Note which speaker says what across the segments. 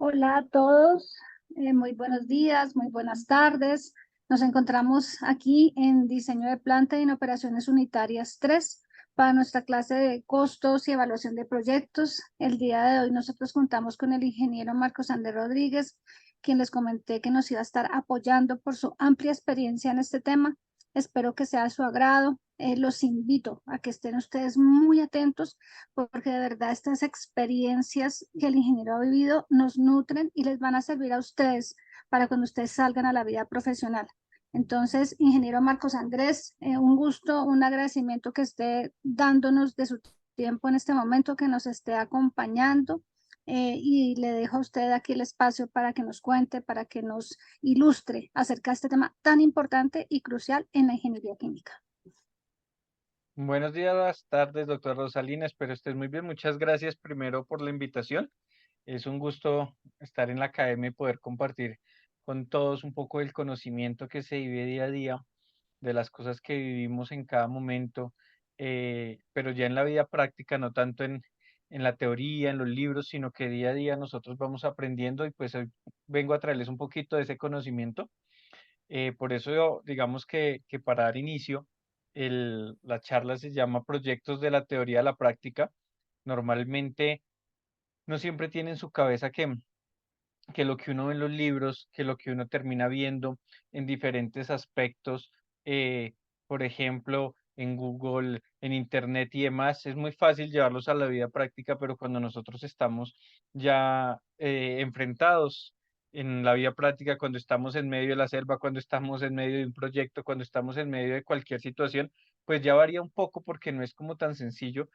Speaker 1: Hola a todos, muy buenos días, muy buenas tardes. Nos encontramos aquí en Diseño de Planta y en Operaciones Unitarias 3 para nuestra clase de costos y evaluación de proyectos. El día de hoy nosotros contamos con el ingeniero Marcos Andrés Rodríguez, quien les comenté que nos iba a estar apoyando por su amplia experiencia en este tema. Espero que sea de su agrado. Los invito a que estén ustedes muy atentos porque de verdad estas experiencias que el ingeniero ha vivido nos nutren y les van a servir a ustedes para cuando ustedes salgan a la vida profesional. Entonces, ingeniero Marcos Andrés, un gusto, un agradecimiento que esté dándonos de su tiempo en este momento, que nos esté acompañando. Y le dejo a usted aquí el espacio para que nos cuente, para que nos ilustre acerca de este tema tan importante y crucial en la ingeniería química.
Speaker 2: Buenos días, tardes, doctor Rosalina. Espero estés muy bien. Muchas gracias primero por la invitación. Es un gusto estar en la academia y poder compartir con todos un poco del conocimiento que se vive día a día, de las cosas que vivimos en cada momento, pero ya en la vida práctica, no tanto en la teoría, en los libros, sino que día a día nosotros vamos aprendiendo y pues hoy vengo a traerles un poquito de ese conocimiento. Por eso digamos que para dar inicio, la charla se llama Proyectos de la Teoría a la Práctica. Normalmente no siempre tiene en su cabeza que lo que uno ve en los libros, que lo que uno termina viendo en diferentes aspectos, eh, por ejemplo, en Google, en Internet y demás, es muy fácil llevarlos a la vida práctica, pero cuando nosotros estamos ya enfrentados en la vida práctica, cuando estamos en medio de la selva, cuando estamos en medio de un proyecto, cuando estamos en medio de cualquier situación, pues ya varía un poco porque no es como tan sencillo.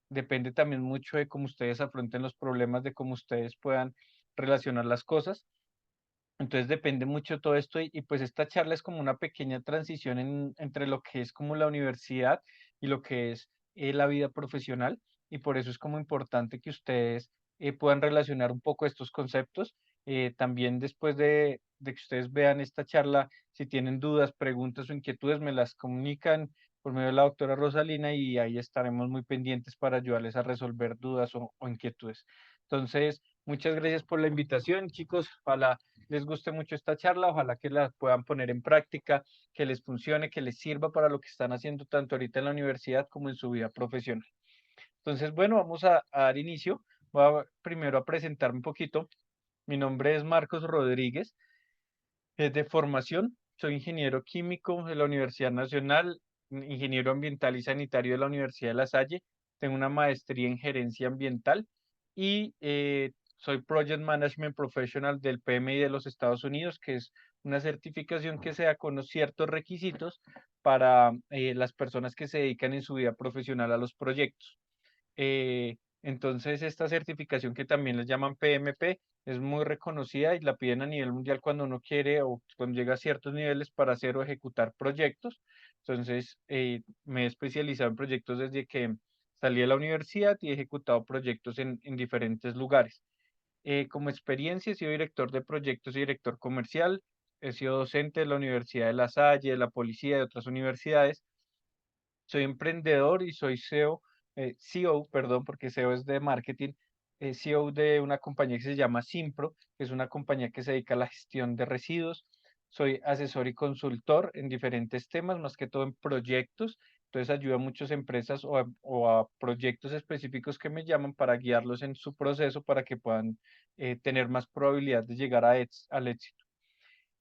Speaker 2: Depende también mucho de cómo ustedes afronten los problemas, de cómo ustedes puedan relacionar las cosas. Entonces depende mucho todo esto y pues esta charla es como una pequeña transición entre lo que es como la universidad y lo que es la vida profesional y por eso es como importante que ustedes puedan relacionar un poco estos conceptos. También después de que ustedes vean esta charla, si tienen dudas, preguntas o inquietudes, me las comunican por medio de la doctora Rosalina y ahí estaremos muy pendientes para ayudarles a resolver dudas o inquietudes. Entonces, muchas gracias por la invitación, chicos. Ojalá les guste mucho esta charla, ojalá que la puedan poner en práctica, que les funcione, que les sirva para lo que están haciendo tanto ahorita en la universidad como en su vida profesional. Entonces, bueno, vamos a dar inicio. Primero a presentarme un poquito. Mi nombre es Marcos Rodríguez, es de formación. Soy ingeniero químico de la Universidad Nacional, ingeniero ambiental y sanitario de la Universidad de La Salle. Tengo una maestría en gerencia ambiental y soy Project Management Professional del PMI de los Estados Unidos, que es una certificación que se da con unos ciertos requisitos para las personas que se dedican en su vida profesional a los proyectos. Entonces, esta certificación que también les llaman PMP es muy reconocida y la piden a nivel mundial cuando uno quiere o cuando llega a ciertos niveles para hacer o ejecutar proyectos. Entonces, me he especializado en proyectos desde que salí de la universidad y he ejecutado proyectos en diferentes lugares. Como experiencia, he sido director de proyectos y director comercial. He sido docente de la Universidad de La Salle, de la Policía, de otras universidades. Soy emprendedor y soy CEO, perdón, porque CEO es de marketing, CEO de una compañía que se llama Simpro, que es una compañía que se dedica a la gestión de residuos. Soy asesor y consultor en diferentes temas, más que todo en proyectos. Entonces ayudo a muchas empresas o a proyectos específicos que me llaman para guiarlos en su proceso para que puedan tener más probabilidad de llegar al éxito.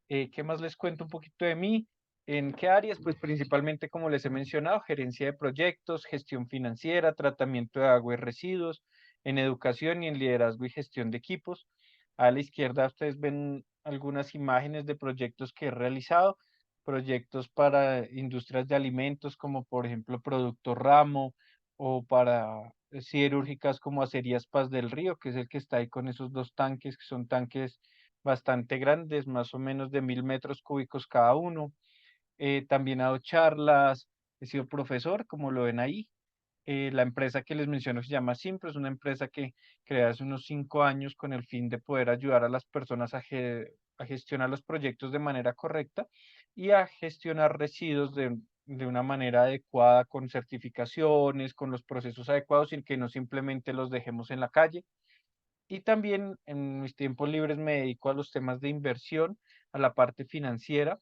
Speaker 2: ¿Qué más les cuento un poquito de mí? ¿En qué áreas? Pues principalmente, como les he mencionado, gerencia de proyectos, gestión financiera, tratamiento de agua y residuos, en educación y en liderazgo y gestión de equipos. A la izquierda ustedes ven algunas imágenes de proyectos que he realizado, proyectos para industrias de alimentos como por ejemplo Producto Ramo o para siderúrgicas como Acerías Paz del Río, que es el que está ahí con esos dos tanques, que son tanques bastante grandes, más o menos de 1000 metros cúbicos cada uno. También he dado charlas, he sido profesor, como lo ven ahí. La empresa que les menciono se llama Simpro, es una empresa que creé hace unos 5 años con el fin de poder ayudar a las personas a gestionar los proyectos de manera correcta y a gestionar residuos de una manera adecuada, con certificaciones, con los procesos adecuados, sin que no simplemente los dejemos en la calle. Y también en mis tiempos libres me dedico a los temas de inversión, a la parte financiera,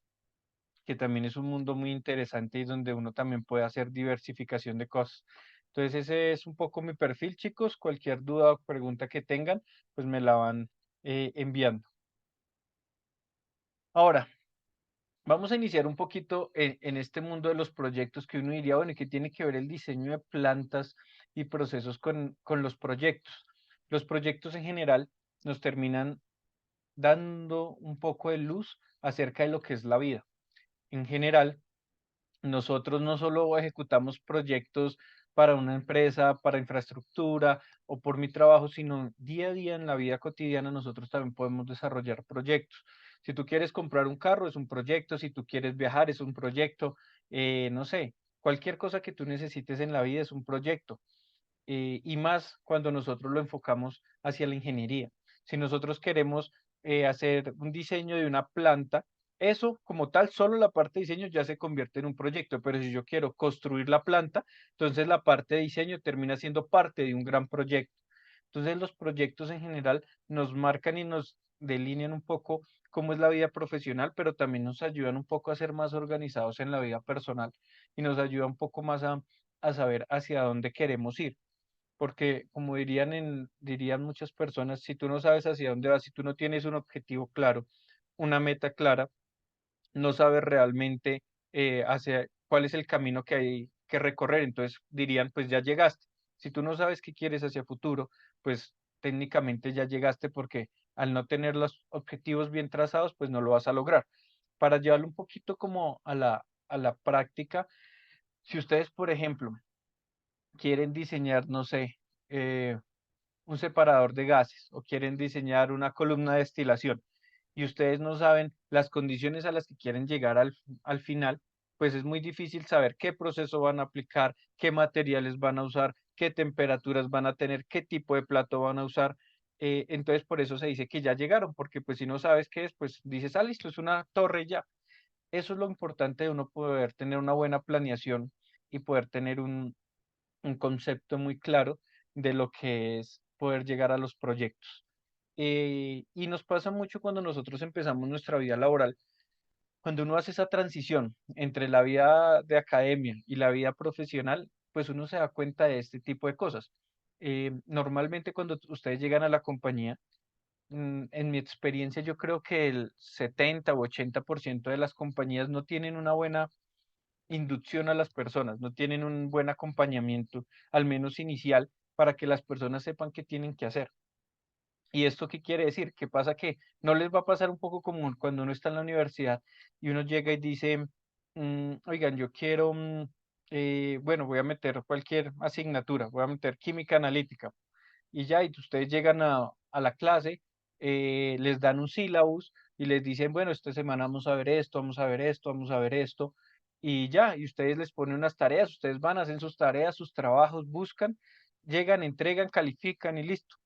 Speaker 2: que también es un mundo muy interesante y donde uno también puede hacer diversificación de cosas. Entonces ese es un poco mi perfil, chicos. Cualquier duda o pregunta que tengan, pues me la van enviando. Ahora, vamos a iniciar un poquito en este mundo de los proyectos que uno diría, bueno, ¿y qué tiene que ver el diseño de plantas y procesos con los proyectos? Los proyectos en general nos terminan dando un poco de luz acerca de lo que es la vida. En general, nosotros no solo ejecutamos proyectos para una empresa, para infraestructura o por mi trabajo, sino día a día en la vida cotidiana nosotros también podemos desarrollar proyectos. Si tú quieres comprar un carro, es un proyecto; si tú quieres viajar, es un proyecto; no sé, cualquier cosa que tú necesites en la vida es un proyecto, y más cuando nosotros lo enfocamos hacia la ingeniería. Si nosotros queremos hacer un diseño de una planta, eso como tal, solo la parte de diseño ya se convierte en un proyecto, pero si yo quiero construir la planta, entonces la parte de diseño termina siendo parte de un gran proyecto. Entonces los proyectos en general nos marcan y nos delinean un poco cómo es la vida profesional, pero también nos ayudan un poco a ser más organizados en la vida personal y nos ayuda un poco más a saber hacia dónde queremos ir. Porque como dirían muchas personas, si tú no sabes hacia dónde vas, si tú no tienes un objetivo claro, una meta clara, no sabes realmente hacia cuál es el camino que hay que recorrer. Entonces dirían, pues ya llegaste. Si tú no sabes qué quieres hacia futuro, pues técnicamente ya llegaste, porque al no tener los objetivos bien trazados, pues no lo vas a lograr. Para llevarlo un poquito como a la práctica, si ustedes, por ejemplo, quieren diseñar, no sé, eh, un separador de gases o quieren diseñar una columna de destilación y ustedes no saben las condiciones a las que quieren llegar al final, pues es muy difícil saber qué proceso van a aplicar, qué materiales van a usar, qué temperaturas van a tener, qué tipo de plato van a usar. Entonces por eso se dice que ya llegaron, porque pues si no sabes qué es, pues dices, ah, listo, es una torre y ya. Eso es lo importante de uno poder tener una buena planeación y poder tener un concepto muy claro de lo que es poder llegar a los proyectos. Y nos pasa mucho cuando nosotros empezamos nuestra vida laboral, cuando uno hace esa transición entre la vida de academia y la vida profesional, pues uno se da cuenta de este tipo de cosas. Normalmente cuando ustedes llegan a la compañía, en mi experiencia yo creo que el 70 u 80% de las compañías no tienen una buena inducción a las personas, no tienen un buen acompañamiento, al menos inicial, para que las personas sepan qué tienen que hacer. ¿Y esto qué quiere decir? ¿Qué pasa? Que no les va a pasar un poco como cuando uno está en la universidad y uno llega y dice, oigan, yo quiero, bueno, voy a meter cualquier asignatura, voy a meter química analítica y ya, y ustedes llegan a la clase, les dan un sílabus y les dicen, bueno, esta semana vamos a ver esto, vamos a ver esto, vamos a ver esto, y ya, y ustedes les ponen unas tareas, ustedes van, hacen sus tareas, sus trabajos, buscan, llegan, entregan, califican y listo.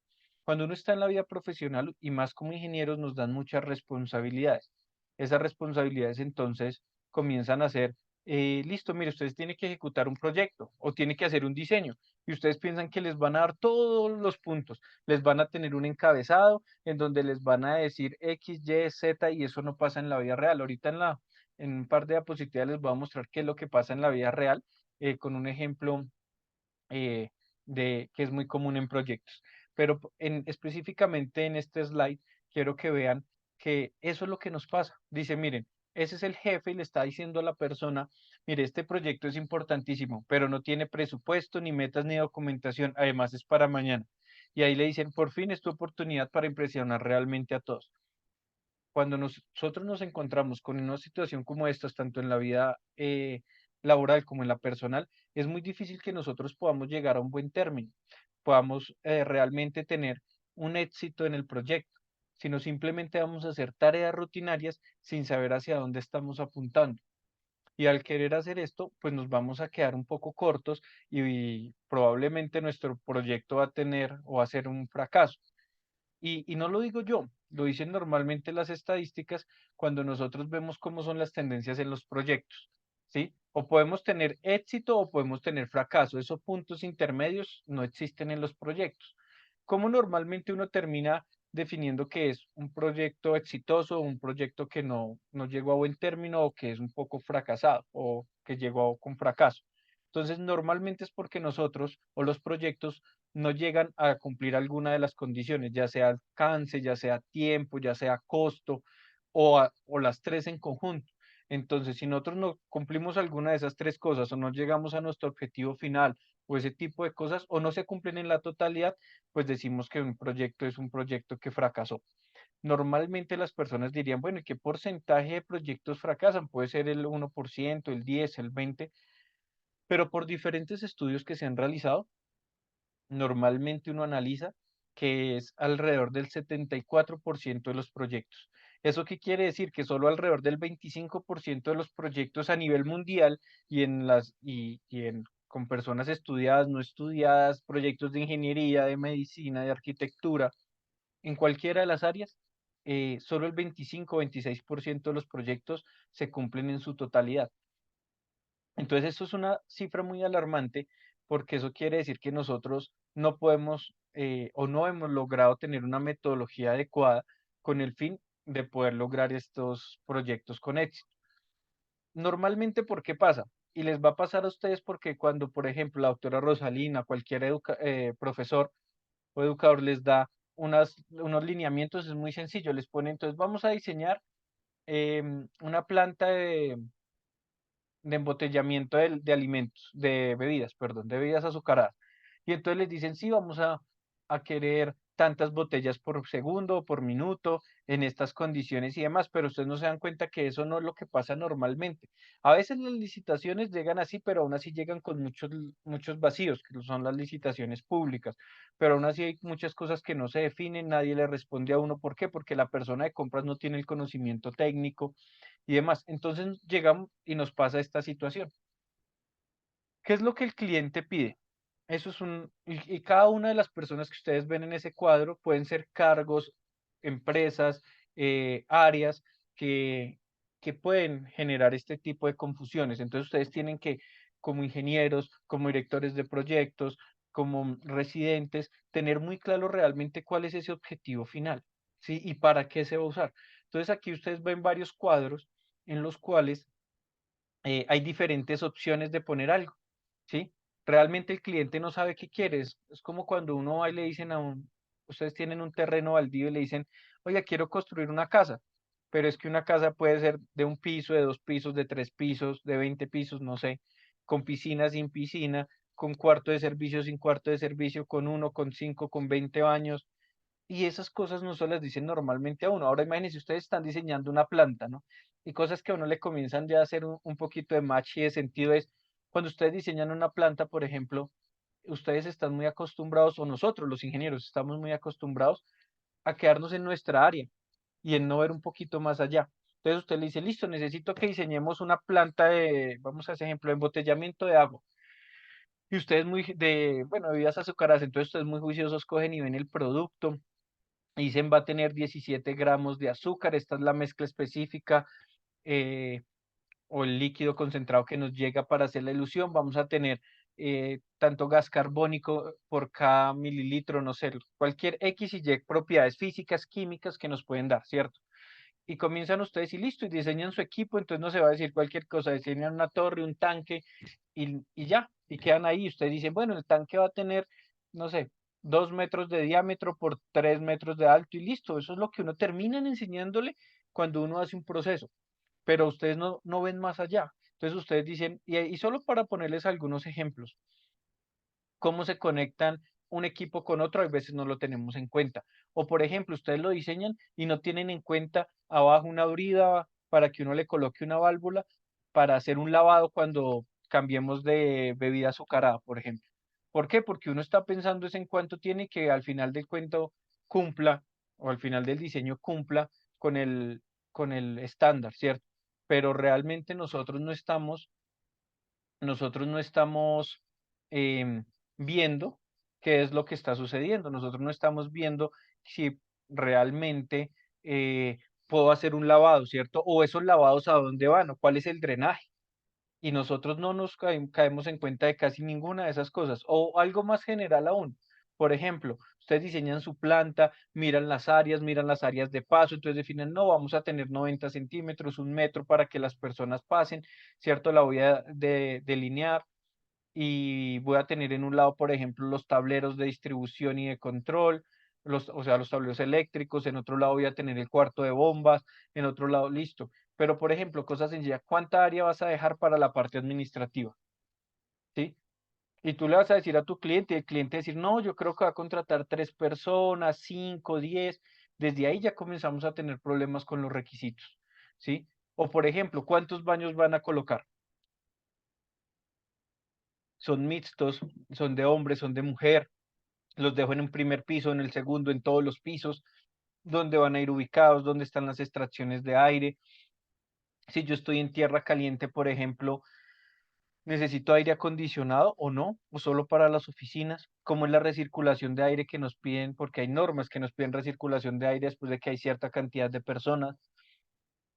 Speaker 2: Cuando uno está en la vida profesional y más como ingenieros nos dan muchas responsabilidades. Esas responsabilidades entonces comienzan a ser, listo, mire, ustedes tienen que ejecutar un proyecto o tienen que hacer un diseño y ustedes piensan que les van a dar todos los puntos, les van a tener un encabezado en donde les van a decir X, Y, Z, y eso no pasa en la vida real. Ahorita en un par de diapositivas les voy a mostrar qué es lo que pasa en la vida real, con un ejemplo eh, que es muy común en proyectos. Pero específicamente en este slide quiero que vean que eso es lo que nos pasa. Dice, miren, ese es el jefe y le está diciendo a la persona, mire, este proyecto es importantísimo, pero no tiene presupuesto, ni metas, ni documentación, además es para mañana. Y ahí le dicen, por fin es tu oportunidad para impresionar realmente a todos. Cuando nosotros nos encontramos con una situación como esta, tanto en la vida laboral como en la personal, es muy difícil que nosotros podamos llegar a un buen término, podamos realmente tener un éxito en el proyecto, sino simplemente vamos a hacer tareas rutinarias sin saber hacia dónde estamos apuntando. Y al querer hacer esto, pues nos vamos a quedar un poco cortos y probablemente nuestro proyecto va a tener o va a ser un fracaso. Y no lo digo yo, lo dicen normalmente las estadísticas cuando nosotros vemos cómo son las tendencias en los proyectos, ¿sí? O podemos tener éxito o podemos tener fracaso. Esos puntos intermedios no existen en los proyectos. ¿Cómo normalmente uno termina definiendo que es un proyecto exitoso, un proyecto que no llegó a buen término o que es un poco fracasado o que llegó con fracaso? Entonces, normalmente es porque nosotros o los proyectos no llegan a cumplir alguna de las condiciones, ya sea alcance, ya sea tiempo, ya sea costo o las tres en conjunto. Entonces, si nosotros no cumplimos alguna de esas tres cosas o no llegamos a nuestro objetivo final o ese tipo de cosas o no se cumplen en la totalidad, pues decimos que un proyecto es un proyecto que fracasó. Normalmente las personas dirían, bueno, ¿y qué porcentaje de proyectos fracasan? Puede ser el 1%, el 10, el 20, pero por diferentes estudios que se han realizado, normalmente uno analiza que es alrededor del 74% de los proyectos. ¿Eso qué quiere decir? Que solo alrededor del 25% de los proyectos a nivel mundial con personas estudiadas, no estudiadas, proyectos de ingeniería, de medicina, de arquitectura, en cualquiera de las áreas, solo el 25 o 26% de los proyectos se cumplen en su totalidad. Entonces, esto es una cifra muy alarmante porque eso quiere decir que nosotros no podemos o no hemos logrado tener una metodología adecuada con el fin de poder lograr estos proyectos con éxito. Normalmente, ¿por qué pasa? Y les va a pasar a ustedes porque cuando, por ejemplo, la doctora Rosalina, cualquier profesor o educador les da unos lineamientos, es muy sencillo, les pone, entonces vamos a diseñar una planta de embotellamiento de alimentos, de bebidas, perdón, de bebidas azucaradas. Y entonces les dicen, sí, vamos a querer tantas botellas por segundo o por minuto en estas condiciones y demás, pero ustedes no se dan cuenta que eso no es lo que pasa normalmente. A veces las licitaciones llegan así, pero aún así llegan con muchos vacíos, que son las licitaciones públicas, pero aún así hay muchas cosas que no se definen, nadie le responde a uno. ¿Por qué? Porque la persona de compras no tiene el conocimiento técnico y demás. Entonces llegamos y nos pasa esta situación. ¿Qué es lo que el cliente pide? Eso es y cada una de las personas que ustedes ven en ese cuadro pueden ser cargos, empresas, áreas que, que pueden generar este tipo de confusiones. Entonces ustedes tienen que, como ingenieros, como directores de proyectos, como residentes, tener muy claro realmente cuál es ese objetivo final, ¿sí? Y para qué se va a usar. Entonces aquí ustedes ven varios cuadros en los cuales hay diferentes opciones de poner algo, ¿sí? Realmente el cliente no sabe qué quiere. Es como cuando uno va y le dicen ustedes tienen un terreno baldío y le dicen, oiga, quiero construir una casa, pero es que una casa puede ser de un piso, de dos pisos, de tres pisos, de 20 pisos, no sé, con piscina, sin piscina, con cuarto de servicio, sin cuarto de servicio, con uno, con cinco, con 20 baños. Y esas cosas no se las dicen normalmente a uno. Ahora imagínense, ustedes están diseñando una planta, ¿no? Y cosas que a uno le comienzan ya a hacer un poquito de match y de sentido es, cuando ustedes diseñan una planta, por ejemplo, ustedes están muy acostumbrados, o nosotros los ingenieros estamos muy acostumbrados a quedarnos en nuestra área y en no ver un poquito más allá. Entonces usted le dice, listo, necesito que diseñemos una planta vamos a hacer ejemplo, de embotellamiento de agua. Y ustedes bueno, bebidas azucaradas, entonces ustedes muy juiciosos cogen y ven el producto, dicen va a tener 17 gramos de azúcar, esta es la mezcla específica eh, o el líquido concentrado que nos llega para hacer la ilusión, vamos a tener tanto gas carbónico por cada mililitro, no sé, cualquier X y Y propiedades físicas, químicas que nos pueden dar, ¿cierto? Y comienzan ustedes y listo, y diseñan su equipo, entonces no se va a decir cualquier cosa, diseñan una torre, un tanque y ya, y quedan ahí. Ustedes dicen, bueno, el tanque va a tener, no sé, 2 metros de diámetro por 3 metros de alto y listo. Eso es lo que uno termina enseñándole cuando uno hace un proceso, pero ustedes no ven más allá. Entonces ustedes dicen, y solo para ponerles algunos ejemplos, cómo se conectan un equipo con otro, a veces no lo tenemos en cuenta. O por ejemplo, ustedes lo diseñan y no tienen en cuenta abajo una brida para que uno le coloque una válvula para hacer un lavado cuando cambiemos de bebida azucarada, por ejemplo. ¿Por qué? Porque uno está pensando es en cuánto tiene que al final del cuento cumpla o al final del diseño cumpla con el estándar, ¿cierto? Pero realmente nosotros no estamos em, viendo qué es lo que está sucediendo. Nosotros no estamos viendo si realmente puedo hacer un lavado, ¿cierto? O esos lavados a dónde van, o cuál es el drenaje. Y nosotros no nos caemos en cuenta de casi ninguna de esas cosas. O algo más general aún. Por ejemplo, ustedes diseñan su planta, miran las áreas de paso, entonces definen, no, vamos a tener 90 centímetros, 1 metro para que las personas pasen, ¿cierto? La voy a delinear y voy a tener en un lado, por ejemplo, los tableros de distribución y de control, o sea, los tableros eléctricos, en otro lado voy a tener el cuarto de bombas, en otro lado, listo. Pero, por ejemplo, cosas sencillas, ¿cuánta área vas a dejar para la parte administrativa? ¿Sí? Y tú le vas a decir a tu cliente, y el cliente decir, no, yo creo que va a contratar 3 personas, 5, 10. Desde ahí ya comenzamos a tener problemas con los requisitos, ¿sí? O por ejemplo, ¿cuántos baños van a colocar? Son mixtos, son de hombre, son de mujer, los dejo en un primer piso, en el segundo, en todos los pisos, dónde van a ir ubicados, dónde están las extracciones de aire. Si yo estoy en tierra caliente, por ejemplo, ¿necesito aire acondicionado o no? ¿O solo para las oficinas? ¿Cómo es la recirculación de aire que nos piden? Porque hay normas que nos piden recirculación de aire después de que hay cierta cantidad de personas.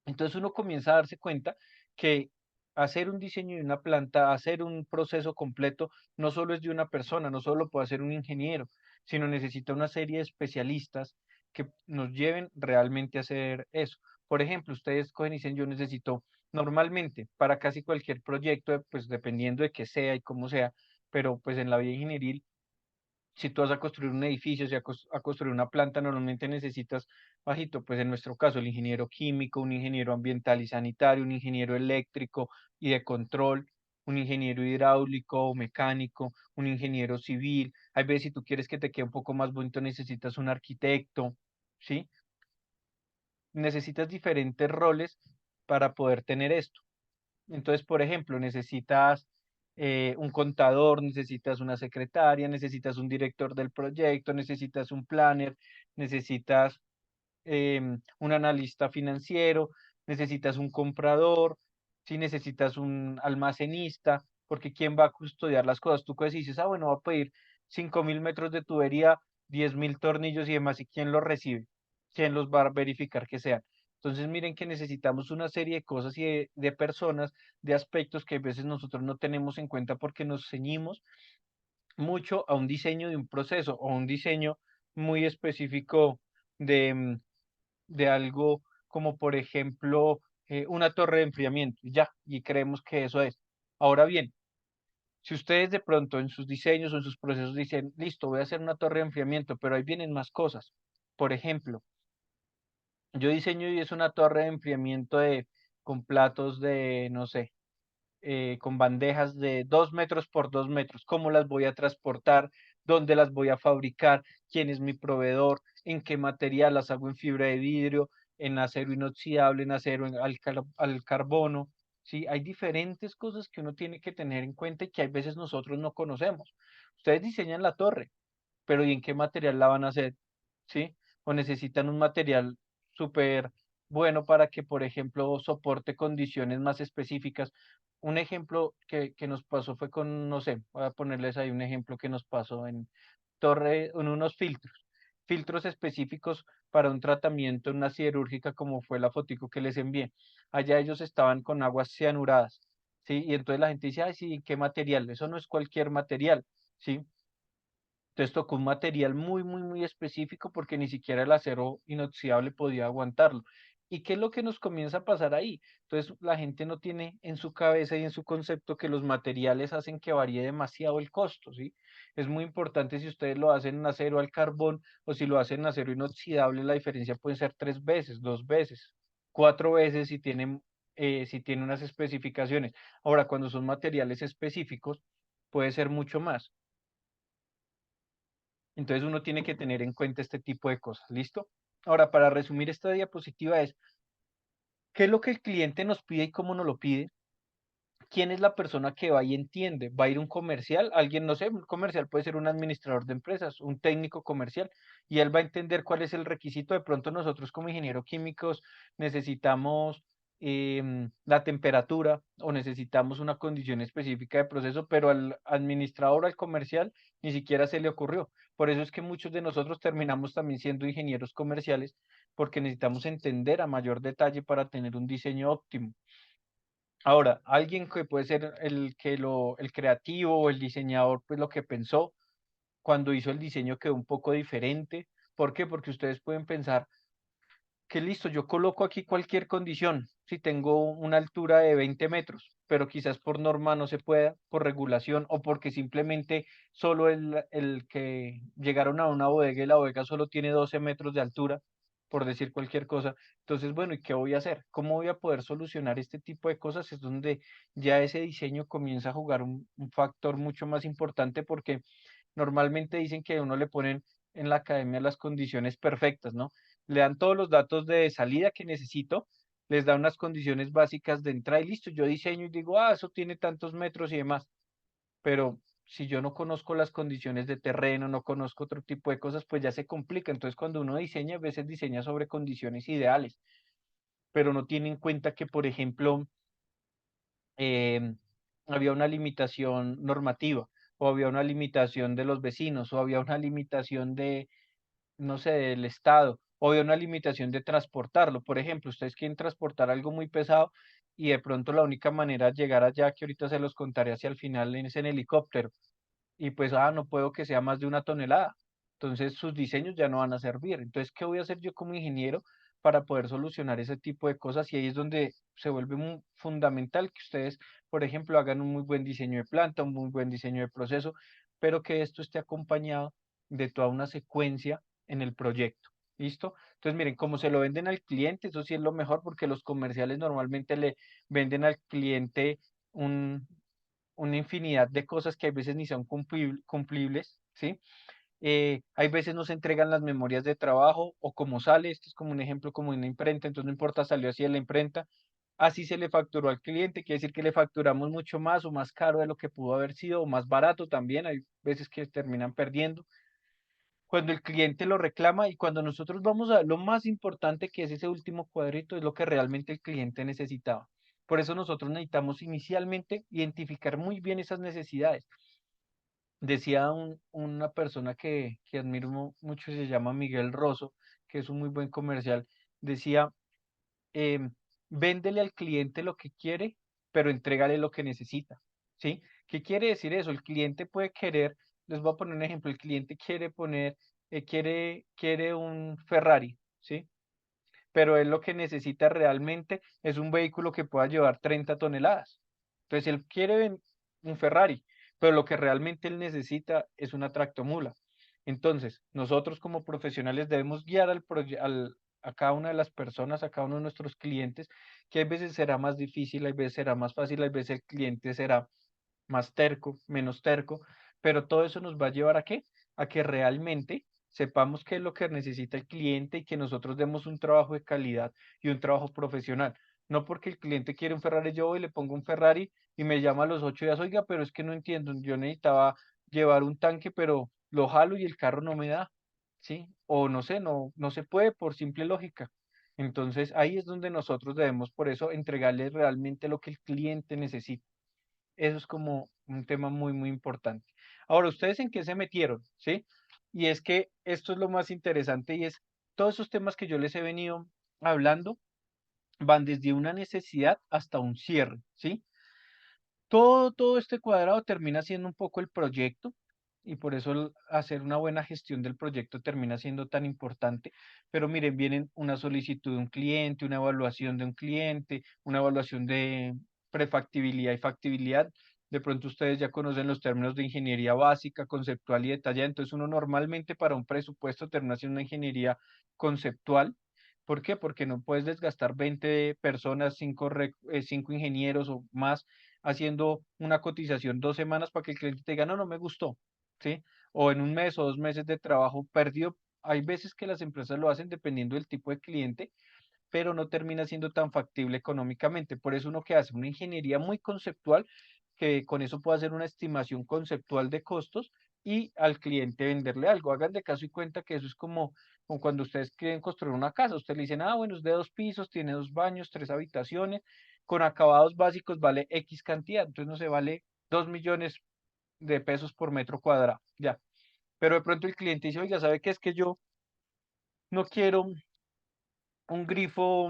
Speaker 2: Entonces uno comienza a darse cuenta que hacer un diseño de una planta, hacer un proceso completo, no solo es de una persona, no solo lo puede hacer un ingeniero, sino necesita una serie de especialistas que nos lleven realmente a hacer eso. Por ejemplo, ustedes cogen y dicen, yo necesito normalmente para casi cualquier proyecto, pues dependiendo de qué sea y cómo sea, pero pues en la vida ingenieril si tú vas a construir un edificio, si a construir una planta, normalmente necesitas, bajito, pues en nuestro caso, el ingeniero químico, un ingeniero ambiental y sanitario, un ingeniero eléctrico y de control, un ingeniero hidráulico o mecánico, un ingeniero civil. Hay veces si tú quieres que te quede un poco más bonito, necesitas un arquitecto, ¿sí? Necesitas diferentes roles para poder tener esto. Entonces, por ejemplo, necesitas un contador, necesitas una secretaria, necesitas un director del proyecto, necesitas un planner, necesitas un analista financiero, necesitas un comprador, si necesitas un almacenista, porque ¿quién va a custodiar las cosas? Tú coges y dices, ah, bueno, va a pedir 5.000 metros de tubería, 10.000 tornillos y demás, ¿y quién los recibe? ¿Quién los va a verificar que sean? Entonces miren que necesitamos una serie de cosas y de personas, de aspectos que a veces nosotros no tenemos en cuenta porque nos ceñimos mucho a un diseño de un proceso o un diseño muy específico de, de algo como por ejemplo una torre de enfriamiento, y ya, y creemos que eso es. Ahora bien, si ustedes de pronto en sus diseños o en sus procesos dicen, listo, voy a hacer una torre de enfriamiento, pero ahí vienen más cosas. Por ejemplo, yo diseño y es una torre de enfriamiento con platos de, no sé, con bandejas de 2 metros por 2 metros. ¿Cómo las voy a transportar? ¿Dónde las voy a fabricar? ¿Quién es mi proveedor? ¿En qué material las hago? ¿En fibra de vidrio? ¿En acero inoxidable? ¿En acero al carbono? Sí, hay diferentes cosas que uno tiene que tener en cuenta y que hay veces nosotros no conocemos. Ustedes diseñan la torre, pero ¿y en qué material la van a hacer? ¿Sí? O necesitan un material súper bueno para que, por ejemplo, soporte condiciones más específicas. Un ejemplo que nos pasó fue con, no sé, voy a ponerles ahí un ejemplo que nos pasó en unos filtros específicos para un tratamiento en una siderúrgica, como fue la fotico que les envié. Allá ellos estaban con aguas cianuradas, ¿sí? Y entonces la gente dice, ay, sí, ¿qué material? Eso no es cualquier material, ¿sí? Entonces tocó un material muy, muy, muy específico porque ni siquiera el acero inoxidable podía aguantarlo. ¿Y qué es lo que nos comienza a pasar ahí? Entonces la gente no tiene en su cabeza y en su concepto que los materiales hacen que varíe demasiado el costo, ¿sí? Es muy importante si ustedes lo hacen en acero al carbón o si lo hacen en acero inoxidable, la diferencia puede ser 3 veces, 2 veces, 4 veces si tiene unas especificaciones. Ahora, cuando son materiales específicos, puede ser mucho más. Entonces uno tiene que tener en cuenta este tipo de cosas. ¿Listo? Ahora, para resumir esta diapositiva es, ¿qué es lo que el cliente nos pide y cómo nos lo pide? ¿Quién es la persona que va y entiende? ¿Va a ir un comercial? Alguien, no sé, un comercial puede ser un administrador de empresas, un técnico comercial, y él va a entender cuál es el requisito. De pronto nosotros como ingenieros químicos necesitamos la temperatura o necesitamos una condición específica de proceso, pero al administrador, al comercial, ni siquiera se le ocurrió. Por eso es que muchos de nosotros terminamos también siendo ingenieros comerciales, porque necesitamos entender a mayor detalle para tener un diseño óptimo. Ahora, alguien que puede ser el creativo o el diseñador, pues lo que pensó, cuando hizo el diseño quedó un poco diferente. ¿Por qué? Porque ustedes pueden pensar que listo, yo coloco aquí cualquier condición, si tengo una altura de 20 metros, pero quizás por norma no se pueda, por regulación o porque simplemente solo el que llegaron a una bodega y la bodega solo tiene 12 metros de altura, por decir cualquier cosa. Entonces, bueno, ¿y qué voy a hacer? ¿Cómo voy a poder solucionar este tipo de cosas? Es donde ya ese diseño comienza a jugar un factor mucho más importante porque normalmente dicen que a uno le ponen en la academia las condiciones perfectas, ¿no? Le dan todos los datos de salida que necesito, les da unas condiciones básicas de entrada y listo, yo diseño y digo, ah, eso tiene tantos metros y demás, pero si yo no conozco las condiciones de terreno, no conozco otro tipo de cosas, pues ya se complica. Entonces, cuando uno diseña, a veces diseña sobre condiciones ideales, pero no tiene en cuenta que, por ejemplo, em, había una limitación normativa, o había una limitación de los vecinos, o había una limitación de no sé, del Estado, o de una limitación de transportarlo. Por ejemplo, ustedes quieren transportar algo muy pesado y de pronto la única manera de llegar allá, que ahorita se los contaré hacia el final, es en helicóptero. Y pues, no puedo que sea más de 1 tonelada. Entonces, sus diseños ya no van a servir. Entonces, ¿qué voy a hacer yo como ingeniero para poder solucionar ese tipo de cosas? Y ahí es donde se vuelve fundamental que ustedes, por ejemplo, hagan un muy buen diseño de planta, un muy buen diseño de proceso, pero que esto esté acompañado de toda una secuencia en el proyecto. ¿Listo? Entonces, miren, como se lo venden al cliente, eso sí es lo mejor porque los comerciales normalmente le venden al cliente un, una infinidad de cosas que a veces ni son cumplibles, ¿sí? Hay veces no se entregan las memorias de trabajo o como sale, esto es como un ejemplo como una imprenta, entonces no importa, salió así en la imprenta, así se le facturó al cliente, quiere decir que le facturamos mucho más o más caro de lo que pudo haber sido o más barato también, hay veces que terminan perdiendo cuando el cliente lo reclama y cuando nosotros vamos a lo más importante que es ese último cuadrito, es lo que realmente el cliente necesitaba. Por eso nosotros necesitamos inicialmente identificar muy bien esas necesidades. Decía una persona que admiro mucho, se llama Miguel Rosso, que es un muy buen comercial, decía, em, véndele al cliente lo que quiere, pero entrégale lo que necesita, ¿sí? ¿Qué quiere decir eso? El cliente puede querer, les voy a poner un ejemplo, el cliente quiere un Ferrari, ¿sí? Pero él lo que necesita realmente es un vehículo que pueda llevar 30 toneladas. Entonces él quiere un Ferrari, pero lo que realmente él necesita es una tractomula. Entonces, nosotros como profesionales debemos guiar a cada una de las personas, a cada uno de nuestros clientes, que hay veces será más difícil, hay veces será más fácil, hay veces el cliente será más terco, menos terco, pero todo eso nos va a llevar ¿a qué? A que realmente sepamos qué es lo que necesita el cliente y que nosotros demos un trabajo de calidad y un trabajo profesional. No porque el cliente quiere un Ferrari, yo voy y le pongo un Ferrari y me llama a los 8 días, oiga, pero es que no entiendo, yo necesitaba llevar un tanque, pero lo jalo y el carro no me da, ¿sí? O no sé, no se puede por simple lógica. Entonces ahí es donde nosotros debemos, por eso, entregarle realmente lo que el cliente necesita. Eso es como un tema muy, muy importante. Ahora, ¿ustedes en qué se metieron? ¿Sí? Y es que esto es lo más interesante y es todos esos temas que yo les he venido hablando van desde una necesidad hasta un cierre, ¿sí? Todo este cuadrado termina siendo un poco el proyecto y por eso hacer una buena gestión del proyecto termina siendo tan importante. Pero miren, vienen una solicitud de un cliente, una evaluación de un cliente, una evaluación de prefactibilidad y factibilidad. De pronto ustedes ya conocen los términos de ingeniería básica, conceptual y detallada. Entonces uno normalmente para un presupuesto termina haciendo una ingeniería conceptual. ¿Por qué? Porque no puedes desgastar 20 personas, 5 ingenieros o más haciendo una cotización 2 semanas para que el cliente te diga, no, no me gustó, ¿sí? O en un mes o 2 meses de trabajo perdido. Hay veces que las empresas lo hacen dependiendo del tipo de cliente, pero no termina siendo tan factible económicamente. Por eso uno que hace una ingeniería muy conceptual, que con eso puede hacer una estimación conceptual de costos y al cliente venderle algo. Hagan de caso y cuenta que eso es como cuando ustedes quieren construir una casa. Ustedes le dicen, bueno, es de 2 pisos, tiene 2 baños, 3 habitaciones, con acabados básicos vale X cantidad. Entonces no se vale 2 millones de pesos por metro cuadrado. Ya. Pero de pronto el cliente dice, oiga, ¿sabe qué? Es que yo no quiero un grifo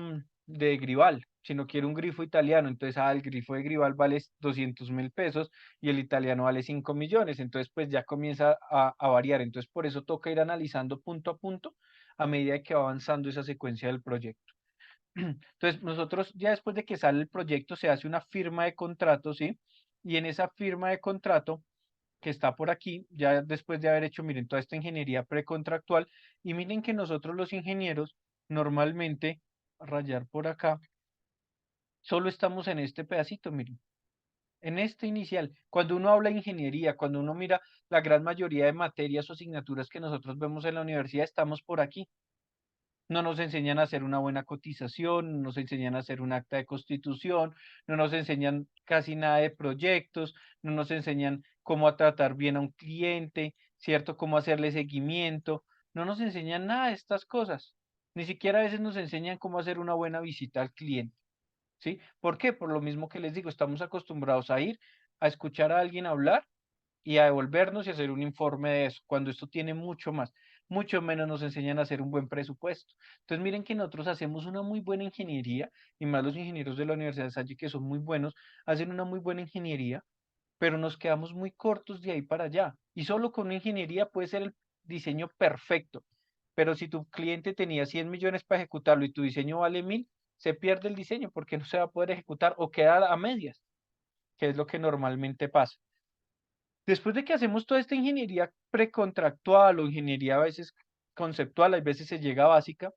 Speaker 2: de Grival, sino quiero un grifo italiano. Entonces, el grifo de Grival vale 200.000 pesos y el italiano vale 5 millones. Entonces, pues ya comienza a variar. Entonces, por eso toca ir analizando punto a punto a medida que va avanzando esa secuencia del proyecto. Entonces, nosotros ya después de que sale el proyecto, se hace una firma de contrato, ¿sí? Y en esa firma de contrato que está por aquí, ya después de haber hecho, miren, toda esta ingeniería precontractual, y miren que nosotros los ingenieros normalmente, rayar por acá, solo estamos en este pedacito, miren, en este inicial. Cuando uno habla de ingeniería, cuando uno mira la gran mayoría de materias o asignaturas que nosotros vemos en la universidad, estamos por aquí. No nos enseñan a hacer una buena cotización, no nos enseñan a hacer un acta de constitución, no nos enseñan casi nada de proyectos, no nos enseñan cómo a tratar bien a un cliente, ¿cierto? Cómo hacerle seguimiento, no nos enseñan nada de estas cosas. Ni siquiera a veces nos enseñan cómo hacer una buena visita al cliente, ¿sí? ¿Por qué? Por lo mismo que les digo, estamos acostumbrados a ir a escuchar a alguien hablar y a devolvernos y hacer un informe de eso, cuando esto tiene mucho más, mucho menos nos enseñan a hacer un buen presupuesto. Entonces miren que nosotros hacemos una muy buena ingeniería, y más los ingenieros de la Universidad de Salle que son muy buenos, hacen una muy buena ingeniería, pero nos quedamos muy cortos de ahí para allá. Y solo con una ingeniería puede ser el diseño perfecto, pero si tu cliente tenía 100 millones para ejecutarlo y tu diseño vale 1.000, se pierde el diseño porque no se va a poder ejecutar o queda a medias, que es lo que normalmente pasa. Después de que hacemos toda esta ingeniería precontractual o ingeniería a veces conceptual, a veces se llega a básica,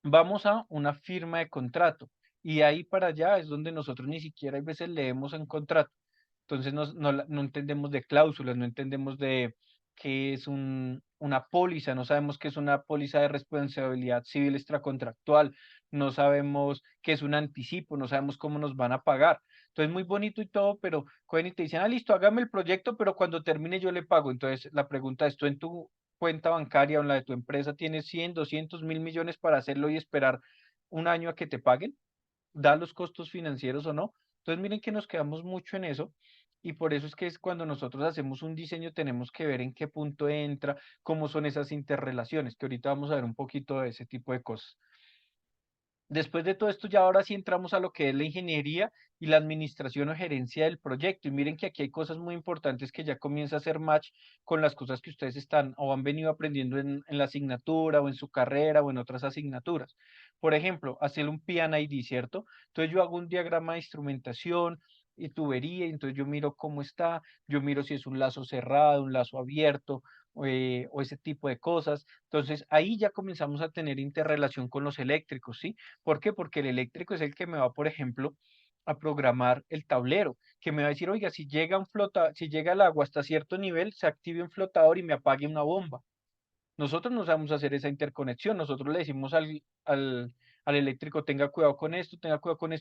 Speaker 2: vamos a una firma de contrato. Y de ahí para allá es donde nosotros ni siquiera a veces leemos un contrato. Entonces no entendemos de cláusulas, no entendemos de qué es una póliza, no sabemos qué es una póliza de responsabilidad civil extracontractual, no sabemos qué es un anticipo, no sabemos cómo nos van a pagar. Entonces, muy bonito y todo, pero cogen y te dicen, listo, hágame el proyecto, pero cuando termine yo le pago. Entonces, la pregunta es, ¿tú en tu cuenta bancaria o en la de tu empresa tienes 100, 200, 1.000 millones para hacerlo y esperar un año a que te paguen? ¿Da los costos financieros o no? Entonces miren que nos quedamos mucho en eso, y por eso es que es cuando nosotros hacemos un diseño tenemos que ver en qué punto entra, cómo son esas interrelaciones, que ahorita vamos a ver un poquito de ese tipo de cosas. Después de todo esto, ya ahora sí entramos a lo que es la ingeniería y la administración o gerencia del proyecto. Y miren que aquí hay cosas muy importantes que ya comienza a hacer match con las cosas que ustedes están o han venido aprendiendo en la asignatura o en su carrera o en otras asignaturas. Por ejemplo, hacer un P&ID, ¿cierto? Entonces yo hago un diagrama de instrumentación y tubería, y entonces yo miro cómo está, yo miro si es un lazo cerrado, un lazo abierto, o ese tipo de cosas. Entonces ahí ya comenzamos a tener interrelación con los eléctricos, ¿sí? ¿Por qué? Porque el eléctrico es el que me va, por ejemplo, a programar el tablero, que me va a decir, oiga, si llega el agua hasta cierto nivel, se active un flotador y me apague una bomba. Nosotros no sabemos hacer esa interconexión, nosotros le decimos al eléctrico, tenga cuidado con esto,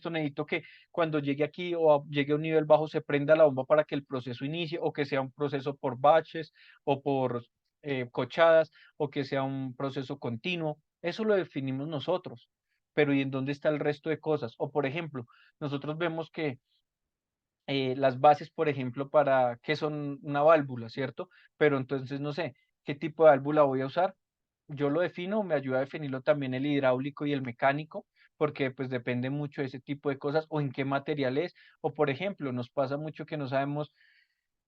Speaker 2: necesito que cuando llegue aquí llegue a un nivel bajo se prenda la bomba para que el proceso inicie, o que sea un proceso por baches o por cochadas, o que sea un proceso continuo. Eso lo definimos nosotros, pero ¿y en dónde está el resto de cosas? O por ejemplo, nosotros vemos que las bases, por ejemplo, para qué son una válvula, ¿cierto? Pero entonces no sé qué tipo de válvula voy a usar. Yo lo defino, me ayuda a definirlo también el hidráulico y el mecánico, porque pues depende mucho de ese tipo de cosas o en qué material es. O por ejemplo, nos pasa mucho que no sabemos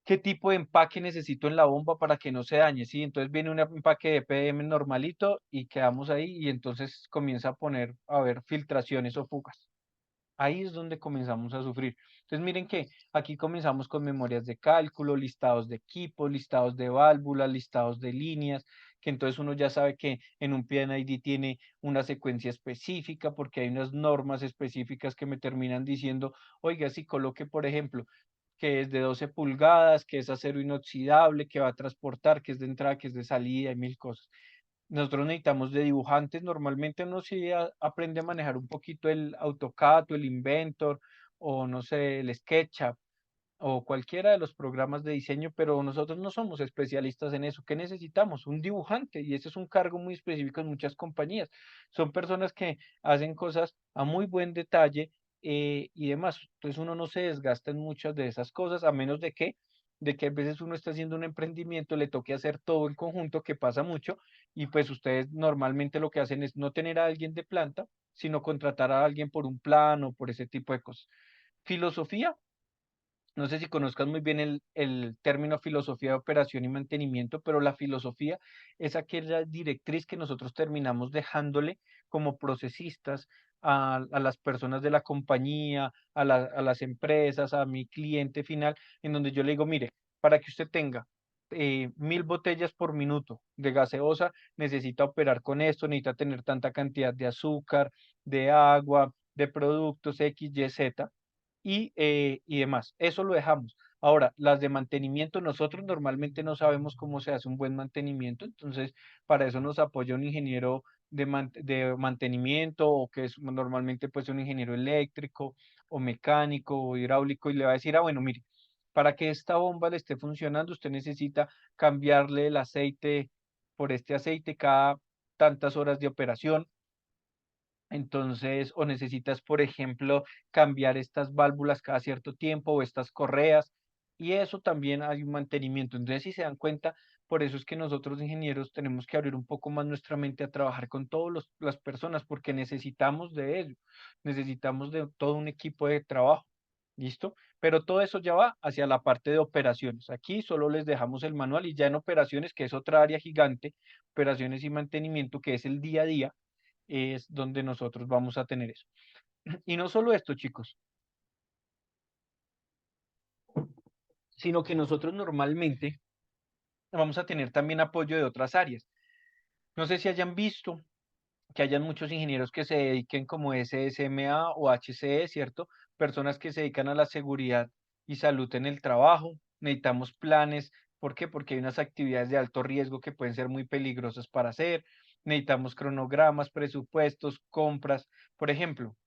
Speaker 2: qué tipo de empaque necesito en la bomba para que no se dañe, ¿sí? Entonces viene un empaque de PM normalito y quedamos ahí, y entonces comienza a haber filtraciones o fugas. Ahí es donde comenzamos a sufrir. Entonces miren que aquí comenzamos con memorias de cálculo, listados de equipos, listados de válvulas, listados de líneas, que entonces uno ya sabe que en un PNID tiene una secuencia específica porque hay unas normas específicas que me terminan diciendo, oiga, si coloque, por ejemplo, que es de 12 pulgadas, que es acero inoxidable, que va a transportar, que es de entrada, que es de salida, y mil cosas. Nosotros necesitamos de dibujantes, normalmente uno sí aprende a manejar un poquito el AutoCAD o el Inventor, o no sé, el SketchUp o cualquiera de los programas de diseño, pero nosotros no somos especialistas en eso. ¿Qué necesitamos? Un dibujante, y ese es un cargo muy específico en muchas compañías. Son personas que hacen cosas a muy buen detalle, y demás. Entonces uno no se desgasta en muchas de esas cosas, a menos de que a veces uno está haciendo un emprendimiento, le toque hacer todo en conjunto, que pasa mucho, y pues ustedes normalmente lo que hacen es no tener a alguien de planta, sino contratar a alguien por un plan o por ese tipo de cosas. Filosofía, no sé si conozcas muy bien el término filosofía de operación y mantenimiento, pero la filosofía es aquella directriz que nosotros terminamos dejándole como procesistas a las personas de la compañía, a las empresas, a mi cliente final, en donde yo le digo, mire, para que usted tenga 1000 botellas por minuto de gaseosa, necesita operar con esto, necesita tener tanta cantidad de azúcar, de agua, de productos X, Y, Z y demás. Eso lo dejamos. Ahora, las de mantenimiento, nosotros normalmente no sabemos cómo se hace un buen mantenimiento, entonces para eso nos apoya un ingeniero de mantenimiento o que es normalmente pues un ingeniero eléctrico o mecánico o hidráulico y le va a decir, ah, bueno, mire, para que esta bomba le esté funcionando, usted necesita cambiarle el aceite por este aceite cada tantas horas de operación. Entonces, o necesitas, por ejemplo, cambiar estas válvulas cada cierto tiempo o estas correas, y eso también hay un mantenimiento. Entonces, si se dan cuenta, por eso es que nosotros ingenieros tenemos que abrir un poco más nuestra mente a trabajar con todas las personas, porque necesitamos de ello, necesitamos de todo un equipo de trabajo. ¿Listo? Pero todo eso ya va hacia la parte de operaciones. Aquí solo les dejamos el manual y ya en operaciones, que es otra área gigante, operaciones y mantenimiento, que es el día a día es donde nosotros vamos a tener eso. Y no solo esto, chicos, sino que nosotros normalmente vamos a tener también apoyo de otras áreas. No sé si hayan visto que hayan muchos ingenieros que se dediquen como SSMA o HCE, ¿cierto? Personas que se dedican a la seguridad y salud en el trabajo. Necesitamos planes. ¿Por qué? Porque hay unas actividades de alto riesgo que pueden ser muy peligrosas para hacer. Necesitamos cronogramas, presupuestos, compras. Por ejemplo,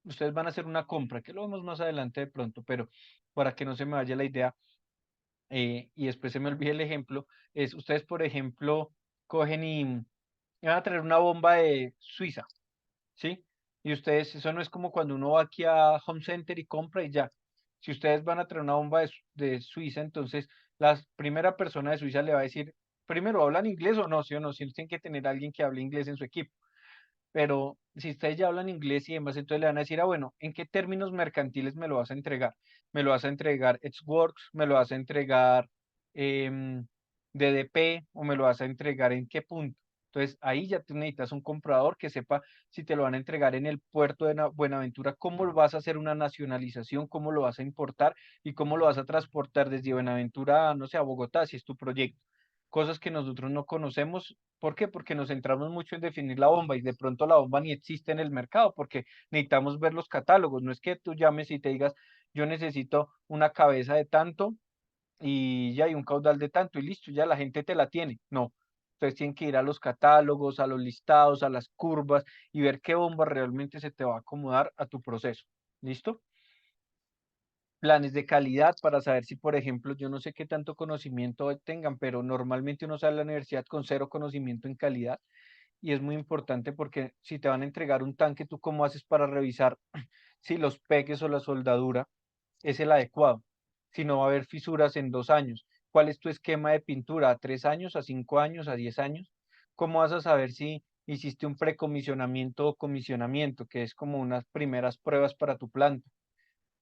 Speaker 2: ustedes van a hacer una compra, que lo vemos más adelante de pronto, pero para que no se me vaya la idea y después se me olvide el ejemplo, es ustedes, por ejemplo, cogen y van a traer una bomba de Suiza, ¿sí? Y ustedes, eso no es como cuando uno va aquí a Home Center y compra y ya. Si ustedes van a traer una bomba de Suiza, entonces la primera persona de Suiza le va a decir, primero, ¿hablan inglés o no? ¿Sí o no? Si tienen que tener a alguien que hable inglés en su equipo. Pero si ustedes ya hablan inglés y demás, entonces le van a decir, ah, bueno, ¿en qué términos mercantiles me lo vas a entregar? ¿Me lo vas a entregar Works? ¿Me lo vas a entregar DDP? ¿O me lo vas a entregar en qué punto? Entonces ahí ya tú necesitas un comprador que sepa si te lo van a entregar en el puerto de Buenaventura, cómo lo vas a hacer una nacionalización, cómo lo vas a importar y cómo lo vas a transportar desde Buenaventura, no sé, a Bogotá, si es tu proyecto. Cosas que nosotros no conocemos. ¿Por qué? Porque nos centramos mucho en definir la bomba y de pronto la bomba ni existe en el mercado porque necesitamos ver los catálogos. No es que tú llames y te digas, yo necesito una cabeza de tanto y ya hay un caudal de tanto y listo, ya la gente te la tiene. No. Entonces tienen que ir a los catálogos, a los listados, a las curvas y ver qué bomba realmente se te va a acomodar a tu proceso. ¿Listo? Planes de calidad para saber si, por ejemplo, yo no sé qué tanto conocimiento tengan, pero normalmente uno sale a la universidad con cero conocimiento en calidad y es muy importante porque si te van a entregar un tanque, ¿tú cómo haces para revisar si los peques o la soldadura es el adecuado? Si no va a haber fisuras en 2 años. ¿Cuál es tu esquema de pintura? ¿A 3 años, a 5 años, a 10 años? ¿Cómo vas a saber si hiciste un precomisionamiento o comisionamiento, que es como unas primeras pruebas para tu planta?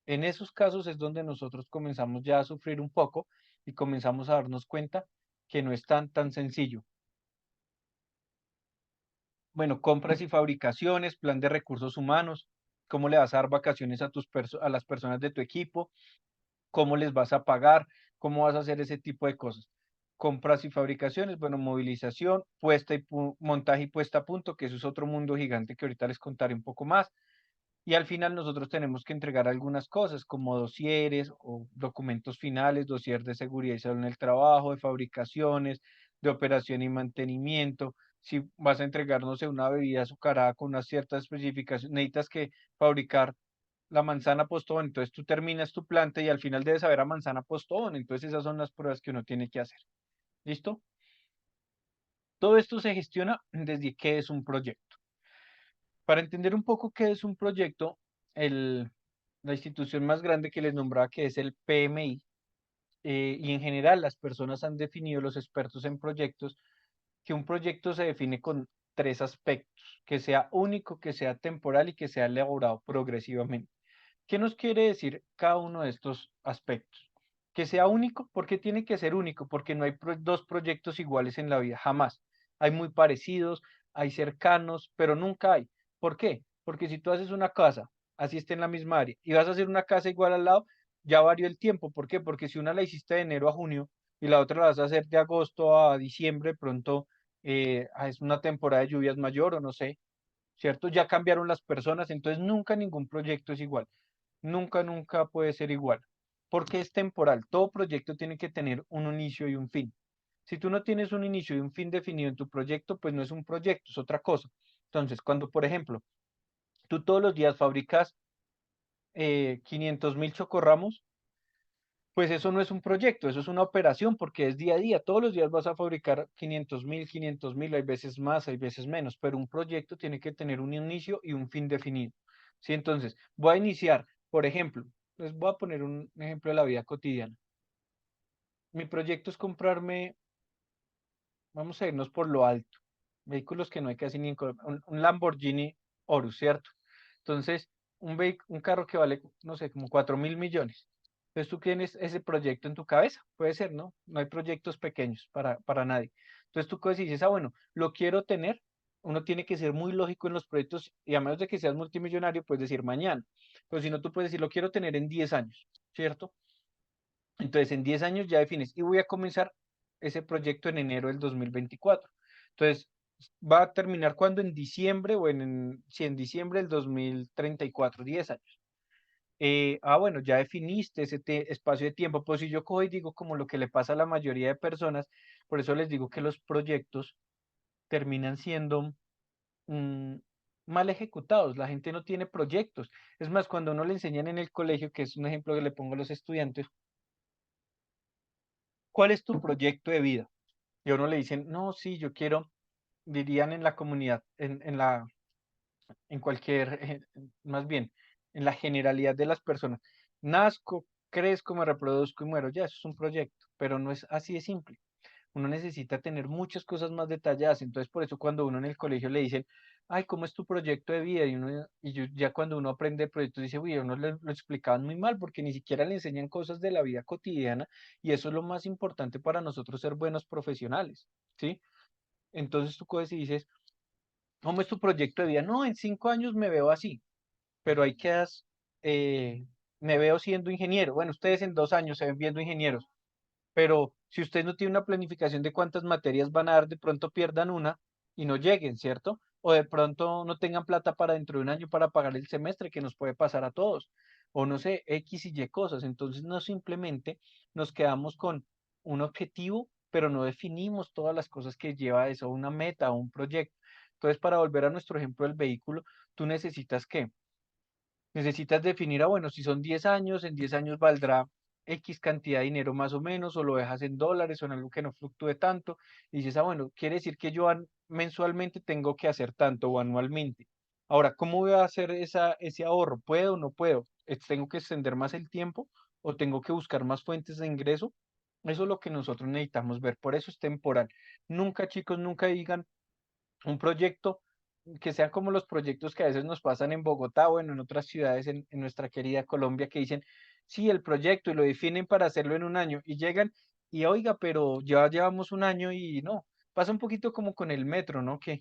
Speaker 2: En esos casos es donde nosotros comenzamos ya a sufrir un poco y comenzamos a darnos cuenta que no es tan sencillo. Bueno, compras y fabricaciones, plan de recursos humanos, cómo le vas a dar vacaciones a las personas de tu equipo, cómo les vas a pagar, cómo vas a hacer ese tipo de cosas. Compras y fabricaciones, bueno, movilización, montaje y puesta a punto, que eso es otro mundo gigante que ahorita les contaré un poco más. Y al final nosotros tenemos que entregar algunas cosas como dosieres o documentos finales, dosier de seguridad y salud en el trabajo, de fabricaciones, de operación y mantenimiento. Si vas a entregar, no sé, una bebida azucarada con unas ciertas especificaciones, necesitas que fabricar la manzana postón, entonces tú terminas tu planta y al final debes saber a manzana postón, entonces esas son las pruebas que uno tiene que hacer. ¿Listo? Todo esto se gestiona desde qué es un proyecto. Para entender un poco qué es un proyecto, la institución más grande que les nombraba, que es el PMI, y en general las personas han definido, los expertos en proyectos, que un proyecto se define con tres aspectos, que sea único, que sea temporal y que sea elaborado progresivamente. ¿Qué nos quiere decir cada uno de estos aspectos? Que sea único, ¿por qué tiene que ser único? Porque no hay dos proyectos iguales en la vida, jamás. Hay muy parecidos, hay cercanos, pero nunca hay. ¿Por qué? Porque si tú haces una casa, así esté en la misma área, y vas a hacer una casa igual al lado, ya varió el tiempo. ¿Por qué? Porque si una la hiciste de enero a junio y la otra la vas a hacer de agosto a diciembre, pronto es una temporada de lluvias mayor o no sé, ¿cierto? Ya cambiaron las personas, entonces nunca ningún proyecto es igual. Nunca, nunca puede ser igual, porque es temporal. Todo proyecto tiene que tener un inicio y un fin. Si tú no tienes un inicio y un fin definido en tu proyecto, pues no es un proyecto, es otra cosa. Entonces, cuando, por ejemplo, tú todos los días fabricas 500.000 chocorramos, pues eso no es un proyecto, eso es una operación, porque es día a día. Todos los días vas a fabricar 500.000, hay veces más, hay veces menos, pero un proyecto tiene que tener un inicio y un fin definido. ¿Sí? Entonces, voy a iniciar, por ejemplo, les voy a poner un ejemplo de la vida cotidiana. Mi proyecto es comprarme, vamos a irnos por lo alto, vehículos que no hay casi ni en Colombia, un Lamborghini Urus, ¿cierto? Entonces, un carro que vale, no sé, como 4.000 millones. Entonces tú tienes ese proyecto en tu cabeza, puede ser, ¿no? No hay proyectos pequeños para nadie. Entonces tú coges y dices, ah, bueno, lo quiero tener. Uno tiene que ser muy lógico en los proyectos y a menos de que seas multimillonario, puedes decir mañana. Pero si no, tú puedes decir, lo quiero tener en 10 años, ¿cierto? Entonces, en 10 años ya defines y voy a comenzar ese proyecto en enero del 2024. Entonces, va a terminar cuando en diciembre o si en diciembre del 2034, 10 años. Bueno, ya definiste ese espacio de tiempo. Pues si yo cojo y digo como lo que le pasa a la mayoría de personas, por eso les digo que los proyectos terminan siendo mm, mal ejecutados. La gente no tiene proyectos. Es más, cuando uno le enseñan en el colegio, que es un ejemplo que le pongo a los estudiantes, ¿cuál es tu proyecto de vida? Y a uno le dicen, no, sí, yo quiero, dirían en la comunidad, en cualquier, más bien, en la generalidad de las personas. Nazco, crezco, me reproduzco y muero. Ya, eso es un proyecto, pero no es así de simple. Uno necesita tener muchas cosas más detalladas. Entonces, por eso cuando uno en el colegio le dicen, ay, ¿cómo es tu proyecto de vida? Ya cuando uno aprende proyectos dice, uy, a uno lo explicaban muy mal porque ni siquiera le enseñan cosas de la vida cotidiana y eso es lo más importante para nosotros ser buenos profesionales, ¿sí? Entonces tú coges y dices, ¿cómo es tu proyecto de vida? No, en 5 años me veo así, pero ahí quedas, me veo siendo ingeniero. Bueno, ustedes en 2 años se ven viendo ingenieros, pero si ustedes no tienen una planificación de cuántas materias van a dar, de pronto pierdan una y no lleguen, ¿cierto? O de pronto no tengan plata para dentro de un año para pagar el semestre, que nos puede pasar a todos, o no sé, X y Y cosas. Entonces no simplemente nos quedamos con un objetivo, pero no definimos todas las cosas que lleva eso, una meta o un proyecto. Entonces, para volver a nuestro ejemplo del vehículo, tú necesitas ¿qué? Necesitas definir, bueno, si son 10 años, en 10 años valdrá X cantidad de dinero más o menos, o lo dejas en dólares o en algo que no fluctúe tanto, y dices, bueno, quiere decir que yo mensualmente tengo que hacer tanto o anualmente. Ahora, ¿cómo voy a hacer ese ahorro? ¿Puedo o no puedo? ¿Tengo que extender más el tiempo o tengo que buscar más fuentes de ingreso? Eso es lo que nosotros necesitamos ver, por eso es temporal. Nunca, chicos, nunca digan un proyecto que sea como los proyectos que a veces nos pasan en Bogotá o en otras ciudades en nuestra querida Colombia que dicen, sí, el proyecto y lo definen para hacerlo en un año y llegan y oiga, pero ya llevamos un año y no, pasa un poquito como con el metro, ¿no? Que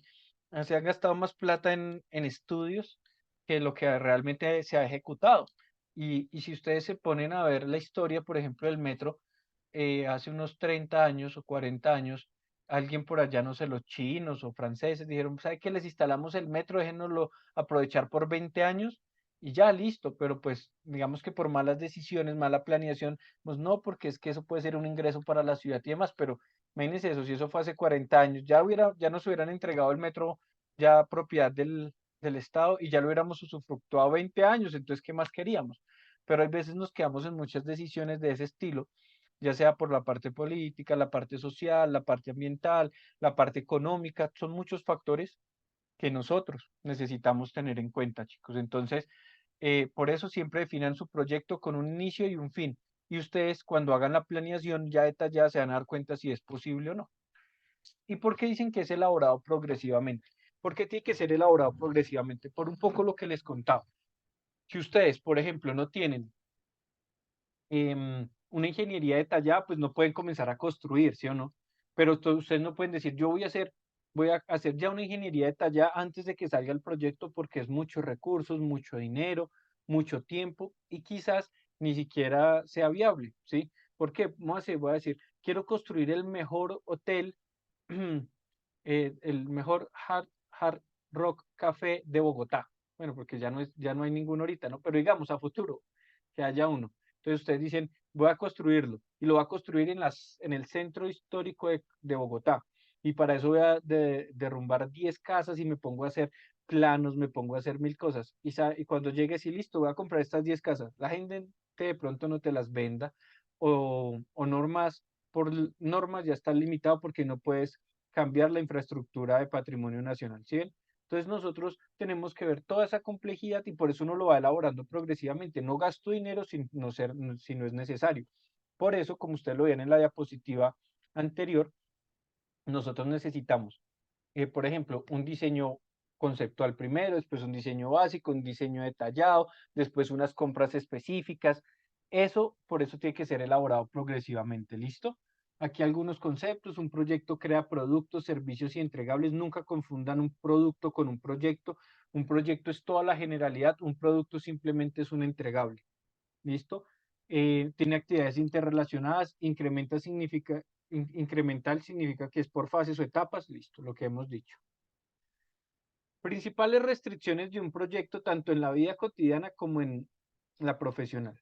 Speaker 2: se han gastado más plata en estudios que lo que realmente se ha ejecutado. Y si ustedes se ponen a ver la historia, por ejemplo, del metro, hace unos 30 años o 40 años, alguien por allá, no sé, los chinos o franceses dijeron, ¿sabe qué? Les instalamos el metro, déjenoslo aprovechar por 20 años y ya listo, pero pues digamos que por malas decisiones, mala planeación, pues no, porque es que eso puede ser un ingreso para la ciudad y demás, pero imagínense eso, si eso fue hace 40 años, ya nos hubieran entregado el metro ya propiedad del Estado y ya lo hubiéramos usufructuado 20 años, entonces, ¿qué más queríamos? Pero hay veces nos quedamos en muchas decisiones de ese estilo, ya sea por la parte política, la parte social, la parte ambiental, la parte económica, son muchos factores que nosotros necesitamos tener en cuenta, chicos. Entonces, por eso siempre definan su proyecto con un inicio y un fin. Y ustedes cuando hagan la planeación ya detallada se van a dar cuenta si es posible o no. ¿Y por qué dicen que es elaborado progresivamente? ¿Por qué tiene que ser elaborado progresivamente? Por un poco lo que les contaba. Si ustedes, por ejemplo, no tienen una ingeniería detallada, pues no pueden comenzar a construir, ¿sí o no? Pero ustedes no pueden decir, yo voy a hacer ya una ingeniería detallada antes de que salga el proyecto porque es muchos recursos, mucho dinero, mucho tiempo y quizás ni siquiera sea viable, ¿sí? ¿Por qué? Voy a decir, quiero construir el mejor hotel, el mejor hard rock café de Bogotá. Bueno, porque ya no hay ninguno ahorita, ¿no? Pero digamos a futuro que haya uno. Entonces ustedes dicen, voy a construirlo y lo voy a construir en el centro histórico de Bogotá. Y para eso voy a derrumbar 10 casas y me pongo a hacer planos, me pongo a hacer mil cosas. Y cuando llegues y listo, voy a comprar estas 10 casas. La gente de pronto no te las venda o normas, por normas ya está limitado porque no puedes cambiar la infraestructura de patrimonio nacional, ¿sí ven? Entonces nosotros tenemos que ver toda esa complejidad y por eso uno lo va elaborando progresivamente. No gasto dinero si no es necesario. Por eso, como usted lo ven en la diapositiva anterior, nosotros necesitamos, por ejemplo, un diseño conceptual primero, después un diseño básico, un diseño detallado, después unas compras específicas. Por eso tiene que ser elaborado progresivamente, ¿listo? Aquí algunos conceptos, un proyecto crea productos, servicios y entregables, nunca confundan un producto con un proyecto es toda la generalidad, un producto simplemente es un entregable, ¿listo? Tiene actividades interrelacionadas, incremental significa que es por fases o etapas, listo, lo que hemos dicho. Principales restricciones de un proyecto tanto en la vida cotidiana como en la profesional.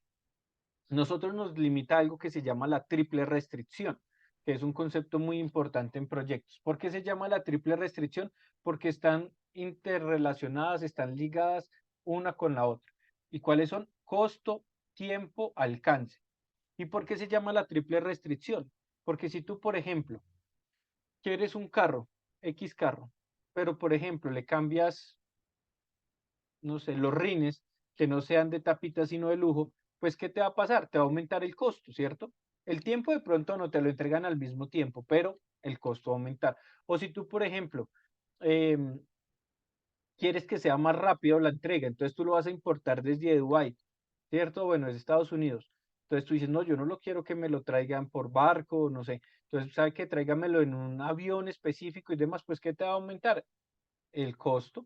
Speaker 2: Nosotros nos limita algo que se llama la triple restricción, que es un concepto muy importante en proyectos. ¿Por qué se llama la triple restricción? Porque están interrelacionadas, están ligadas una con la otra. ¿Y cuáles son? Costo, tiempo, alcance. ¿Y por qué se llama la triple restricción? Porque si tú, por ejemplo, quieres un carro, X carro, pero por ejemplo le cambias, no sé, los rines, que no sean de tapita sino de lujo, pues ¿qué te va a pasar? Te va a aumentar el costo, ¿cierto? El tiempo de pronto no te lo entregan al mismo tiempo, pero el costo va a aumentar. O si tú, por ejemplo, em, quieres que sea más rápido la entrega, entonces tú lo vas a importar desde Dubái, ¿cierto? Bueno, es Estados Unidos. Entonces tú dices, no, yo no lo quiero que me lo traigan por barco, no sé. Entonces, ¿sabe qué? Tráigamelo en un avión específico y demás, pues ¿qué te va a aumentar? El costo,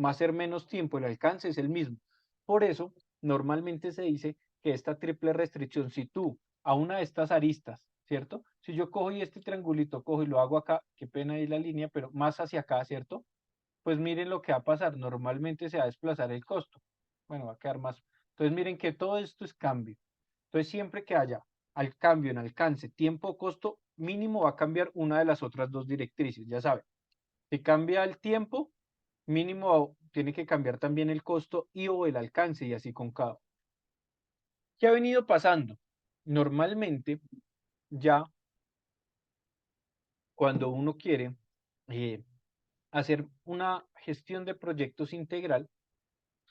Speaker 2: va a ser menos tiempo, el alcance es el mismo. Por eso, normalmente se dice que esta triple restricción, si tú a una de estas aristas, ¿cierto? Si yo cojo y este triangulito cojo y lo hago acá, qué pena ahí la línea, pero más hacia acá, ¿cierto? Pues miren lo que va a pasar, normalmente se va a desplazar el costo. Bueno, va a quedar más. Entonces miren que todo esto es cambio. Entonces siempre que haya al cambio en alcance, tiempo, costo, mínimo va a cambiar una de las otras dos directrices, ya saben. Si cambia el tiempo, mínimo tiene que cambiar también el costo y o el alcance y así con cada. ¿Qué ha venido pasando? Normalmente ya cuando uno quiere eh, hacer una gestión de proyectos integral,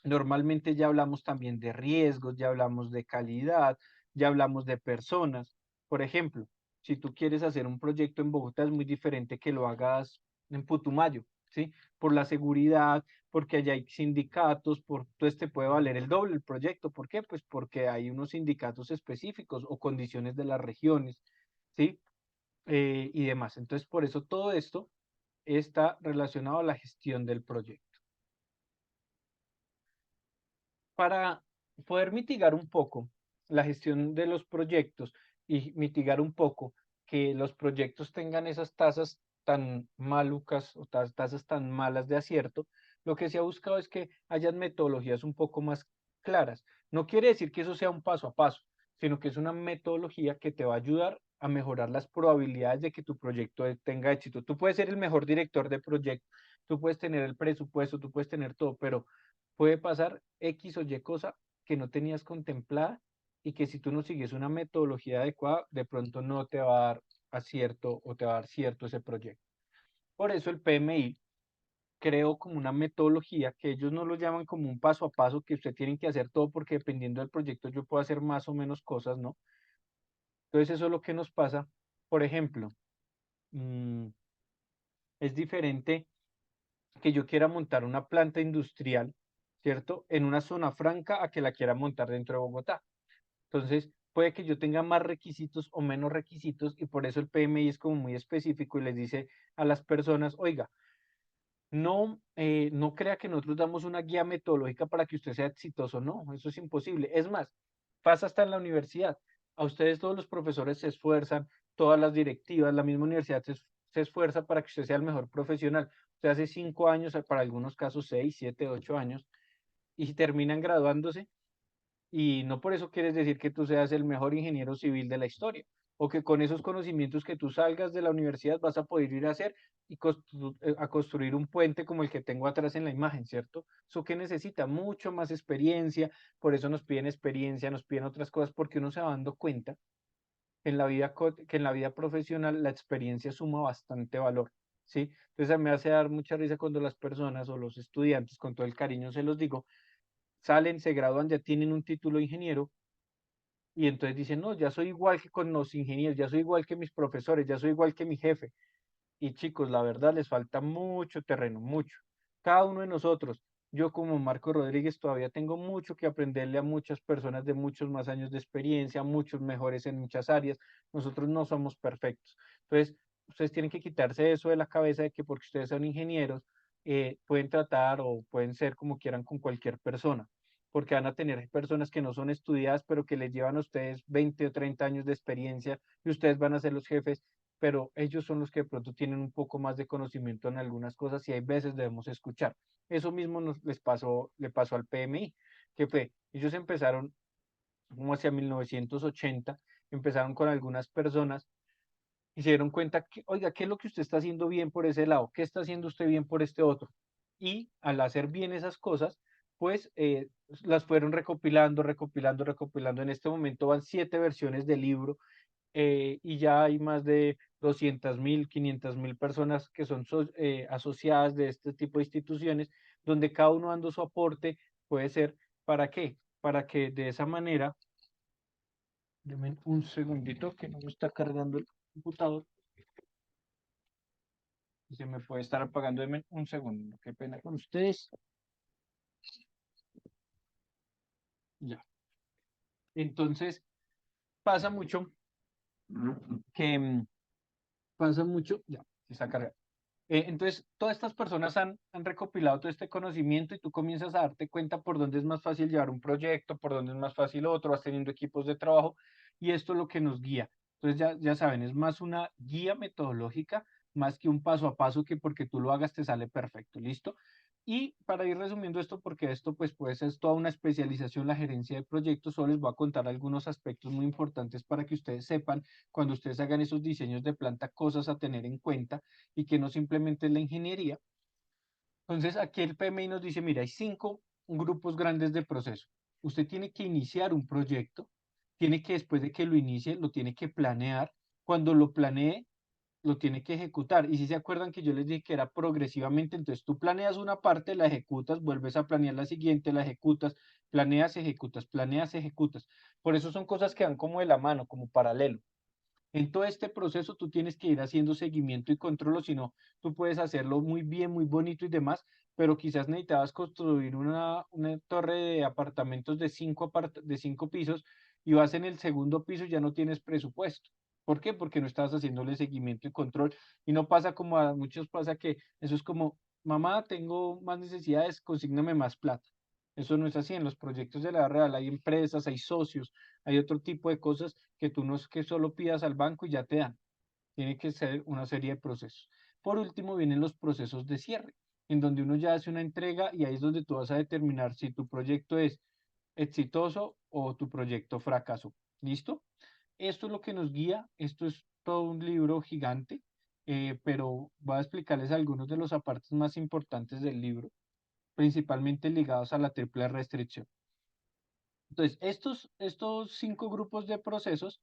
Speaker 2: normalmente ya hablamos también de riesgos, ya hablamos de calidad, ya hablamos de personas. Por ejemplo, si tú quieres hacer un proyecto en Bogotá, es muy diferente que lo hagas en Putumayo, ¿sí? Por la seguridad, porque allá hay sindicatos, entonces te puede valer el doble el proyecto. ¿Por qué? Pues porque hay unos sindicatos específicos o condiciones de las regiones, ¿sí? Y demás. Entonces, por eso todo esto está relacionado a la gestión del proyecto. Para poder mitigar un poco la gestión de los proyectos y mitigar un poco que los proyectos tengan esas tasas tan malucas o tasas tan malas de acierto, lo que se ha buscado es que hayan metodologías un poco más claras. No quiere decir que eso sea un paso a paso, sino que es una metodología que te va a ayudar a mejorar las probabilidades de que tu proyecto tenga éxito. Tú puedes ser el mejor director de proyecto, tú puedes tener el presupuesto, tú puedes tener todo, pero puede pasar X o Y cosa que no tenías contemplada y que si tú no sigues una metodología adecuada, de pronto no te va a dar acierto o te va a dar cierto ese proyecto. Por eso el PMI creó como una metodología que ellos no lo llaman como un paso a paso, que usted tiene que hacer todo porque dependiendo del proyecto yo puedo hacer más o menos cosas, ¿no? Entonces eso es lo que nos pasa. Por ejemplo, es diferente que yo quiera montar una planta industrial, ¿cierto? En una zona franca a que la quiera montar dentro de Bogotá. Entonces, puede que yo tenga más requisitos o menos requisitos y por eso el PMI es como muy específico y les dice a las personas, oiga, no crea que nosotros damos una guía metodológica para que usted sea exitoso, no, eso es imposible. Es más, pasa hasta en la universidad. A ustedes todos los profesores se esfuerzan, todas las directivas, la misma universidad se esfuerza para que usted sea el mejor profesional. Usted hace 5 años, para algunos casos 6, 7, 8 años, y terminan graduándose y no por eso quieres decir que tú seas el mejor ingeniero civil de la historia, o que con esos conocimientos que tú salgas de la universidad vas a poder ir a hacer y a construir un puente como el que tengo atrás en la imagen, ¿cierto? Eso que necesita mucho más experiencia, por eso nos piden experiencia, nos piden otras cosas, porque uno se va dando cuenta que en la vida, que en la vida profesional la experiencia suma bastante valor, ¿sí? Entonces a mí me hace dar mucha risa cuando las personas o los estudiantes, con todo el cariño se los digo, salen, se gradúan, ya tienen un título de ingeniero y entonces dicen, no, ya soy igual que con los ingenieros, ya soy igual que mis profesores, ya soy igual que mi jefe. Y chicos, la verdad les falta mucho terreno, mucho. Cada uno de nosotros, yo como Marco Rodríguez todavía tengo mucho que aprenderle a muchas personas de muchos más años de experiencia, muchos mejores en muchas áreas. Nosotros no somos perfectos. Entonces, ustedes tienen que quitarse eso de la cabeza de que porque ustedes son ingenieros, pueden tratar o pueden ser como quieran con cualquier persona, porque van a tener personas que no son estudiadas, pero que les llevan a ustedes 20 o 30 años de experiencia y ustedes van a ser los jefes, pero ellos son los que de pronto tienen un poco más de conocimiento en algunas cosas y hay veces debemos escuchar. Eso mismo le pasó al PMI, que fue, ellos empezaron como hacia 1980, empezaron con algunas personas y se dieron cuenta que, oiga, ¿qué es lo que usted está haciendo bien por ese lado? ¿Qué está haciendo usted bien por este otro? Y al hacer bien esas cosas, pues las fueron recopilando, recopilando, recopilando. En este momento van 7 versiones del libro y ya hay más de 200.000, 500.000 personas que son asociadas de este tipo de instituciones, donde cada uno dando su aporte puede ser, ¿para qué? Para que de esa manera, denme un segundito que no me está cargando el computador y se me puede estar apagando, denme un segundo, qué pena con ustedes. Ya. Entonces, pasa mucho que pasa mucho, ya, se está cargando. Entonces, todas estas personas han recopilado todo este conocimiento y tú comienzas a darte cuenta por dónde es más fácil llevar un proyecto, por dónde es más fácil otro, vas teniendo equipos de trabajo y esto es lo que nos guía. Entonces, ya saben, es más una guía metodológica, más que un paso a paso que porque tú lo hagas te sale perfecto, ¿listo? Y para ir resumiendo esto, porque esto pues puede ser toda una especialización, la gerencia de proyectos, solo les voy a contar algunos aspectos muy importantes para que ustedes sepan cuando ustedes hagan esos diseños de planta, cosas a tener en cuenta y que no simplemente es la ingeniería. Entonces, aquí el PMI nos dice, mira, hay 5 grupos grandes de proceso. Usted tiene que iniciar un proyecto, tiene que después de que lo inicie, lo tiene que planear. Cuando lo planee, lo tiene que ejecutar. Y si se acuerdan que yo les dije que era progresivamente, entonces tú planeas una parte, la ejecutas, vuelves a planear la siguiente, la ejecutas, planeas, ejecutas, planeas, ejecutas. Por eso son cosas que van como de la mano, como paralelo. En todo este proceso tú tienes que ir haciendo seguimiento y control, o si no, tú puedes hacerlo muy bien, muy bonito y demás, pero quizás necesitabas construir una torre de apartamentos de cinco pisos y vas en el segundo piso y ya no tienes presupuesto. ¿Por qué? Porque no estás haciéndole seguimiento y control. Y no pasa como a muchos pasa que eso es como, mamá, tengo más necesidades, consígname más plata. Eso no es así. En los proyectos de la vida real hay empresas, hay socios, hay otro tipo de cosas que tú no es que solo pidas al banco y ya te dan. Tiene que ser una serie de procesos. Por último, vienen los procesos de cierre, en donde uno ya hace una entrega y ahí es donde tú vas a determinar si tu proyecto es exitoso o tu proyecto fracasó. ¿Listo? Esto es lo que nos guía. Esto es todo un libro gigante, pero voy a explicarles algunos de los apartes más importantes del libro, principalmente ligados a la triple restricción. Entonces, estos 5 grupos de procesos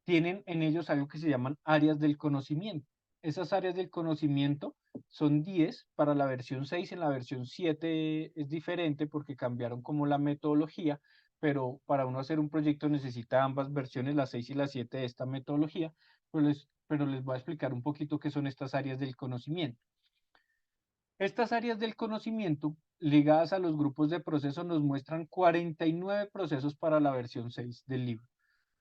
Speaker 2: tienen en ellos algo que se llaman áreas del conocimiento. Esas áreas del conocimiento son 10 para la versión 6. En la versión 7 es diferente porque cambiaron como la metodología, pero para uno hacer un proyecto necesita ambas versiones, la 6 y la 7 de esta metodología, pero les voy a explicar un poquito qué son estas áreas del conocimiento.
Speaker 3: Estas áreas del conocimiento ligadas a los grupos de proceso nos muestran 49 procesos para la versión 6 del libro.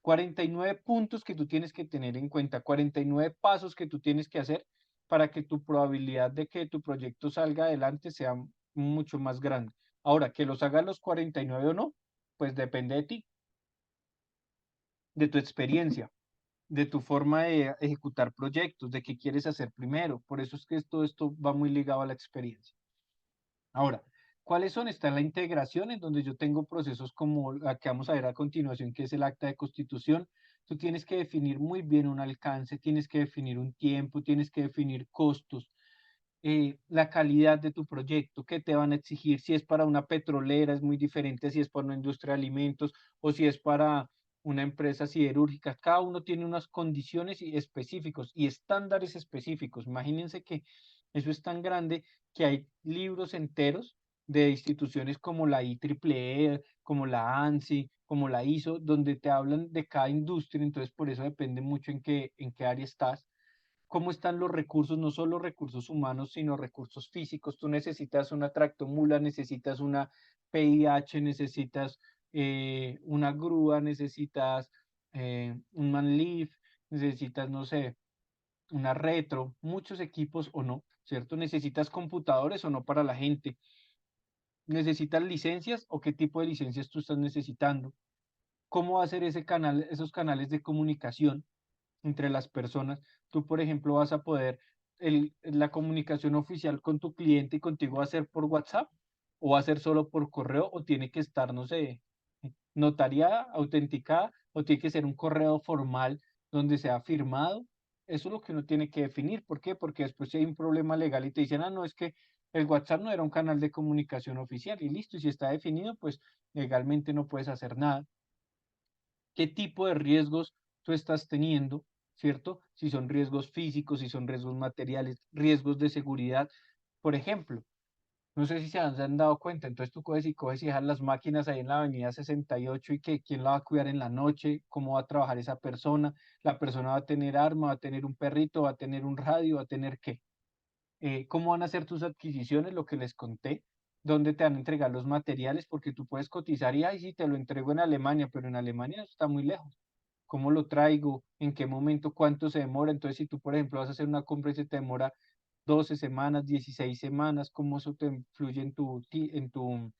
Speaker 3: 49 puntos que tú tienes que tener en cuenta, 49 pasos que tú tienes que hacer para que tu probabilidad de que tu proyecto salga adelante sea mucho más grande. Ahora, que los hagas los 49 o no, pues depende de ti, de tu experiencia, de tu forma de ejecutar proyectos, de qué quieres hacer primero. Por eso es que todo esto va muy ligado a la experiencia. Ahora, ¿cuáles son? Está la integración, en donde yo tengo procesos como la que vamos a ver a continuación, que es el acta de constitución. Tú tienes que definir muy bien un alcance, tienes que definir un tiempo, tienes que definir costos, la calidad de tu proyecto, qué te van a exigir, si es para una petrolera es muy diferente, si es para una industria de alimentos o si es para una empresa siderúrgica. Cada uno tiene unas condiciones específicos y estándares específicos. Imagínense que eso es tan grande que hay libros enteros de instituciones como la IEEE, como la ANSI, como la ISO, donde te hablan de cada industria, entonces por eso depende mucho en qué área estás, cómo están los recursos, no solo recursos humanos, sino recursos físicos. Tú necesitas una tractomula, necesitas una PIH, necesitas una grúa, necesitas un manlift, necesitas, no sé, una retro, muchos equipos o no, ¿cierto? Necesitas computadores o no para la gente. ¿Necesitas licencias o qué tipo de licencias tú estás necesitando? ¿Cómo va a ser ese canal, esos canales de comunicación entre las personas? Tú, por ejemplo, vas a poder, la comunicación oficial con tu cliente y contigo va a ser por WhatsApp o va a ser solo por correo o tiene que estar, no sé, notariada, autenticada o tiene que ser un correo formal donde sea firmado. Eso es lo que uno tiene que definir. ¿Por qué? Porque después si hay un problema legal y te dicen, ah, no, es que el WhatsApp no era un canal de comunicación oficial y listo, y si está definido, pues legalmente no puedes hacer nada. ¿Qué tipo de riesgos tú estás teniendo? ¿Cierto? Si son riesgos físicos, si son riesgos materiales, riesgos de seguridad. Por ejemplo, no sé si se han dado cuenta, entonces tú coges y dejas las máquinas ahí en la avenida 68 y que quién la va a cuidar en la noche, cómo va a trabajar esa persona, la persona va a tener arma, va a tener un perrito, va a tener un radio, va a tener qué, cómo van a ser tus adquisiciones, lo que les conté, dónde te van a entregar los materiales, porque tú puedes cotizar y, ay, sí, te lo entrego en Alemania, pero en Alemania eso está muy lejos. ¿Cómo lo traigo? ¿En qué momento? ¿Cuánto se demora? Entonces, si tú, por ejemplo, vas a hacer una compra y se te demora 12 semanas, 16 semanas, ¿cómo eso te influye en en tu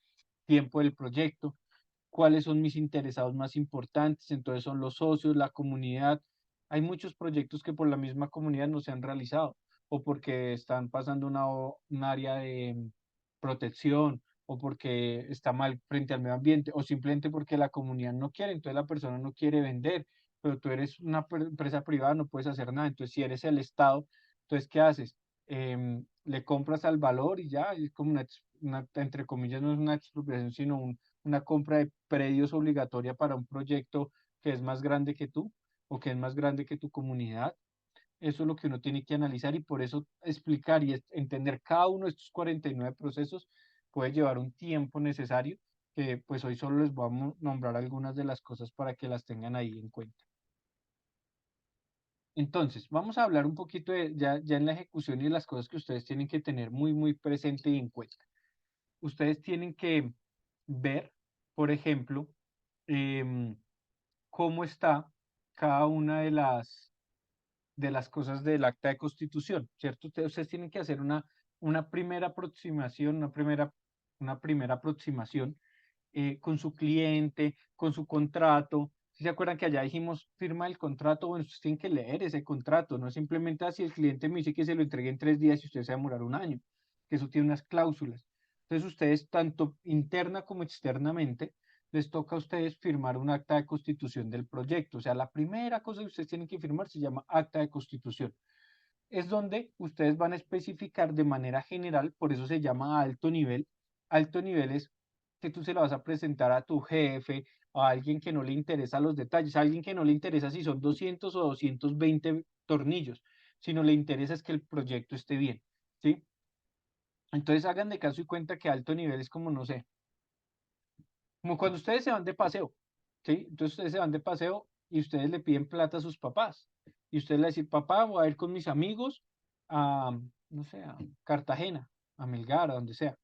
Speaker 3: tiempo del proyecto? ¿Cuáles son mis interesados más importantes? Entonces, son los socios, la comunidad. Hay muchos proyectos que por la misma comunidad no se han realizado o porque están pasando un área de protección o porque está mal frente al medio ambiente o simplemente porque la comunidad no quiere, entonces la persona no quiere vender, pero tú eres una empresa privada, no puedes hacer nada. Entonces, si eres el Estado, entonces, ¿qué haces? Le compras al valor y ya, es como entre comillas, no es una expropiación, sino una compra de predios obligatoria para un proyecto que es más grande que tú o que es más grande que tu comunidad. Eso es lo que uno tiene que analizar y por eso explicar y entender cada uno de estos 49 procesos puede llevar un tiempo necesario, que pues hoy solo les voy a nombrar algunas de las cosas para que las tengan ahí en cuenta. Entonces, vamos a hablar un poquito ya en la ejecución y de las cosas que ustedes tienen que tener muy presente y en cuenta. Ustedes tienen que ver, por ejemplo, em, cómo está cada una de las cosas del acta de constitución, ¿cierto? Ustedes tienen que hacer una primera aproximación, una primera aproximación con su cliente, con su contrato. ¿Sí se acuerdan que allá dijimos firma el contrato? Bueno, ustedes tienen que leer ese contrato, no es simplemente así el cliente me dice que se lo entregue en 3 días y usted se va a demorar un año, que eso tiene unas cláusulas. Entonces ustedes, tanto interna como externamente, les toca a ustedes firmar un acta de constitución del proyecto. O sea, la primera cosa que ustedes tienen que firmar se llama acta de constitución. Es donde ustedes van a especificar de manera general, por eso se llama alto nivel. Alto nivel es que tú se lo vas a presentar a tu jefe, a alguien que no le interesa los detalles, a alguien que no le interesa si son 200 o 220 tornillos, sino le interesa es que el proyecto esté bien, ¿sí? Entonces hagan de caso y cuenta que alto nivel es como, no sé, como cuando ustedes se van de paseo, ¿sí? Entonces ustedes se van de paseo y ustedes le piden plata a sus papás. Y ustedes le dicen, papá, voy a ir con mis amigos a, no sé, a Cartagena. a Melgar, a donde sea.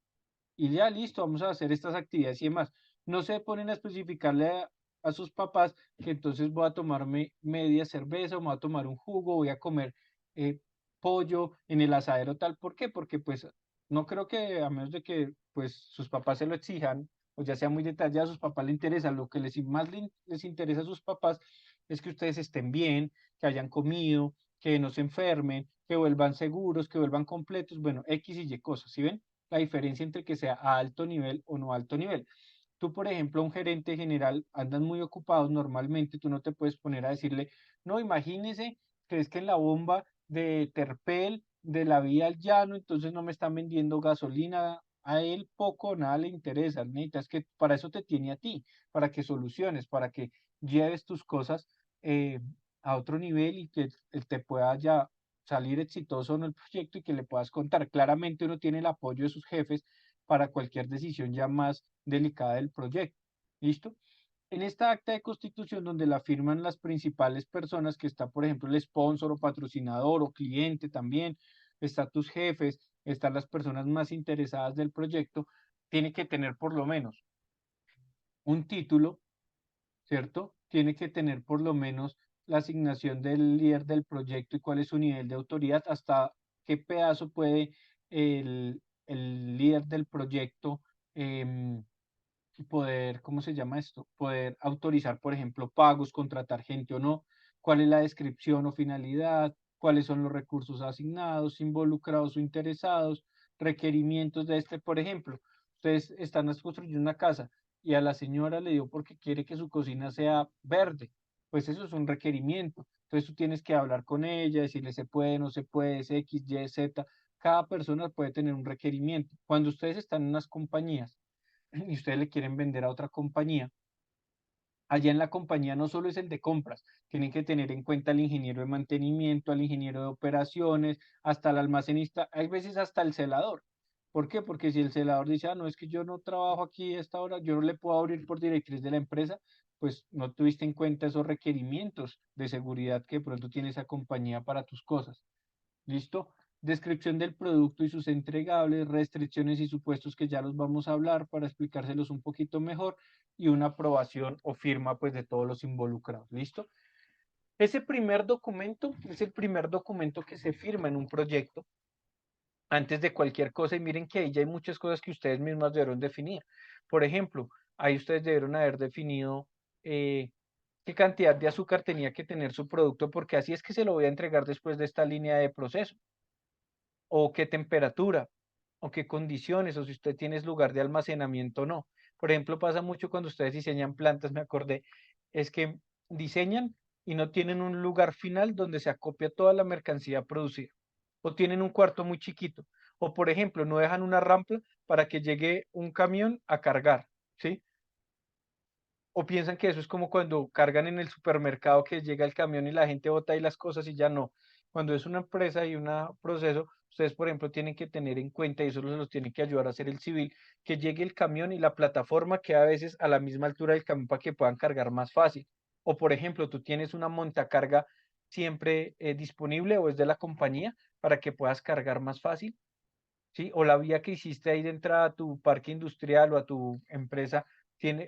Speaker 3: Y ya listo, vamos a hacer estas actividades y demás. No se ponen a especificarle a sus papás que entonces voy a tomarme media cerveza, o me voy a tomar un jugo, voy a comer eh, pollo en el asadero tal. ¿Por qué? Porque pues no creo que a menos de que pues sus papás se lo exijan o ya sea muy detallado, a sus papás les interesa. Lo que más les interesa a sus papás es que ustedes estén bien, que hayan comido, que no se enfermen, que vuelvan seguros, que vuelvan completos, bueno, X y Y cosas, ¿sí ven? La diferencia entre que sea a alto nivel o no alto nivel. Tú, por ejemplo, un gerente general, andan muy ocupados normalmente, tú no te puedes poner a decirle, no, imagínese que es que en la bomba de Terpel, de la vía al llano, entonces no me están vendiendo gasolina, a él poco o nada le interesa, necesitas que para eso te tiene a ti, para que soluciones, para que lleves tus cosas eh, a otro nivel y que él te pueda ya salir exitoso en el proyecto y que le puedas contar. Claramente uno tiene el apoyo de sus jefes para cualquier decisión ya más delicada del proyecto. ¿Listo? En esta acta de constitución donde la firman las principales personas, que está, por ejemplo, el sponsor o patrocinador o cliente también, está tus jefes, están las personas más interesadas del proyecto, tiene que tener por lo menos un título, ¿cierto? Tiene que tener por lo menos la asignación del líder del proyecto y cuál es su nivel de autoridad, hasta qué pedazo puede el líder del proyecto poder, ¿cómo se llama esto? Poder autorizar, por ejemplo, pagos, contratar gente o no, cuál es la descripción o finalidad, cuáles son los recursos asignados, involucrados o interesados, requerimientos de este, por ejemplo, ustedes están construyendo una casa y a la señora le dio porque quiere que su cocina sea verde, pues eso es un requerimiento. Entonces tú tienes que hablar con ella, decirle se puede, no se puede, es X, Y, Z. Cada persona puede tener un requerimiento. Cuando ustedes están en unas compañías y ustedes le quieren vender a otra compañía, allá en la compañía no solo es el de compras, tienen que tener en cuenta al ingeniero de mantenimiento, al ingeniero de operaciones, hasta el almacenista, hay veces hasta el celador. ¿Por qué? Porque si el celador dice, ah, no, es que yo no trabajo aquí a esta hora, yo no le puedo abrir por directriz de la empresa, pues no tuviste en cuenta esos requerimientos de seguridad que de pronto tiene esa compañía para tus cosas. ¿Listo? Descripción del producto y sus entregables, restricciones y supuestos que ya los vamos a hablar para explicárselos un poquito mejor y una aprobación o firma pues de todos los involucrados. ¿Listo? Ese primer documento es el primer documento que se firma en un proyecto antes de cualquier cosa y miren que ahí ya hay muchas cosas que ustedes mismos debieron definir. Por ejemplo, ahí ustedes debieron haber definido qué cantidad de azúcar tenía que tener su producto porque así es que se lo voy a entregar después de esta línea de proceso o qué temperatura, o qué condiciones, o si usted tiene lugar de almacenamiento o no. Por ejemplo, pasa mucho cuando ustedes diseñan plantas, me acordé, es que diseñan y no tienen un lugar final donde se acopia toda la mercancía producida, o tienen un cuarto muy chiquito, o por ejemplo, no dejan una rampa para que llegue un camión a cargar, ¿sí? O piensan que eso es como cuando cargan en el supermercado que llega el camión y la gente bota ahí las cosas y ya no. Cuando es una empresa y un proceso, ustedes, por ejemplo, tienen que tener en cuenta, y eso los tiene que ayudar a hacer el civil, que llegue el camión y la plataforma queda a veces a la misma altura del camión para que puedan cargar más fácil. O, por ejemplo, tú tienes una montacarga siempre disponible o es de la compañía para que puedas cargar más fácil, ¿sí? O la vía que hiciste ahí de entrada a tu parque industrial o a tu empresa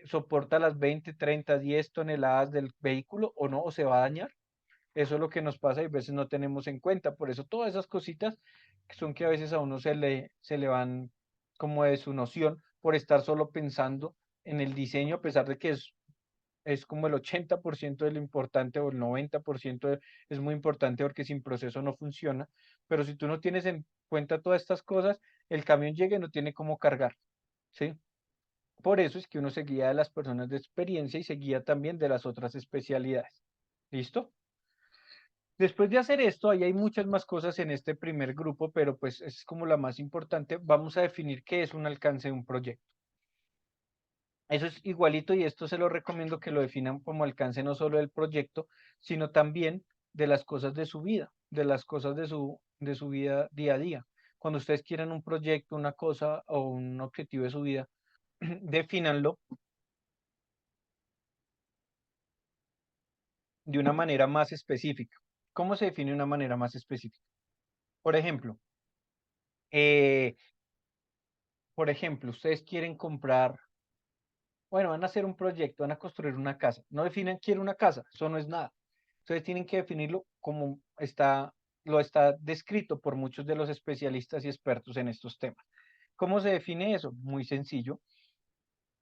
Speaker 3: soporta las 20, 30, 10 toneladas del vehículo o no, o se va a dañar. Eso es lo que nos pasa y a veces no tenemos en cuenta. Por eso todas esas cositas que son que a veces a uno se le van como de su noción por estar solo pensando en el diseño, a pesar de que es como el 80% de lo importante o el 90% es muy importante porque sin proceso no funciona. Pero si tú no tienes en cuenta todas estas cosas, el camión llega y no tiene cómo cargar, ¿sí? Por eso es que uno se guía de las personas de experiencia y se guía también de las otras especialidades. ¿Listo? Después de hacer esto, ahí hay muchas más cosas en este primer grupo, pero pues es como la más importante. Vamos a definir qué es un alcance de un proyecto. Eso es igualito y esto se lo recomiendo que lo definan como alcance no solo del proyecto, sino también de las cosas de su vida, de las cosas de su vida día a día. Cuando ustedes quieran un proyecto, una cosa o un objetivo de su vida, defínanlo de una manera más específica. ¿Cómo se define una manera más específica? Por ejemplo,
Speaker 2: por ejemplo, ustedes quieren comprar, bueno, van a hacer un proyecto, van a construir una casa. No definen, quiero una casa, eso no es nada. Ustedes tienen que definirlo como lo está descrito por muchos de los especialistas y expertos en estos temas. ¿Cómo se define eso? Muy sencillo,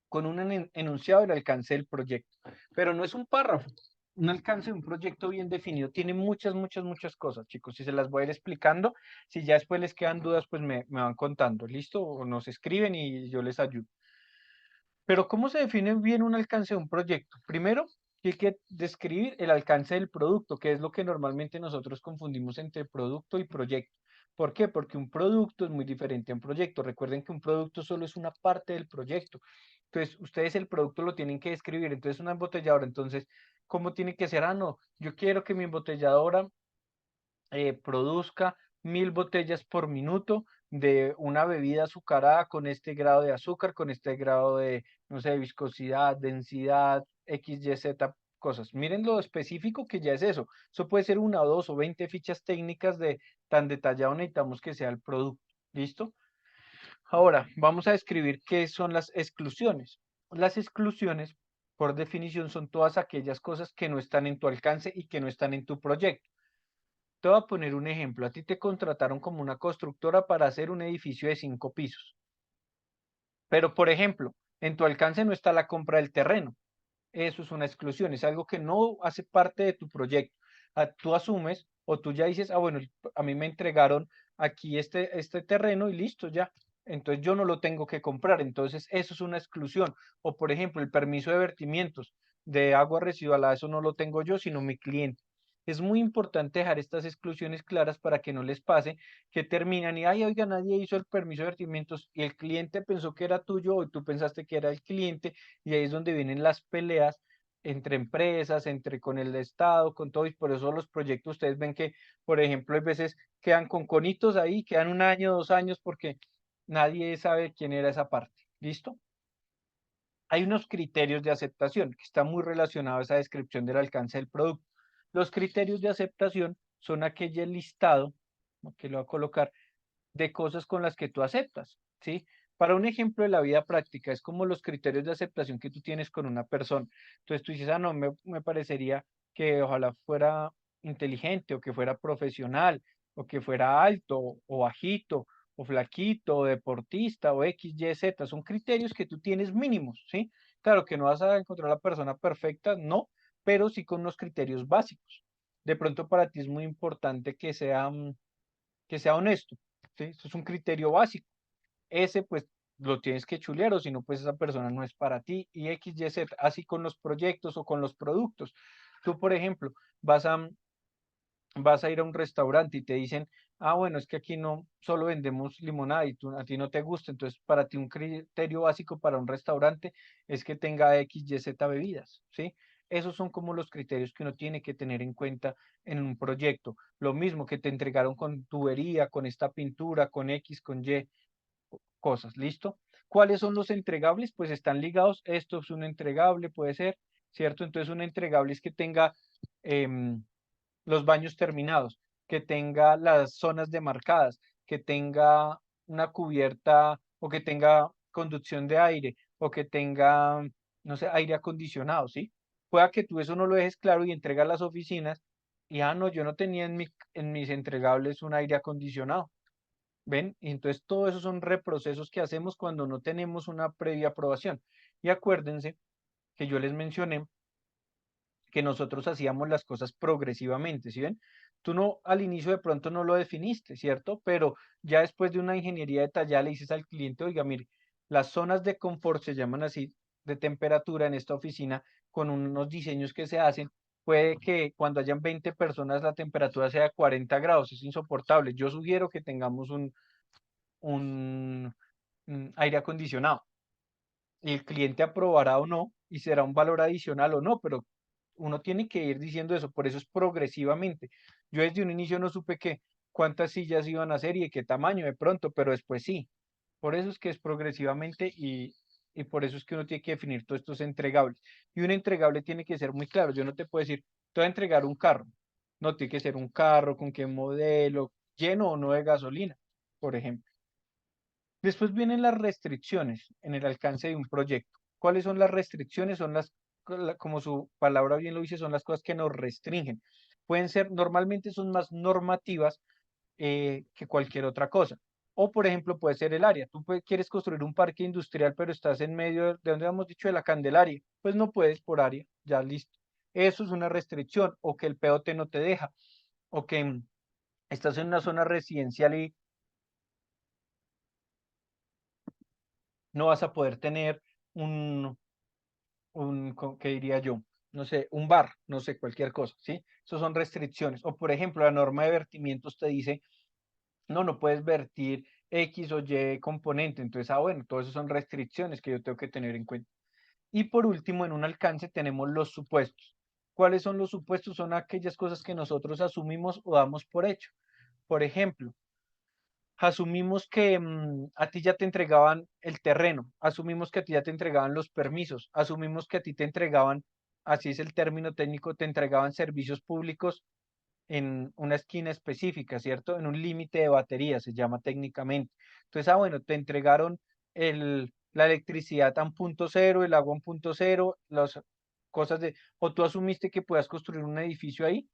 Speaker 2: con un enunciado del alcance del proyecto. Pero no es un párrafo. Un alcance de un proyecto bien definido tiene muchas, muchas, muchas cosas, chicos. Si se las voy a ir explicando, si ya después les quedan dudas, pues me van contando, ¿listo? O nos escriben y yo les ayudo. Pero ¿cómo se define bien un alcance de un proyecto? Primero, hay que describir el alcance del producto, que es lo que normalmente nosotros confundimos entre producto y proyecto. ¿Por qué? Porque un producto es muy diferente a un proyecto. Recuerden que un producto solo es una parte del proyecto. Entonces, ustedes el producto lo tienen que describir. Entonces, una embotelladora, entonces, ¿cómo tiene que ser? Ah, no, yo quiero que mi embotelladora produzca 1000 botellas por minuto de una bebida azucarada con este grado de azúcar, con este grado de, no sé, viscosidad, densidad, X, Y, Z, cosas. Miren lo específico que ya es eso. Eso puede ser una o dos o 20 fichas técnicas de tan detallado necesitamos que sea el producto. ¿Listo? Ahora, vamos a describir qué son las exclusiones. Las exclusiones, por definición, son todas aquellas cosas que no están en tu alcance y que no están en tu proyecto. Te voy a poner un ejemplo. A ti te contrataron como una constructora para hacer un edificio de 5 pisos. Pero, por ejemplo, en tu alcance no está la compra del terreno. Eso es una exclusión, es algo que no hace parte de tu proyecto. Tú asumes o tú ya dices, ah, bueno, a mí me entregaron aquí este terreno y listo, ya. Entonces yo no lo tengo que comprar. Entonces eso es una exclusión. O, por ejemplo, el permiso de vertimientos de agua residual, eso no lo tengo yo, sino mi cliente. Es muy importante dejar estas exclusiones claras para que no les pase que terminan y, ay, oiga, nadie hizo el permiso de vertimientos y el cliente pensó que era tuyo o tú pensaste que era el cliente y ahí es donde vienen las peleas entre empresas, entre con el Estado, con todo, y por eso los proyectos ustedes ven que, por ejemplo, hay veces quedan con conitos ahí, quedan 1 año, 2 años, porque nadie sabe quién era esa parte. ¿Listo? Hay unos criterios de aceptación que están muy relacionados a esa descripción del alcance del producto. Los criterios de aceptación son aquel listado, que lo voy a colocar, de cosas con las que tú aceptas, ¿sí? Para un ejemplo de la vida práctica, es como los criterios de aceptación que tú tienes con una persona. Entonces tú dices, ah, no, me parecería que ojalá fuera inteligente o que fuera profesional o que fuera alto o bajito o flaquito o deportista o X, Y, Z. Son criterios que tú tienes mínimos, ¿sí? Claro que no vas a encontrar la persona perfecta, no, pero sí con unos criterios básicos. De pronto para ti es muy importante que sea honesto, ¿sí? Eso es un criterio básico. Ese pues lo tienes que chulear o si no, pues esa persona no es para ti. Y X, Y, Z, así con los proyectos o con los productos. Tú, por ejemplo, vas a ir a un restaurante y te dicen, ah, bueno, es que aquí no solo vendemos limonada y a ti no te gusta. Entonces, para ti un criterio básico para un restaurante es que tenga X, Y, Z bebidas, ¿sí? Esos son como los criterios que uno tiene que tener en cuenta en un proyecto. Lo mismo que te entregaron con tubería, con esta pintura, con X, con Y cosas, ¿listo? ¿Cuáles son los entregables? Pues están ligados, esto es un entregable, puede ser, ¿cierto? Entonces un entregable es que tenga em, los baños terminados, que tenga las zonas demarcadas, que tenga una cubierta o que tenga conducción de aire o que tenga, no sé, aire acondicionado, ¿sí? Pueda que tú eso no lo dejes claro y entregas a las oficinas y, ah, no, yo no tenía en mis entregables un aire acondicionado. ¿Ven? Y entonces todo eso son reprocesos que hacemos cuando no tenemos una previa aprobación. Y acuérdense que yo les mencioné que nosotros hacíamos las cosas progresivamente, ¿sí ven? Tú no al inicio de pronto no lo definiste, ¿cierto? Pero ya después de una ingeniería detallada le dices al cliente, oiga, mire, las zonas de confort se llaman así, de temperatura en esta oficina, con unos diseños que se hacen, puede que cuando hayan 20 personas la temperatura sea de 40 grados, es insoportable. Yo sugiero que tengamos un aire acondicionado y el cliente aprobará o no y será un valor adicional o no, pero uno tiene que ir diciendo eso, por eso es progresivamente. Yo desde un inicio no supe cuántas sillas iban a hacer y de qué tamaño de pronto, pero después sí. Por eso es que es progresivamente y por eso es que uno tiene que definir todos estos entregables. Y un entregable tiene que ser muy claro. Yo no te puedo decir, te voy a entregar un carro. No, tiene que ser un carro, con qué modelo, lleno o no de gasolina, por ejemplo. Después vienen las restricciones en el alcance de un proyecto. ¿Cuáles son las restricciones? Son como su palabra bien lo dice, son las cosas que nos restringen. Pueden ser, normalmente son más normativas que cualquier otra cosa. O, por ejemplo, puede ser el área. Tú quieres construir un parque industrial, pero estás en medio de donde hemos dicho de la Candelaria. Pues no puedes por área, ya listo. Eso es una restricción, o que el POT no te deja, o que estás en una zona residencial y no vas a poder tener un, ¿qué diría yo? No sé, un bar, no sé, cualquier cosa, ¿sí? Eso son restricciones. O, por ejemplo, la norma de vertimientos te dice no, no puedes vertir X o Y componente. Entonces, bueno, todo eso son restricciones que yo tengo que tener en cuenta. Y por último, en un alcance tenemos los supuestos. ¿Cuáles son los supuestos? Son aquellas cosas que nosotros asumimos o damos por hecho. Por ejemplo, asumimos que a ti ya te entregaban el terreno, asumimos que a ti ya te entregaban los permisos, asumimos que a ti te entregaban, así es el término técnico, te entregaban servicios públicos en una esquina específica, ¿cierto? En un límite de batería, se llama técnicamente. Entonces, bueno, te entregaron la electricidad a un punto cero, el agua a un punto cero, las cosas o tú asumiste que puedas construir un edificio ahí,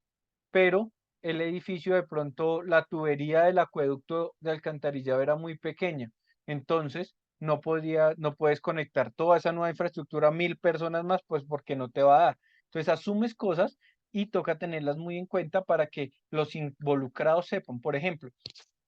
Speaker 2: pero el edificio de pronto, la tubería del acueducto de alcantarillado era muy pequeña, entonces no puedes conectar toda esa nueva infraestructura a 1.000 personas más, pues porque no te va a dar. Entonces asumes cosas y toca tenerlas muy en cuenta para que los involucrados sepan. Por ejemplo,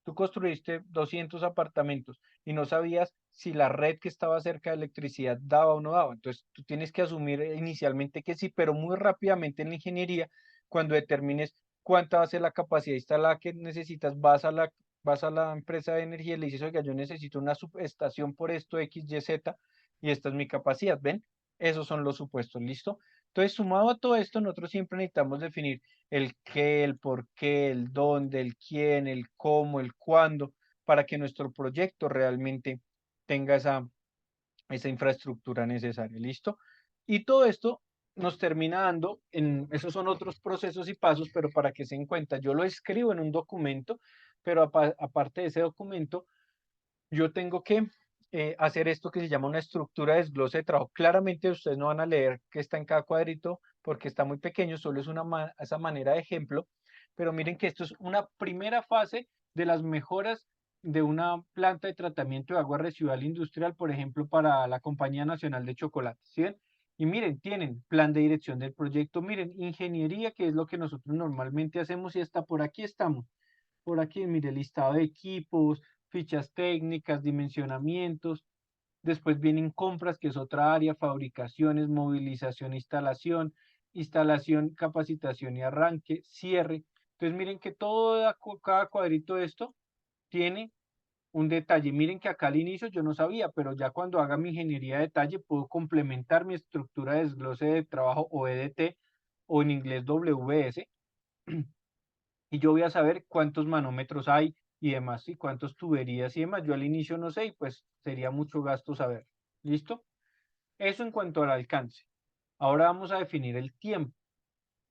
Speaker 2: tú construiste 200 apartamentos y no sabías si la red que estaba cerca de electricidad daba o no daba. Entonces, tú tienes que asumir inicialmente que sí, pero muy rápidamente en la ingeniería, cuando determines cuánta va a ser la capacidad instalada que necesitas, vas a la empresa de energía y le dices, oiga, yo necesito una subestación por esto, X, Y, Z, y esta es mi capacidad. ¿Ven? Esos son los supuestos, ¿listo? Entonces, sumado a todo esto, nosotros siempre necesitamos definir el qué, el por qué, el dónde, el quién, el cómo, el cuándo, para que nuestro proyecto realmente tenga esa infraestructura necesaria. ¿Listo? Y todo esto nos termina dando, esos son otros procesos y pasos, pero para que se den cuenta, yo lo escribo en un documento, pero aparte de ese documento, yo tengo que hacer esto que se llama una estructura de desglose de trabajo. Claramente ustedes no van a leer qué está en cada cuadrito porque está muy pequeño, solo es esa manera de ejemplo, pero miren que esto es una primera fase de las mejoras de una planta de tratamiento de agua residual industrial, por ejemplo, para la Compañía Nacional de Chocolate, ¿sí ven? Y miren, tienen plan de dirección del proyecto, miren, ingeniería, que es lo que nosotros normalmente hacemos y hasta por aquí estamos. Por aquí, mire, listado de equipos, fichas técnicas, dimensionamientos. Después vienen compras, que es otra área, fabricaciones, movilización, instalación, capacitación y arranque, cierre. Entonces miren que cada cuadrito de esto tiene un detalle. Miren que acá al inicio yo no sabía, pero ya cuando haga mi ingeniería de detalle puedo complementar mi estructura de desglose de trabajo o EDT o en inglés WS y yo voy a saber cuántos manómetros hay y demás, y cuántas tuberías y demás. Yo al inicio no sé y pues sería mucho gasto saber. ¿Listo? Eso en cuanto al alcance. Ahora vamos a definir el tiempo.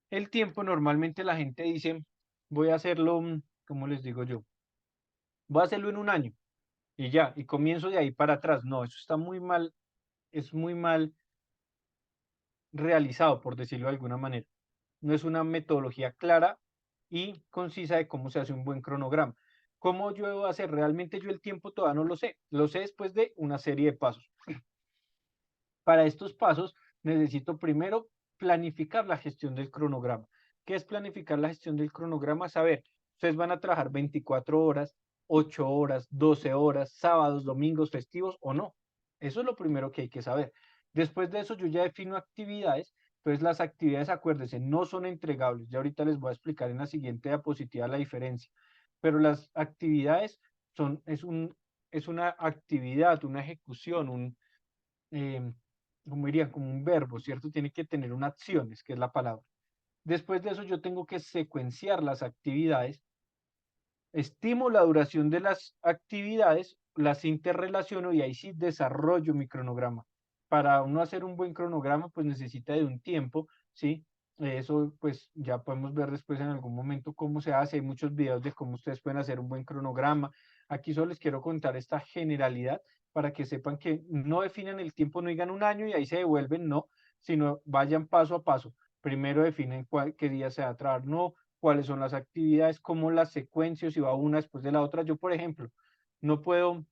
Speaker 2: El tiempo normalmente la gente dice, voy a hacerlo, ¿cómo les digo yo? Voy a hacerlo en un año y ya, y comienzo de ahí para atrás. No, eso está muy mal, es muy mal realizado, por decirlo de alguna manera. No es una metodología clara y concisa de cómo se hace un buen cronograma. ¿Cómo yo debo hacer? Realmente yo el tiempo todavía no lo sé. Lo sé después de una serie de pasos. Para estos pasos necesito primero planificar la gestión del cronograma. ¿Qué es planificar la gestión del cronograma? Saber, ustedes van a trabajar 24 horas, 8 horas, 12 horas, sábados, domingos, festivos o no. Eso es lo primero que hay que saber. Después de eso yo ya defino actividades. Entonces las actividades, acuérdense, no son entregables. Ya ahorita les voy a explicar en la siguiente diapositiva la diferencia. Pero las actividades es una actividad, una ejecución, eh, como dirían, como un verbo, ¿cierto? Tiene que tener una acción, es que es la palabra. Después de eso yo tengo que secuenciar las actividades, estimo la duración de las actividades, las interrelaciono y ahí sí desarrollo mi cronograma. Para uno hacer un buen cronograma, pues necesita de un tiempo, ¿sí? Eso pues ya podemos ver después en algún momento cómo se hace. Hay muchos videos de cómo ustedes pueden hacer un buen cronograma.
Speaker 3: Aquí solo les quiero contar esta generalidad para que sepan que no definan el tiempo, no digan un año y ahí se devuelven, no, sino vayan paso a paso. Primero definen qué día se va a trabajar, no, cuáles son las actividades, cómo las secuencias, si va una después de la otra. Yo, por ejemplo, no puedo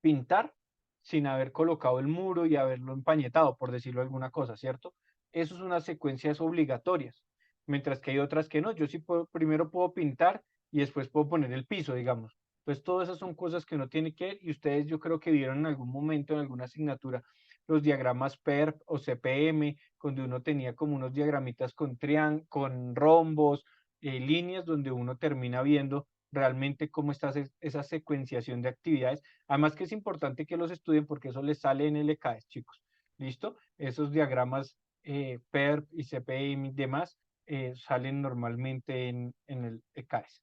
Speaker 3: pintar sin haber colocado el muro y haberlo empañetado, por decirlo alguna cosa, ¿cierto? Eso es unas secuencias obligatorias, mientras que hay otras que no. Yo sí puedo, primero puedo pintar y después puedo poner el piso, digamos. Entonces, todas esas son cosas que no tiene que ver y ustedes yo creo que vieron en algún momento, en alguna asignatura, los diagramas PERP o CPM, donde uno tenía como unos diagramitas con rombos, líneas, donde uno termina viendo realmente cómo está esa secuenciación de actividades. Además que es importante que los estudien porque eso les sale en el ECAES, chicos. ¿Listo? Esos diagramas PERP y CPM y demás salen normalmente en el ECAES.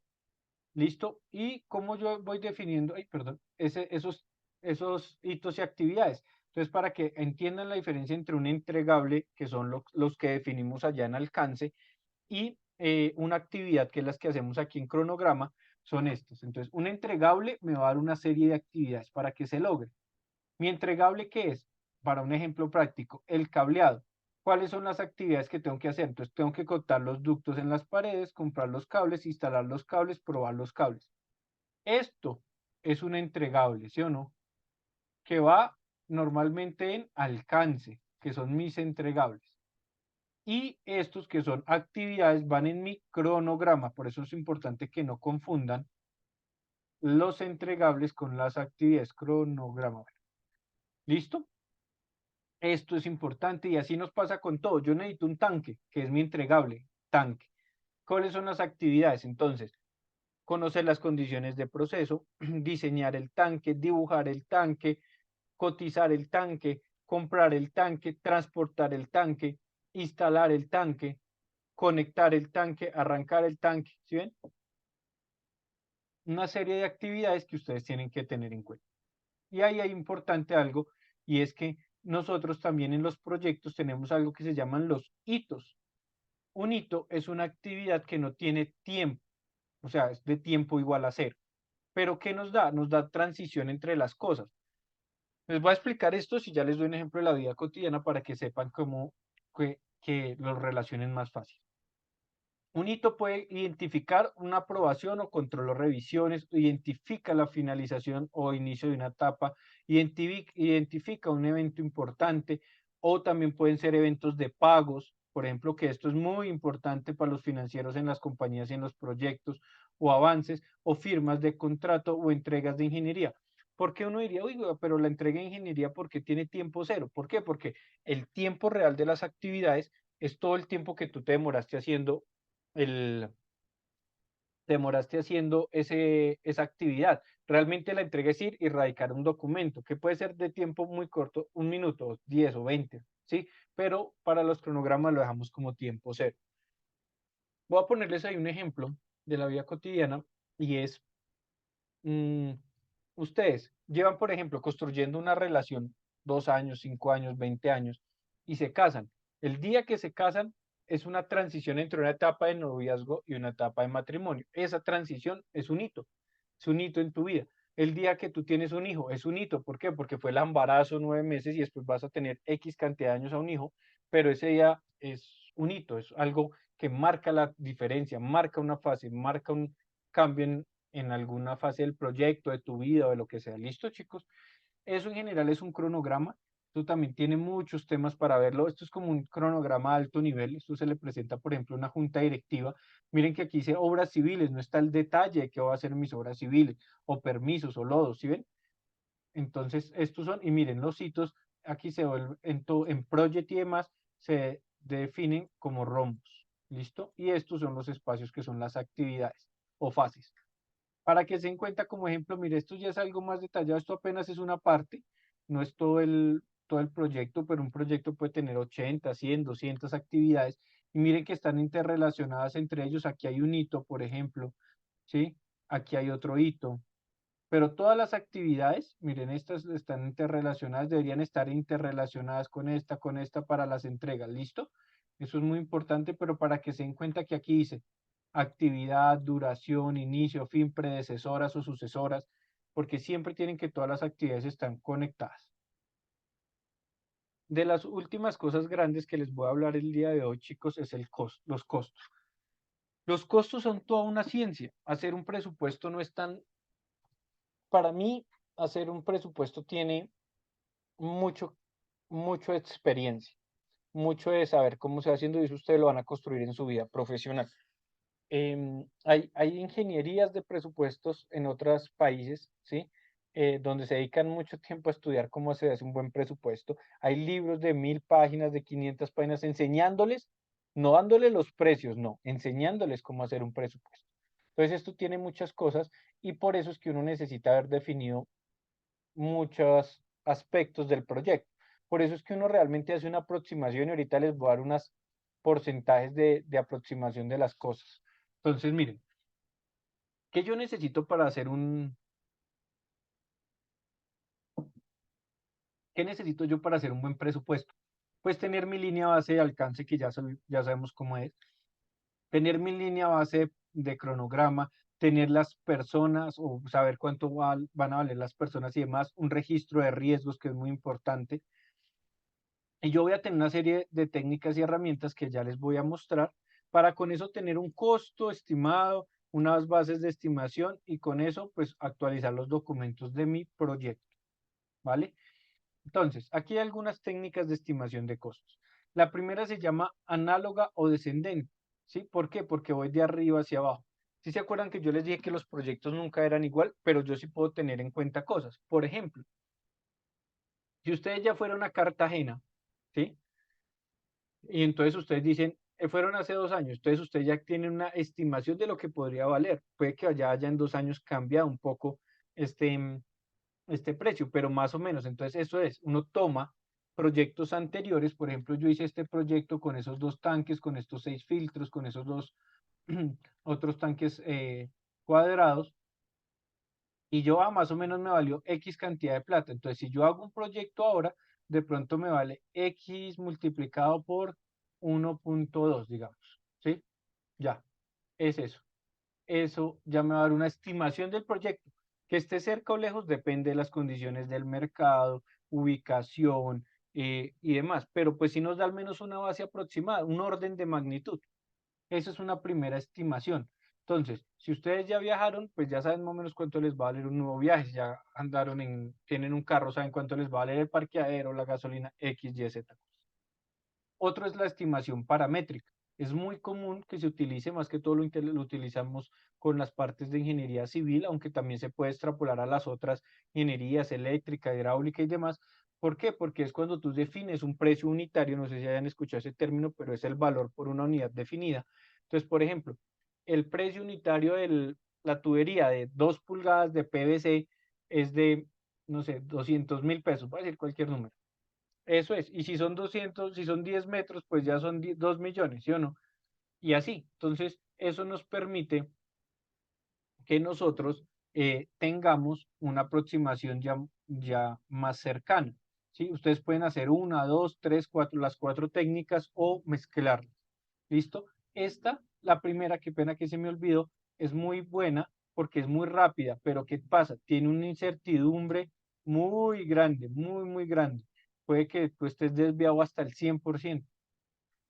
Speaker 3: ¿Listo? Y cómo yo voy definiendo, ay, perdón, esos hitos y actividades. Entonces, para que entiendan la diferencia entre un entregable, que son los que definimos allá en alcance, y una actividad que es las que hacemos aquí en cronograma, son estos. Entonces, un entregable me va a dar una serie de actividades para que se logre. ¿Mi entregable qué es? Para un ejemplo práctico, el cableado. ¿Cuáles son las actividades que tengo que hacer? Entonces, tengo que cortar los ductos en las paredes, comprar los cables, instalar los cables, probar los cables. Esto es un entregable, ¿sí o no? Que va normalmente en alcance, que son mis entregables. Y estos que son actividades van en mi cronograma, por eso es importante que no confundan los entregables con las actividades cronograma. ¿Listo? Esto es importante y así nos pasa con todo. Yo necesito un tanque, que es mi entregable, tanque. ¿Cuáles son las actividades? Entonces, conocer las condiciones de proceso, diseñar el tanque, dibujar el tanque, cotizar el tanque, comprar el tanque, transportar el tanque, instalar el tanque, conectar el tanque, arrancar el tanque, ¿sí ven? Una serie de actividades que ustedes tienen que tener en cuenta. Y ahí hay importante algo, y es que nosotros también en los proyectos tenemos algo que se llaman los hitos. Un hito es una actividad que no tiene tiempo, o sea, es de tiempo igual a cero. Pero ¿qué nos da? Nos da transición entre las cosas. Les voy a explicar esto si ya les doy un ejemplo de la vida cotidiana para que sepan cómo que los relacionen más fácil. Un hito puede identificar una aprobación o control o revisiones, identifica la finalización o inicio de una etapa, identifica un evento importante o también pueden ser eventos de pagos, por ejemplo, que esto es muy importante para los financieros en las compañías y en los proyectos o avances o firmas de contrato o entregas de ingeniería. Porque uno diría, oiga, pero la entrega de ingeniería, ¿por qué tiene tiempo cero? ¿Por qué? Porque el tiempo real de las actividades es todo el tiempo que tú te demoraste haciendo el, demoraste haciendo esa actividad. Realmente la entrega es ir y radicar un documento, que puede ser de tiempo muy corto, 1 minuto, 10 o 20, ¿sí? Pero para los cronogramas lo dejamos como tiempo cero. Voy a ponerles ahí un ejemplo de la vida cotidiana y es, ustedes llevan, por ejemplo, construyendo una relación 2 años, 5 años, 20 años y se casan. El día que se casan es una transición entre una etapa de noviazgo y una etapa de matrimonio. Esa transición es un hito en tu vida. El día que tú tienes un hijo es un hito. ¿Por qué? Porque fue el embarazo 9 meses y después vas a tener X cantidad de años a un hijo, pero ese día es un hito, es algo que marca la diferencia, marca una fase, marca un cambio en alguna fase del proyecto, de tu vida o de lo que sea. ¿Listo, chicos? Eso en general es un cronograma. Esto también tiene muchos temas para verlo. Esto es como un cronograma a alto nivel. Esto se le presenta, por ejemplo, a una junta directiva. Miren que aquí dice obras civiles, no está el detalle de qué va a ser mis obras civiles, o permisos, o lodos, ¿sí ven? Entonces, estos son, y miren, los hitos aquí se vuelven, en Project y demás, se definen como rombos. ¿Listo? Y estos son los espacios que son las actividades o fases. Para que se den cuenta como ejemplo, mire, esto ya es algo más detallado, esto apenas es una parte, no es todo el proyecto, pero un proyecto puede tener 80, 100, 200 actividades, y miren que están interrelacionadas entre ellos, aquí hay un hito, por ejemplo, ¿sí? Aquí hay otro hito, pero todas las actividades, miren, estas están interrelacionadas, deberían estar interrelacionadas con esta para las entregas, ¿listo? Eso es muy importante, pero para que se den cuenta que aquí dice actividad, duración, inicio, fin, predecesoras o sucesoras, porque siempre tienen que todas las actividades están conectadas. De las últimas cosas grandes que les voy a hablar el día de hoy, chicos, es los costos. Los costos son toda una ciencia. Hacer un presupuesto no es tan... Para mí, hacer un presupuesto tiene mucho experiencia, mucho de saber cómo se va haciendo y eso ustedes lo van a construir en su vida profesional. Hay ingenierías de presupuestos en otros países, ¿sí? Donde se dedican mucho tiempo a estudiar cómo se hace un buen presupuesto. Hay libros de 1000 páginas, de 500 páginas, enseñándoles, no dándoles los precios, no, enseñándoles cómo hacer un presupuesto. Entonces, esto tiene muchas cosas y por eso es que uno necesita haber definido muchos aspectos del proyecto. Por eso es que uno realmente hace una aproximación y ahorita les voy a dar unos porcentajes de aproximación de las cosas. Entonces, miren, ¿qué yo necesito para hacer qué necesito yo para hacer un buen presupuesto? Pues tener mi línea base de alcance, que ya sabemos cómo es, tener mi línea base de cronograma, tener las personas o saber cuánto van a valer las personas y demás, un registro de riesgos que es muy importante. Y yo voy a tener una serie de técnicas y herramientas que ya les voy a mostrar para con eso tener un costo estimado, unas bases de estimación y con eso pues actualizar los documentos de mi proyecto, ¿vale? Entonces, aquí hay algunas técnicas de estimación de costos. La primera se llama análoga o descendente, ¿sí? ¿Por qué? Porque voy de arriba hacia abajo. ¿Sí se acuerdan que yo les dije que los proyectos nunca eran igual, pero yo sí puedo tener en cuenta cosas? Por ejemplo, si ustedes ya fueron a Cartagena, ¿sí? Y entonces ustedes dicen, fueron hace 2 años, entonces ustedes ya tienen una estimación de lo que podría valer. Puede que ya haya en 2 años cambiado un poco este precio, pero más o menos. Entonces eso es, uno toma proyectos anteriores, por ejemplo, yo hice este proyecto con esos 2 tanques, con estos 6 filtros, con esos dos otros tanques cuadrados, y yo, más o menos me valió X cantidad de plata. Entonces, si yo hago un proyecto ahora, de pronto me vale X multiplicado por 1.2, digamos, ¿sí? Ya, es eso. Eso ya me va a dar una estimación del proyecto. Que esté cerca o lejos depende de las condiciones del mercado, ubicación y demás. Pero pues sí nos da al menos una base aproximada, un orden de magnitud. Eso es una primera estimación. Entonces, si ustedes ya viajaron, pues ya saben más o menos cuánto les va a valer un nuevo viaje. Si ya tienen un carro, saben cuánto les va a valer el parqueadero, la gasolina, X, Y, Z. Otro es la estimación paramétrica. Es muy común que se utilice, más que todo lo utilizamos con las partes de ingeniería civil, aunque también se puede extrapolar a las otras ingenierías eléctrica, hidráulica y demás. ¿Por qué? Porque es cuando tú defines un precio unitario, no sé si hayan escuchado ese término, pero es el valor por una unidad definida. Entonces, por ejemplo, el precio unitario de la tubería de 2 pulgadas de PVC es de, no sé, 200.000 pesos, voy a decir cualquier número. Eso es, y si son 200, si son 10 metros, pues ya son 2 millones, ¿sí o no? Y así, entonces, eso nos permite que nosotros tengamos una aproximación ya más cercana, ¿sí? Ustedes pueden hacer una, dos, tres, cuatro, las 4 técnicas o mezclarlas, ¿listo? La primera, qué pena que se me olvidó, es muy buena porque es muy rápida, pero ¿qué pasa? Tiene una incertidumbre muy grande, muy grande. Puede que tú estés desviado hasta el 100%,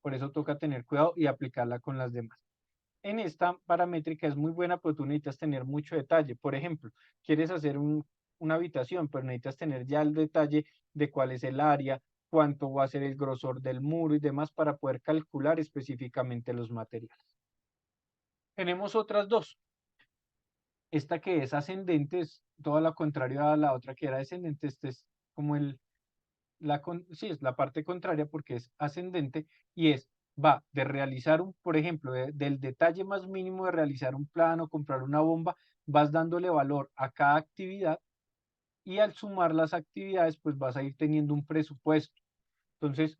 Speaker 3: por eso toca tener cuidado y aplicarla con las demás. En esta paramétrica es muy buena, pero tú necesitas tener mucho detalle. Por ejemplo, quieres hacer una habitación, pero necesitas tener ya el detalle de cuál es el área, cuánto va a ser el grosor del muro y demás para poder calcular específicamente los materiales. Tenemos otras dos. Esta que es ascendente es toda la contraria a la otra que era descendente. Este es como sí, es la parte contraria porque es ascendente y va de realizar por ejemplo, del detalle más mínimo de realizar un plano, comprar una bomba, vas dándole valor a cada actividad y al sumar las actividades, pues vas a ir teniendo un presupuesto. Entonces,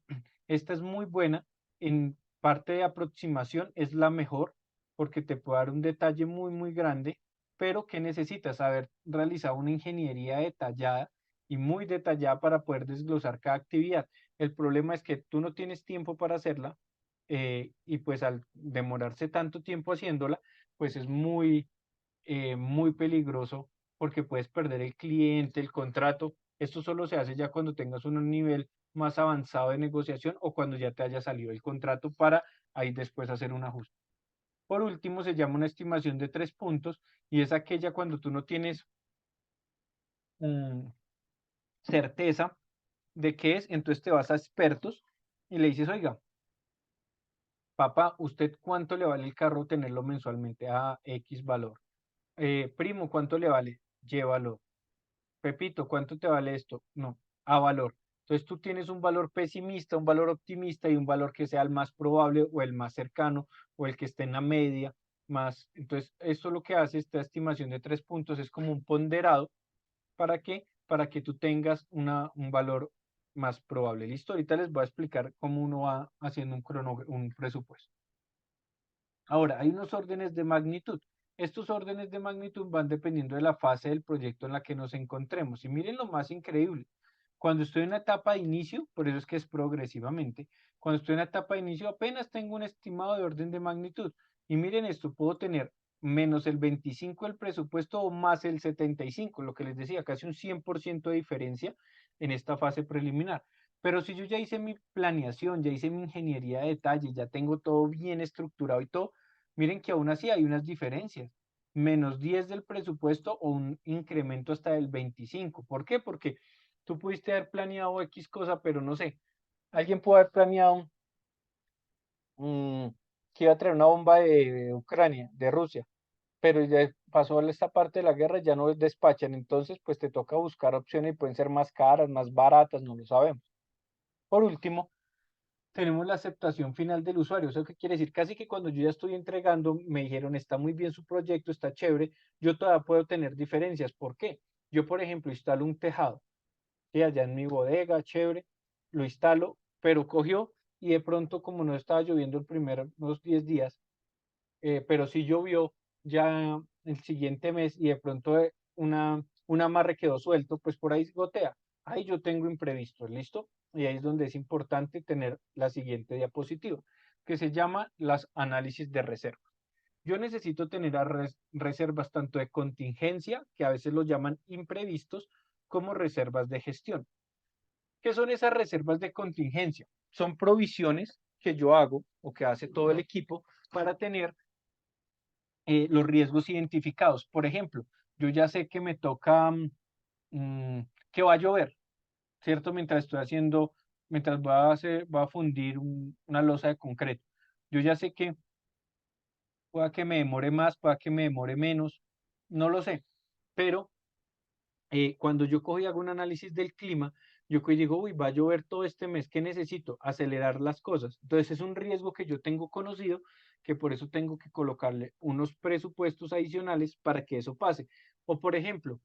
Speaker 3: esta es muy buena. En parte de aproximación es la mejor porque te puede dar un detalle muy grande, pero que necesitas haber realizado una ingeniería detallada y muy detallada para poder desglosar cada actividad. El problema es que tú no tienes tiempo para hacerla, y pues al demorarse tanto tiempo haciéndola, pues es muy peligroso porque puedes perder el cliente, el contrato. Esto solo se hace ya cuando tengas un nivel más avanzado de negociación o cuando ya te haya salido el contrato para ahí después hacer un ajuste. Por último, se llama una estimación de 3 puntos y es aquella cuando tú no tienes certeza de qué es, entonces te vas a expertos y le dices, oiga, papá, ¿usted cuánto le vale el carro tenerlo mensualmente a X valor? Primo, ¿cuánto le vale? Y valor. Pepito, ¿cuánto te vale esto? No, a valor. Entonces tú tienes un valor pesimista, un valor optimista y un valor que sea el más probable o el más cercano o el que esté en la media más. Entonces, esto lo que hace esta estimación de 3 puntos es como un ponderado. ¿Para qué? Para que tú tengas un valor más probable. Listo, ahorita les voy a explicar cómo uno va haciendo un presupuesto. Ahora, hay unos órdenes de magnitud. Estos órdenes de magnitud van dependiendo de la fase del proyecto en la que nos encontremos. Y miren lo más increíble. Cuando estoy en una etapa de inicio, por eso es que es progresivamente, cuando estoy en la etapa de inicio apenas tengo un estimado de orden de magnitud. Y miren esto, puedo tener menos el 25 del presupuesto o más el 75, lo que les decía, casi un 100% de diferencia en esta fase preliminar. Pero si yo ya hice mi planeación, ya hice mi ingeniería de detalle, ya tengo todo bien estructurado y todo, miren que aún así hay unas diferencias. Menos 10 del presupuesto o un incremento hasta el 25. ¿Por qué? Porque tú pudiste haber planeado X cosa, pero no sé. Alguien pudo haber planeado mm, que iba a traer una bomba de Ucrania, de Rusia, pero ya pasó esta parte de la guerra, ya no despachan. Entonces, pues te toca buscar opciones y pueden ser más caras, más baratas, no lo sabemos. Por último, tenemos la aceptación final del usuario. ¿Eso qué quiere decir? Casi que cuando yo ya estoy entregando, me dijeron, está muy bien su proyecto, está chévere, yo todavía puedo tener diferencias. ¿Por qué? Yo, por ejemplo, instalo un tejado, ¿sí? Allá en mi bodega, chévere, lo instalo, pero cogió y de pronto, como no estaba lloviendo el primer, unos 10 días, pero sí llovió ya el siguiente mes y de pronto un amarre quedó suelto, pues por ahí gotea. Ahí yo tengo imprevistos, ¿listo? Y ahí es donde es importante tener la siguiente diapositiva, que se llama las análisis de reserva. Yo necesito tener reservas tanto de contingencia, que a veces los llaman imprevistos, como reservas de gestión. ¿Qué son esas reservas de contingencia? Son provisiones que yo hago o que hace todo el equipo para tener los riesgos identificados. Por ejemplo, yo ya sé que me toca que va a llover, ¿cierto? Mientras voy a fundir una losa de concreto. Yo ya sé que pueda que me demore más, pueda que me demore menos, no lo sé, pero cuando yo cojo y hago un análisis del clima, yo cojo y digo, uy, va a llover todo este mes, ¿qué necesito? Acelerar las cosas. Entonces es un riesgo que yo tengo conocido, que por eso tengo que colocarle unos presupuestos adicionales para que eso pase. O por ejemplo,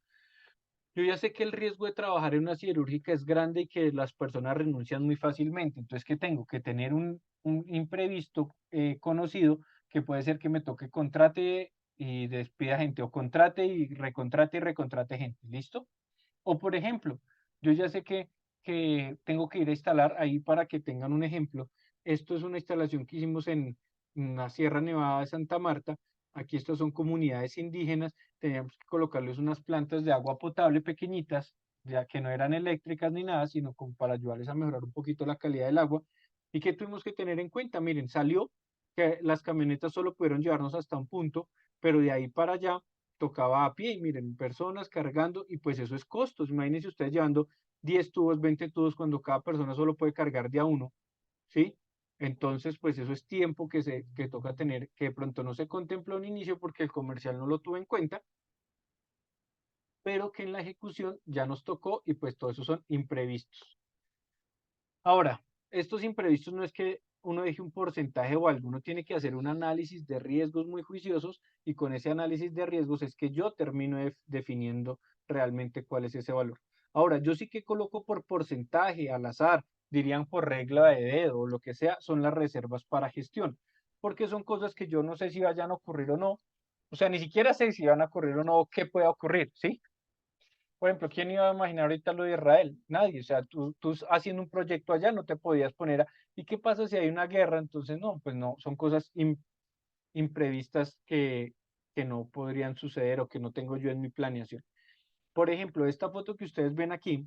Speaker 3: yo ya sé que el riesgo de trabajar en una siderúrgica es grande y que las personas renuncian muy fácilmente. Entonces, ¿qué tengo? Que tener un imprevisto conocido que puede ser que me toque contrate y despida gente o contrate y recontrate gente. ¿Listo? O por ejemplo, yo ya sé que tengo que ir a instalar ahí para que tengan un ejemplo. Esto es una instalación que hicimos en la Sierra Nevada de Santa Marta. Aquí estas son comunidades indígenas. Teníamos que colocarles unas plantas de agua potable pequeñitas, ya que no eran eléctricas ni nada, sino como para ayudarles a mejorar un poquito la calidad del agua. ¿Y qué tuvimos que tener en cuenta? Miren, salió que las camionetas solo pudieron llevarnos hasta un punto, pero de ahí para allá tocaba a pie y miren, personas cargando y pues eso es costos. Imagínense ustedes llevando 10 tubos, 20 tubos cuando cada persona solo puede cargar de a uno, ¿sí? Entonces, pues eso es tiempo que toca tener, que de pronto no se contempló en inicio porque el comercial no lo tuvo en cuenta, pero que en la ejecución ya nos tocó y pues todo eso son imprevistos. Ahora, estos imprevistos no es que uno deje un porcentaje o algo, uno tiene que hacer un análisis de riesgos muy juiciosos y con ese análisis de riesgos es que yo termino definiendo realmente cuál es ese valor. Ahora, yo sí que coloco por porcentaje, al azar, dirían por regla de dedo o lo que sea, son las reservas para gestión, porque son cosas que yo no sé si vayan a ocurrir o no, o sea, ni siquiera sé si van a ocurrir o no, qué pueda ocurrir, ¿sí? Por ejemplo, ¿quién iba a imaginar ahorita lo de Israel? Nadie. O sea, tú haciendo un proyecto allá no te podías poner ¿Y qué pasa si hay una guerra? Entonces, no, pues no, son cosas imprevistas que no podrían suceder o que no tengo yo en mi planeación. Por ejemplo, esta foto que ustedes ven aquí,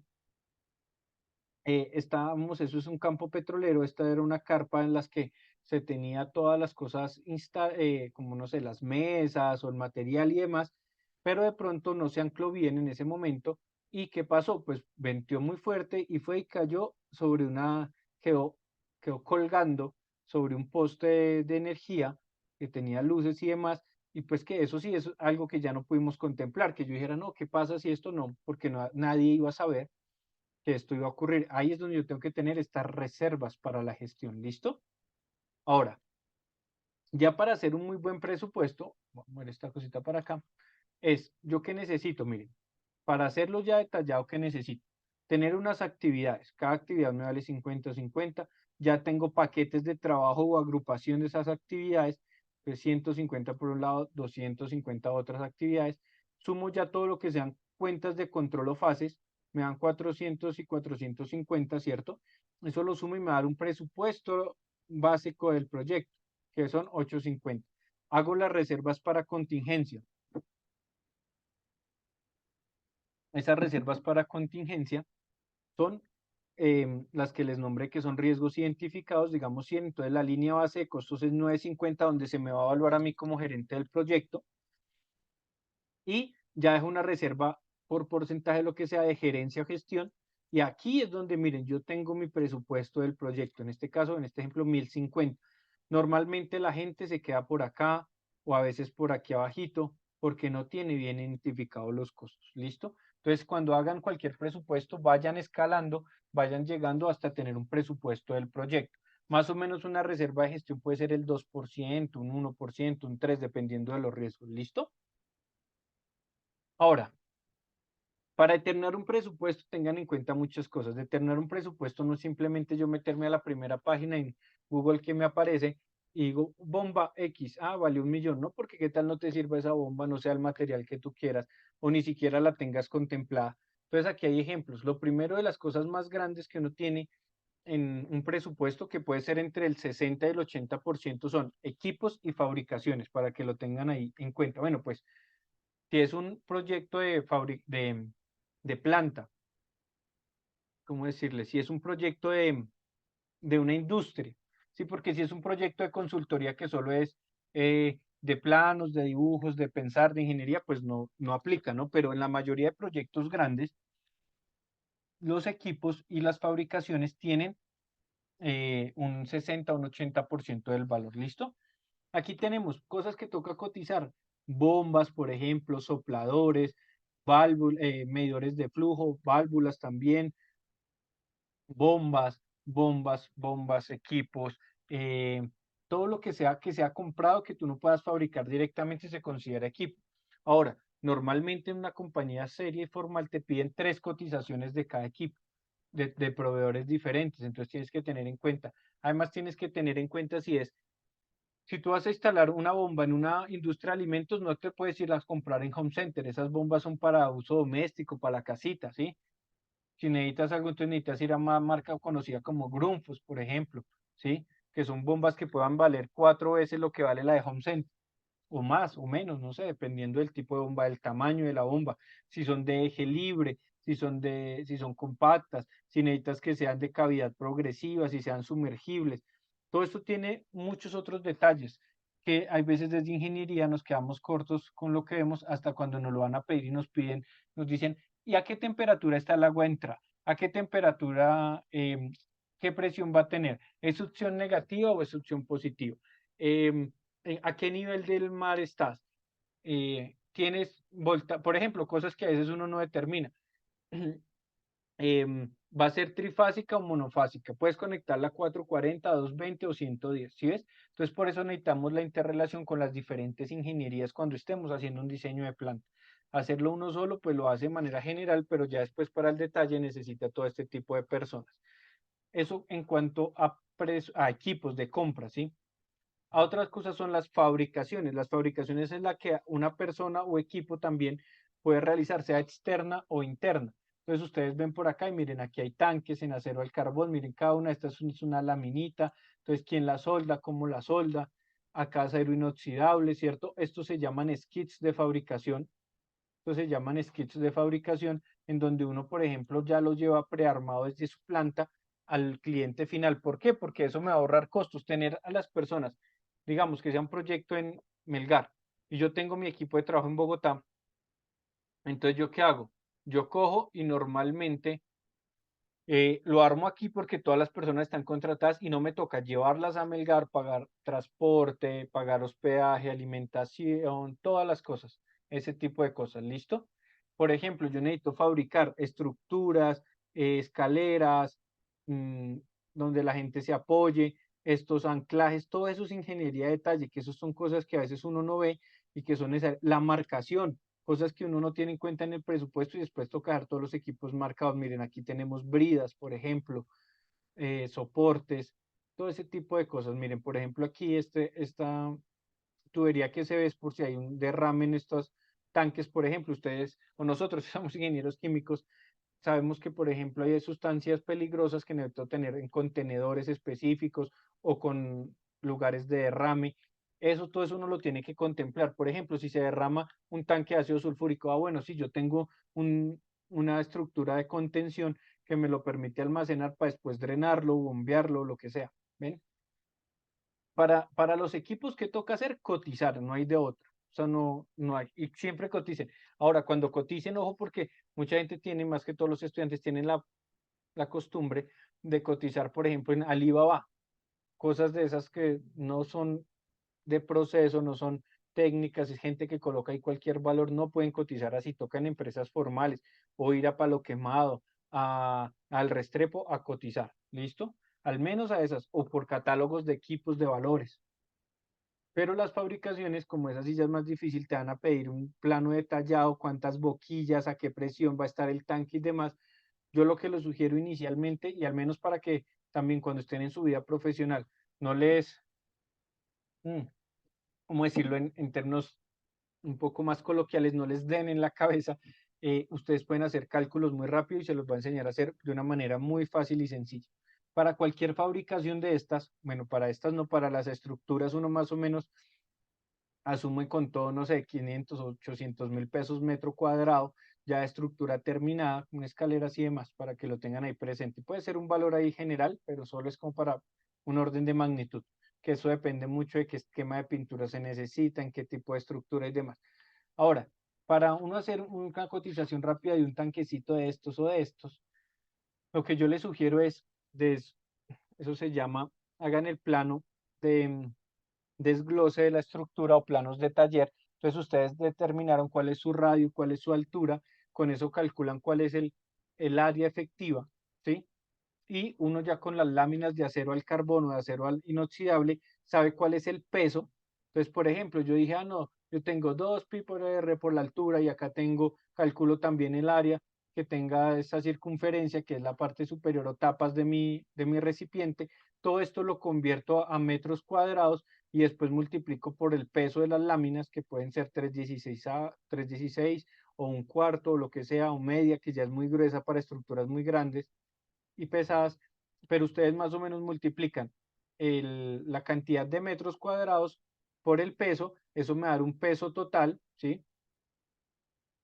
Speaker 3: estábamos, eso es un campo petrolero, esta era una carpa en las que se tenía todas las cosas, como no sé, las mesas o el material y demás, pero de pronto no se ancló bien en ese momento. ¿Y qué pasó? Pues venteó muy fuerte y fue y cayó sobre quedó colgando sobre un poste de energía que tenía luces y demás, y pues que eso sí es algo que ya no pudimos contemplar, que yo dijera, no, ¿qué pasa si esto no? Porque nadie iba a saber que esto iba a ocurrir. Ahí es donde yo tengo que tener estas reservas para la gestión. ¿Listo? Ahora, ya para hacer un muy buen presupuesto, voy a mover esta cosita para acá, es yo qué necesito, miren, para hacerlo ya detallado, ¿qué necesito? Tener unas actividades. Cada actividad me vale 50-50. Ya tengo paquetes de trabajo o agrupación de esas actividades. Pues 150 por un lado, 250 otras actividades. Sumo ya todo lo que sean cuentas de control o fases. Me dan 400 y 450, ¿cierto? Eso lo sumo y me va a dar un presupuesto básico del proyecto, que son 850. Hago las reservas para contingencia. Esas reservas para contingencia son las que les nombré que son riesgos identificados, digamos 100, entonces la línea base de costos es 950, donde se me va a evaluar a mí como gerente del proyecto, y ya dejo una reserva por porcentaje, lo que sea, de gerencia o gestión, y aquí es donde, miren, yo tengo mi presupuesto del proyecto, en este caso, en este ejemplo, 1050. Normalmente la gente se queda por acá o a veces por aquí abajito porque no tiene bien identificados los costos. ¿Listo? Entonces, cuando hagan cualquier presupuesto, vayan escalando, vayan llegando hasta tener un presupuesto del proyecto. Más o menos una reserva de gestión puede ser el 2%, un 1%, un 3%, dependiendo de los riesgos. ¿Listo? Ahora, para determinar un presupuesto, tengan en cuenta muchas cosas. Determinar un presupuesto no es simplemente yo meterme a la primera página en Google que me aparece y digo, bomba X, vale 1.000.000, ¿no? Porque qué tal no te sirva esa bomba, no sea el material que tú quieras o ni siquiera la tengas contemplada. Entonces aquí hay ejemplos. Lo primero de las cosas más grandes que uno tiene en un presupuesto, que puede ser entre el 60 y el 80%, son equipos y fabricaciones, para que lo tengan ahí en cuenta. Bueno, pues si es un proyecto de planta, ¿cómo decirle? Si es un proyecto de una industria, ¿sí? Porque si es un proyecto de consultoría que solo es de planos, de dibujos, de pensar, de ingeniería, pues no aplica, ¿no? Pero en la mayoría de proyectos grandes, los equipos y las fabricaciones tienen un 60 o un 80% del valor. ¿Listo? Aquí tenemos cosas que toca cotizar: bombas, por ejemplo, sopladores, medidores de flujo, válvulas también, bombas, equipos, eh, todo lo que sea comprado que tú no puedas fabricar directamente se considera equipo. Ahora, normalmente en una compañía seria y formal te piden 3 cotizaciones de cada equipo, de proveedores diferentes, entonces tienes que tener en cuenta. Además, tienes que tener en cuenta si tú vas a instalar una bomba en una industria de alimentos, no te puedes ir a comprar en Home Center. Esas bombas son para uso doméstico, para la casita, ¿sí? Si necesitas algo, entonces necesitas ir a una marca conocida como Grundfos, por ejemplo, ¿sí? Que son bombas que puedan valer 4 veces lo que vale la de Home Center, o más, o menos, no sé, dependiendo del tipo de bomba, del tamaño de la bomba, si son de eje libre, si son compactas, si necesitas que sean de cavidad progresiva, si sean sumergibles. Todo esto tiene muchos otros detalles que hay veces desde ingeniería nos quedamos cortos con lo que vemos hasta cuando nos lo van a pedir y nos dicen, ¿y a qué temperatura está el agua entra? ¿A qué temperatura, qué presión va a tener? ¿Es succión negativa o es succión positiva? ¿A qué nivel del mar estás? Por ejemplo, cosas que a veces uno no determina. Va a ser trifásica o monofásica. Puedes conectarla a 440, a 220 o 110, ¿sí ves? Entonces, por eso necesitamos la interrelación con las diferentes ingenierías cuando estemos haciendo un diseño de planta. Hacerlo uno solo, pues lo hace de manera general, pero ya después para el detalle necesita todo este tipo de personas. Eso en cuanto a equipos de compra, ¿sí? A otras cosas son las fabricaciones. Las fabricaciones es la que una persona o equipo también puede realizar, sea externa o interna. Entonces ustedes ven por acá y miren, aquí hay tanques en acero al carbón, miren, cada una de estas es una laminita, entonces quién la solda, cómo la solda, acá acero inoxidable, ¿cierto? Estos se llaman skits de fabricación, estos se llaman skits de fabricación, en donde uno, por ejemplo, ya lo lleva prearmado desde su planta al cliente final. ¿Por qué? Porque eso me va a ahorrar costos, tener a las personas, digamos que sea un proyecto en Melgar, y yo tengo mi equipo de trabajo en Bogotá, entonces ¿yo qué hago? Yo cojo y normalmente lo armo aquí porque todas las personas están contratadas y no me toca llevarlas a Melgar, pagar transporte, pagar hospedaje, alimentación, todas las cosas, ese tipo de cosas, ¿listo? Por ejemplo, yo necesito fabricar estructuras, escaleras, mm, donde la gente se apoye, estos anclajes, todo eso es ingeniería de detalle, que eso son cosas que a veces uno no ve y que son necesarias. La marcación, cosas que uno no tiene en cuenta en el presupuesto y después toca dejar todos los equipos marcados. Miren, aquí tenemos bridas, por ejemplo, soportes, todo ese tipo de cosas. Miren, por ejemplo, aquí esta tubería que se ve es por si hay un derrame en estos tanques, por ejemplo, ustedes o nosotros somos ingenieros químicos, sabemos que, por ejemplo, hay sustancias peligrosas que necesito tener en contenedores específicos o con lugares de derrame. Eso, todo eso uno lo tiene que contemplar. Por ejemplo, si se derrama un tanque de ácido sulfúrico, bueno, si yo tengo una estructura de contención que me lo permite almacenar para después drenarlo, bombearlo, lo que sea. ¿Ven? Para los equipos, ¿qué toca hacer? Cotizar, no hay de otro. O sea, no hay. Y siempre coticen. Ahora, cuando coticen, ojo, porque mucha gente tiene, más que todos los estudiantes, tienen la costumbre de cotizar, por ejemplo, en Alibaba. Cosas de esas que no son de proceso, no son técnicas, es gente que coloca ahí cualquier valor, no pueden cotizar así, tocan empresas formales o ir a Palo Quemado, al Restrepo a cotizar, ¿listo? Al menos a esas, o por catálogos de equipos de valores. Pero las fabricaciones, como esa sí ya es más difícil, te van a pedir un plano detallado, cuántas boquillas, a qué presión va a estar el tanque y demás. Yo lo que lo sugiero inicialmente, y al menos para que también cuando estén en su vida profesional, no les, mm, ¿cómo decirlo en términos un poco más coloquiales, no les den en la cabeza, ustedes pueden hacer cálculos muy rápido y se los va a enseñar a hacer de una manera muy fácil y sencilla. Para cualquier fabricación de estas, bueno, para estas no, para las estructuras uno más o menos asume con todo, no sé, 500 o 800.000 pesos metro cuadrado, ya de estructura terminada, con escaleras y demás, para que lo tengan ahí presente. Puede ser un valor ahí general, pero solo es como para un orden de magnitud, que eso depende mucho de qué esquema de pintura se necesita, en qué tipo de estructura y demás. Ahora, para uno hacer una cotización rápida de un tanquecito de estos o de estos, lo que yo les sugiero es, eso se llama, hagan el plano de desglose de la estructura o planos de taller. Entonces ustedes determinaron cuál es su radio, cuál es su altura, con eso calculan cuál es el área efectiva, ¿sí? Y uno ya con las láminas de acero al carbono, de acero al inoxidable, sabe cuál es el peso. Entonces, por ejemplo, yo dije, no, yo tengo 2 pi por R por la altura y acá calculo también el área que tenga esa circunferencia, que es la parte superior o tapas de mi recipiente. Todo esto lo convierto a metros cuadrados y después multiplico por el peso de las láminas, que pueden ser 316 o un cuarto o lo que sea, o media, que ya es muy gruesa para estructuras muy grandes y pesadas, pero ustedes más o menos multiplican la cantidad de metros cuadrados por el peso, eso me da un peso total, ¿sí?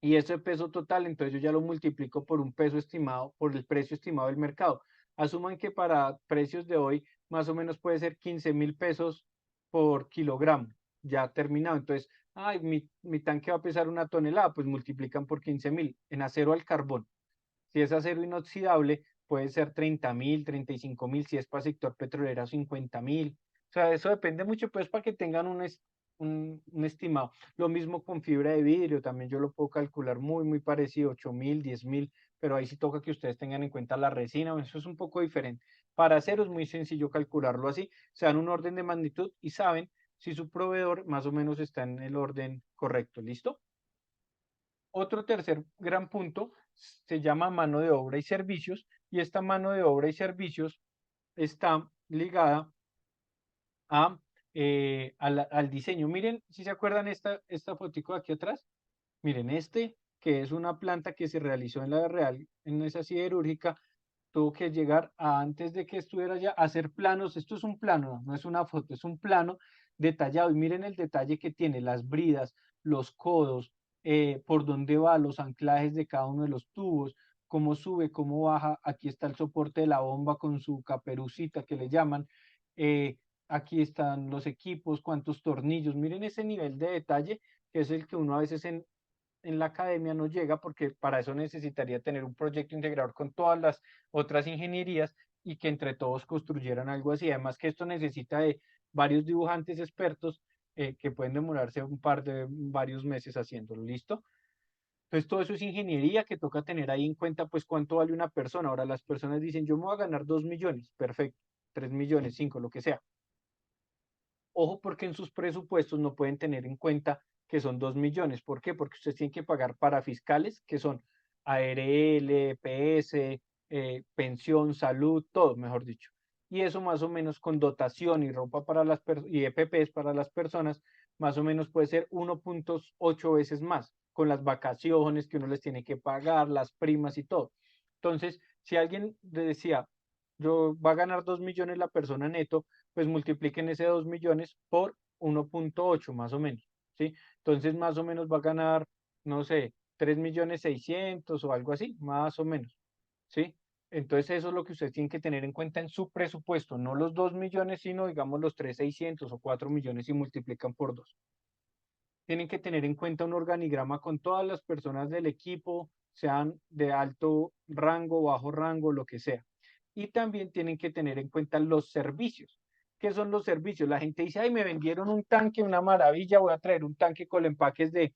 Speaker 3: Y ese peso total, entonces yo ya lo multiplico por un peso estimado, por el precio estimado del mercado. Asuman que para precios de hoy, más o menos puede ser 15.000 pesos por kilogramo, ya terminado. Entonces, ay, mi tanque va a pesar 1 tonelada, pues multiplican por 15.000 en acero al carbón. Si es acero inoxidable, puede ser 30.000, 35.000, si es para sector petrolero, 50.000. O sea, eso depende mucho, pues, para que tengan un estimado. Lo mismo con fibra de vidrio, también yo lo puedo calcular muy parecido, 8.000, 10.000, pero ahí sí toca que ustedes tengan en cuenta la resina, eso es un poco diferente. Para acero es muy sencillo calcularlo así, se dan un orden de magnitud y saben si su proveedor más o menos está en el orden correcto. ¿Listo? Otro tercer gran punto se llama mano de obra y servicios, y esta mano de obra y servicios está ligada al diseño. Miren, si se acuerdan esta fotico de aquí atrás, miren, que es una planta que se realizó en la real, en esa siderúrgica, tuvo que llegar antes de que estuviera ya a hacer planos. Esto es un plano, no es una foto, es un plano detallado. Y miren el detalle que tiene, las bridas, los codos, por dónde va, los anclajes de cada uno de los tubos, cómo sube, cómo baja. Aquí está el soporte de la bomba con su caperucita que le llaman. eh, Aquí están los equipos, cuántos tornillos. Miren ese nivel de detalle que es el que uno a veces en la academia no llega, porque para eso necesitaría tener un proyecto integrador con todas las otras ingenierías y que entre todos construyeran algo así. Además que esto necesita de varios dibujantes expertos que pueden demorarse varios meses haciéndolo. ¿Listo? Entonces todo eso es ingeniería que toca tener ahí en cuenta, pues cuánto vale una persona. Ahora las personas dicen, yo me voy a ganar 2 millones, perfecto, 3 millones, 5, lo que sea. Ojo, porque en sus presupuestos no pueden tener en cuenta que son 2 millones. ¿Por qué? Porque ustedes tienen que pagar para fiscales, que son ARL, PS, pensión, salud, todo, mejor dicho. Y eso más o menos con dotación y ropa para y EPPs para las personas, más o menos puede ser 1.8 veces más, con las vacaciones que uno les tiene que pagar, las primas y todo. Entonces, si alguien le decía, yo va a ganar 2 millones la persona neto, pues multipliquen ese 2 millones por 1.8 más o menos, ¿sí? Entonces más o menos va a ganar, no sé, 3 millones 600 o algo así, más o menos, ¿sí? Entonces eso es lo que ustedes tienen que tener en cuenta en su presupuesto, no los 2 millones, sino digamos los 3.600 o 4 millones y multiplican por 2. Tienen que tener en cuenta un organigrama con todas las personas del equipo, sean de alto rango, bajo rango, lo que sea. Y también tienen que tener en cuenta los servicios. ¿Qué son los servicios? La gente dice, ay, me vendieron un tanque, una maravilla, voy a traer un tanque con empaques de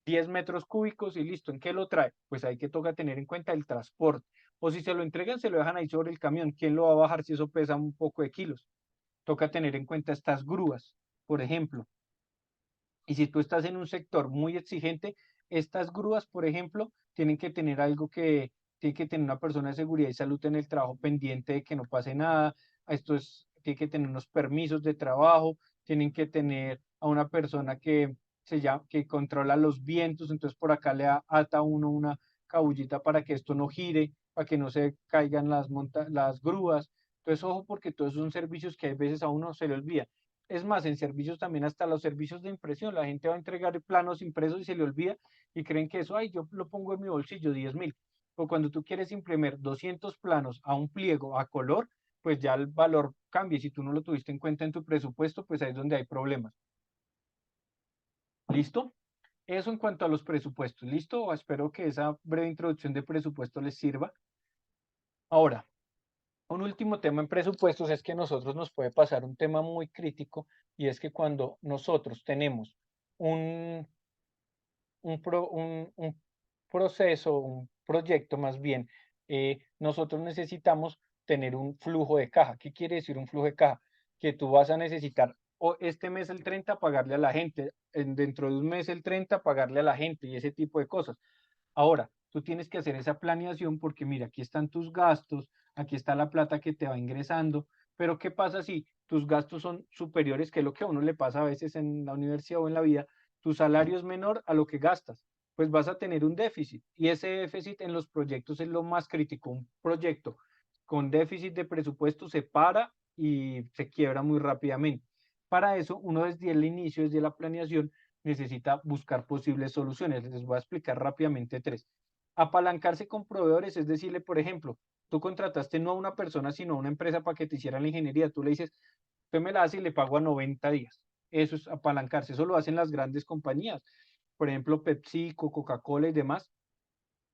Speaker 3: 10 metros cúbicos y listo. ¿En qué lo trae? Pues hay que toca tener en cuenta el transporte. O si se lo entregan, se lo dejan ahí sobre el camión. ¿Quién lo va a bajar si eso pesa un poco de kilos? Toca tener en cuenta estas grúas, por ejemplo. Y si tú estás en un sector muy exigente, estas grúas, por ejemplo, tienen que tener algo que tiene que tener una persona de seguridad y salud en el trabajo pendiente de que no pase nada. Tiene que tener unos permisos de trabajo, tienen que tener a una persona que controla los vientos, entonces por acá ata uno una cabullita para que esto no gire, para que no se caigan las grúas. Entonces, ojo, porque todos son servicios que a veces a uno se le olvida. Es más, en servicios también, hasta los servicios de impresión, la gente va a entregar planos impresos y se le olvida y creen que eso, ay, yo lo pongo en mi bolsillo, 10.000. O cuando tú quieres imprimir 200 planos a un pliego a color, pues ya el valor cambia. Y si tú no lo tuviste en cuenta en tu presupuesto, pues ahí es donde hay problemas. ¿Listo? Eso en cuanto a los presupuestos. ¿Listo? Espero que esa breve introducción de presupuesto les sirva. Ahora, un último tema en presupuestos es que a nosotros nos puede pasar un tema muy crítico y es que cuando nosotros tenemos un, un proceso, un proyecto más bien, nosotros necesitamos tener un flujo de caja. ¿Qué quiere decir un flujo de caja? Que tú vas a necesitar o este mes el 30 pagarle a la gente, dentro de un mes el 30 pagarle a la gente y ese tipo de cosas. Ahora, tú tienes que hacer esa planeación porque mira, aquí están tus gastos, aquí está la plata que te va ingresando, pero ¿qué pasa si tus gastos son superiores, que es lo que a uno le pasa a veces en la universidad o en la vida? Tu salario es menor a lo que gastas, pues vas a tener un déficit y ese déficit en los proyectos es lo más crítico. Un proyecto con déficit de presupuesto se para y se quiebra muy rápidamente. Para eso, uno desde el inicio, desde la planeación, necesita buscar posibles soluciones. Les voy a explicar rápidamente tres. Apalancarse con proveedores, es decirle, por ejemplo, tú contrataste no a una persona, sino a una empresa para que te hiciera la ingeniería. Tú le dices, usted me la hace y le pago a 90 días. Eso es apalancarse. Eso lo hacen las grandes compañías. Por ejemplo, PepsiCo, Coca-Cola y demás.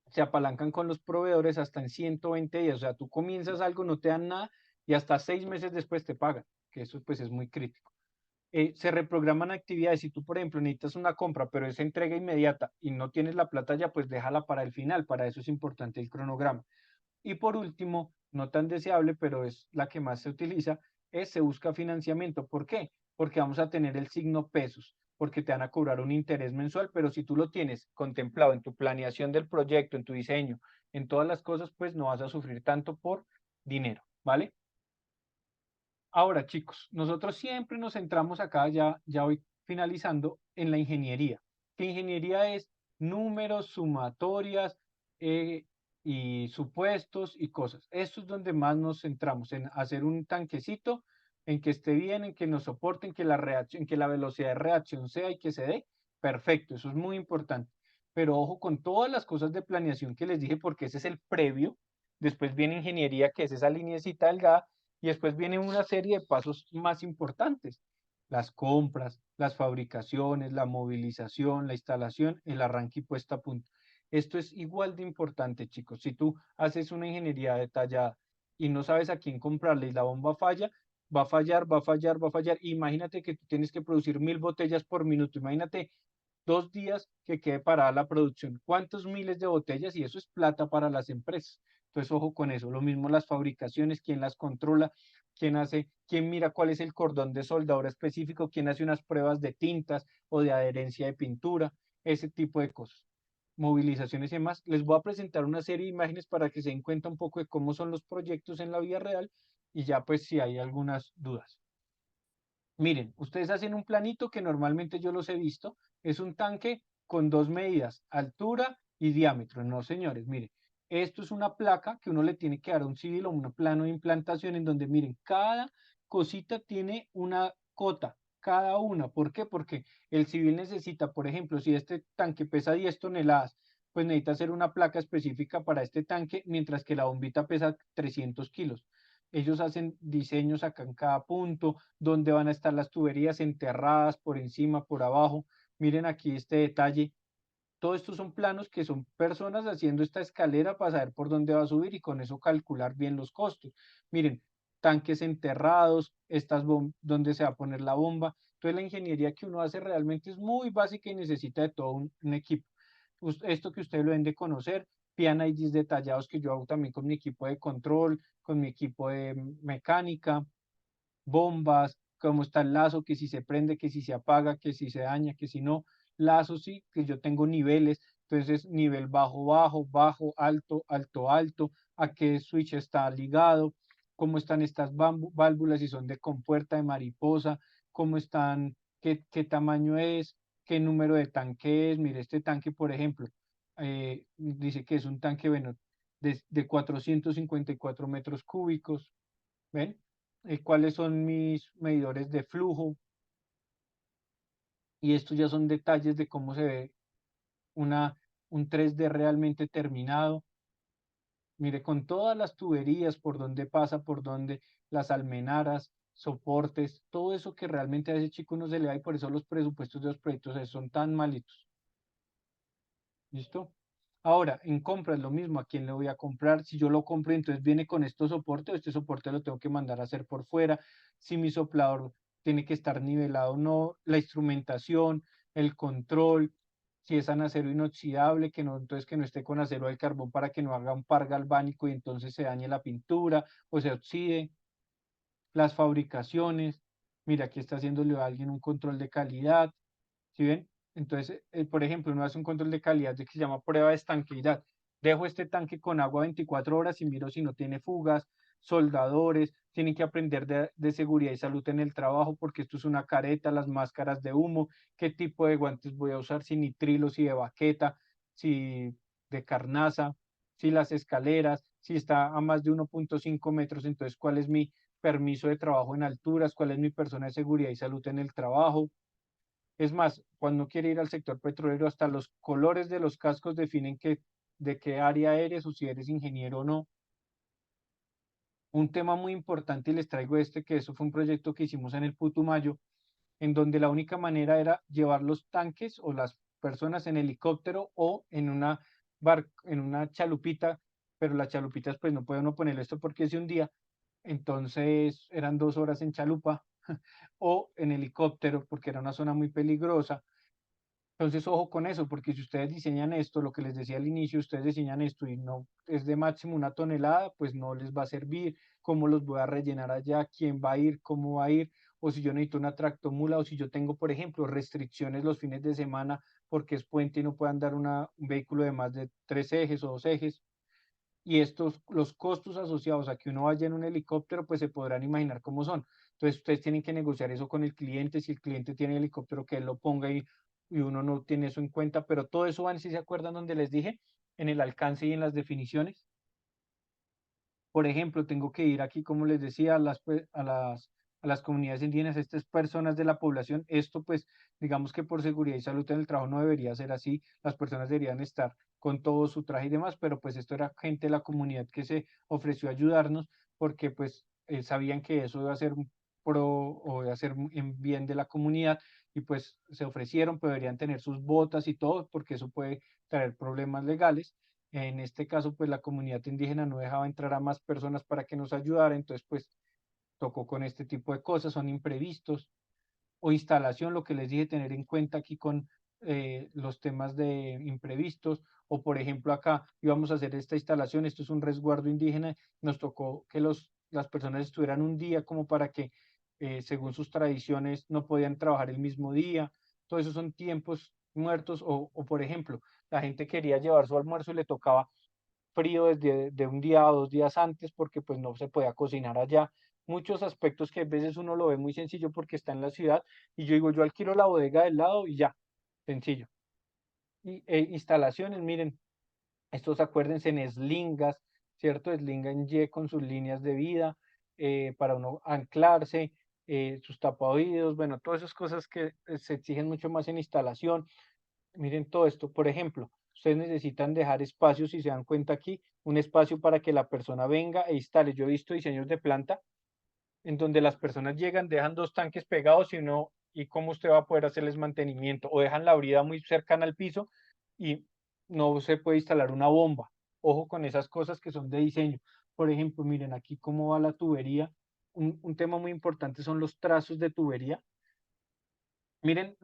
Speaker 3: Se apalancan con los proveedores hasta en 120 días. O sea, tú comienzas algo, no te dan nada y hasta 6 meses después te pagan. Que eso pues es muy crítico. Se reprograman actividades. Si tú, por ejemplo, necesitas una compra, pero es entrega inmediata y no tienes la plata ya, pues déjala para el final. Para eso es importante el cronograma. Y por último, no tan deseable, pero es la que más se utiliza, se busca financiamiento. ¿Por qué? Porque vamos a tener el signo pesos, porque te van a cobrar un interés mensual, pero si tú lo tienes contemplado en tu planeación del proyecto, en tu diseño, en todas las cosas, pues no vas a sufrir tanto por dinero, ¿vale? Ahora, chicos, nosotros siempre nos centramos acá, ya voy finalizando, en la ingeniería. ¿Qué ingeniería es? números, sumatorias y supuestos y cosas. Esto es donde más nos centramos, en hacer un tanquecito, en que esté bien, en que nos soporte, en que la velocidad de reacción sea y que se dé. Perfecto, eso es muy importante. Pero ojo con todas las cosas de planeación que les dije, porque ese es el previo. Después viene ingeniería, que es esa lineecita delgada, y después viene una serie de pasos más importantes: las compras, las fabricaciones, la movilización, la instalación, el arranque y puesta a punto. Esto es igual de importante, chicos. Si tú haces una ingeniería detallada y no sabes a quién comprarle y la bomba falla, va a fallar, va a fallar, va a fallar. Imagínate que tú tienes que producir 1000 botellas por minuto. Imagínate 2 días que quede parada la producción. ¿Cuántos miles de botellas? Y eso es plata para las empresas. Entonces, ojo con eso. Lo mismo las fabricaciones, quién las controla, quién mira cuál es el cordón de soldadura específico, quién hace unas pruebas de tintas o de adherencia de pintura, ese tipo de cosas. Movilizaciones y demás. Les voy a presentar una serie de imágenes para que se den cuenta un poco de cómo son los proyectos en la vida real y ya pues si hay algunas dudas. Miren, ustedes hacen un planito que normalmente yo los he visto, es un tanque con dos medidas, altura y diámetro. No, señores, miren, esto es una placa que uno le tiene que dar a un civil o un plano de implantación en donde, miren, cada cosita tiene una cota, cada una. ¿Por qué? Porque el civil necesita, por ejemplo, si este tanque pesa 10 toneladas, pues necesita hacer una placa específica para este tanque, mientras que la bombita pesa 300 kilos. Ellos hacen diseños acá en cada punto, dónde van a estar las tuberías enterradas por encima, por abajo. Miren aquí este detalle. Todos estos son planos que son personas haciendo esta escalera para saber por dónde va a subir y con eso calcular bien los costos. Miren, tanques enterrados, dónde se va a poner la bomba. Entonces la ingeniería que uno hace realmente es muy básica y necesita de todo un equipo. Esto que ustedes lo deben de conocer, PNIDs detallados que yo hago también con mi equipo de control, con mi equipo de mecánica, bombas, cómo está el lazo, que si se prende, que si se apaga, que si se daña, que si no. Lazo sí, que yo tengo niveles, entonces nivel bajo, bajo, bajo, alto, alto, alto, a qué switch está ligado, cómo están estas válvulas, si son de compuerta, de mariposa, cómo están, qué tamaño es, qué número de tanque es. Mire, este tanque, por ejemplo, dice que es un tanque, bueno, de 454 metros cúbicos. ¿Ven? Cuáles son mis medidores de flujo, y estos ya son detalles de cómo se ve una, un 3D realmente terminado. Mire, con todas las tuberías, por donde pasa, por donde las almenaras, soportes, todo eso que realmente a ese chico no se le da, y por eso los presupuestos de los proyectos son tan malitos. ¿Listo? Ahora, en compra es lo mismo. ¿A quién le voy a comprar? Si yo lo compro, entonces viene con estos soportes, este soporte lo tengo que mandar a hacer por fuera. Si mi soplador tiene que estar nivelado o no, la instrumentación, el control, si es en acero inoxidable, que no, entonces que no esté con acero al carbón para que no haga un par galvánico y entonces se dañe la pintura o se oxide. Las fabricaciones, mira, aquí está haciéndole a alguien un control de calidad. ¿Sí ven? Entonces, por ejemplo, uno hace un control de calidad que se llama prueba de estanqueidad. Dejo este tanque con agua 24 horas y miro si no tiene fugas, soldadores, tienen que aprender de seguridad y salud en el trabajo, porque esto es una careta, las máscaras de humo, qué tipo de guantes voy a usar, si nitrilo, si de baqueta, si de carnaza, si las escaleras, si está a más de 1.5 metros, entonces cuál es mi permiso de trabajo en alturas, cuál es mi persona de seguridad y salud en el trabajo. Es más, cuando quiere ir al sector petrolero, hasta los colores de los cascos definen de qué área eres o si eres ingeniero o no. Un tema muy importante, y les traigo que eso fue un proyecto que hicimos en el Putumayo, en donde la única manera era llevar los tanques o las personas en helicóptero o en una chalupita, pero las chalupitas pues no puede uno ponerle esto porque es de un día, entonces eran 2 horas en chalupa o en helicóptero porque era una zona muy peligrosa. Entonces, ojo con eso, porque si ustedes diseñan esto, lo que les decía al inicio, ustedes diseñan esto y no es de máximo 1 tonelada, pues no les va a servir. ¿Cómo los voy a rellenar allá? ¿Quién va a ir? ¿Cómo va a ir? O si yo necesito una tractomula, o si yo tengo, por ejemplo, restricciones los fines de semana porque es puente y no puedo andar un vehículo de más de 3 ejes o 2 ejes. Y los costos asociados a que uno vaya en un helicóptero, pues se podrán imaginar cómo son. Entonces, ustedes tienen que negociar eso con el cliente. Si el cliente tiene helicóptero, que él lo ponga ahí y uno no tiene eso en cuenta, pero todo eso van, si se acuerdan donde les dije, en el alcance y en las definiciones. Por ejemplo, tengo que ir aquí, como les decía, a las comunidades indígenas, estas personas de la población. Esto, pues, digamos que por seguridad y salud en el trabajo no debería ser así. Las personas deberían estar con todo su traje y demás, pero pues esto era gente de la comunidad que se ofreció a ayudarnos porque pues sabían que eso iba a ser un pro o iba a ser en bien de la comunidad y pues se ofrecieron, pero deberían tener sus botas y todo porque eso puede traer problemas legales. En este caso, pues la comunidad indígena no dejaba entrar a más personas para que nos ayudara, entonces pues tocó con este tipo de cosas, son imprevistos o instalación, lo que les dije, tener en cuenta aquí con los temas de imprevistos, o por ejemplo acá íbamos a hacer esta instalación, esto es un resguardo indígena, nos tocó que las personas estuvieran un día como para que según sus tradiciones no podían trabajar el mismo día, todo eso son tiempos muertos, o por ejemplo, la gente quería llevar su almuerzo y le tocaba frío desde de un día o 2 días antes porque pues no se podía cocinar allá. Muchos aspectos que a veces uno lo ve muy sencillo porque está en la ciudad y yo digo, yo alquilo la bodega del lado y ya, sencillo. Y instalaciones, miren, estos acuérdense en eslingas, ¿cierto? Eslinga en Y con sus líneas de vida para uno anclarse, sus tapaoídos, bueno, todas esas cosas que se exigen mucho más en instalación. Miren todo esto, por ejemplo, ustedes necesitan dejar espacios, si se dan cuenta aquí, un espacio para que la persona venga e instale. Yo he visto diseños de planta en donde las personas llegan, dejan 2 tanques pegados y no, y cómo usted va a poder hacerles mantenimiento, o dejan la brida muy cercana al piso y no se puede instalar una bomba. Ojo con esas cosas que son de diseño. Por ejemplo, miren aquí cómo va la tubería. Un tema muy importante son los trazos de tubería. Miren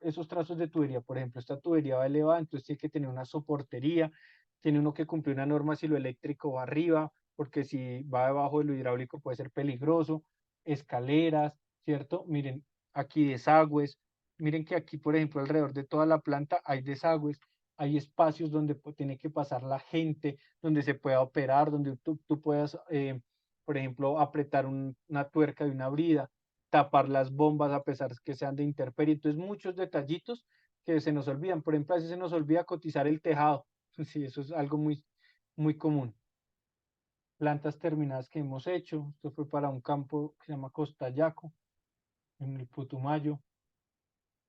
Speaker 3: esos trazos de tubería, por ejemplo, esta tubería va elevada, entonces tiene que tener una soportería, tiene uno que cumplir una norma si lo eléctrico va arriba, porque si va debajo de lo hidráulico puede ser peligroso, escaleras, ¿cierto? Miren, aquí desagües, miren que aquí, por ejemplo, alrededor de toda la planta hay desagües, hay espacios donde tiene que pasar la gente, donde se pueda operar, donde tú puedas, por ejemplo, apretar una tuerca de una brida, tapar las bombas a pesar que sean de intemperie. Entonces, muchos detallitos que se nos olvidan. Por ejemplo, a veces se nos olvida cotizar el tejado. Sí, eso es algo muy, muy común. Plantas terminadas que hemos hecho. Esto fue para un campo que se llama Costayaco, en el Putumayo.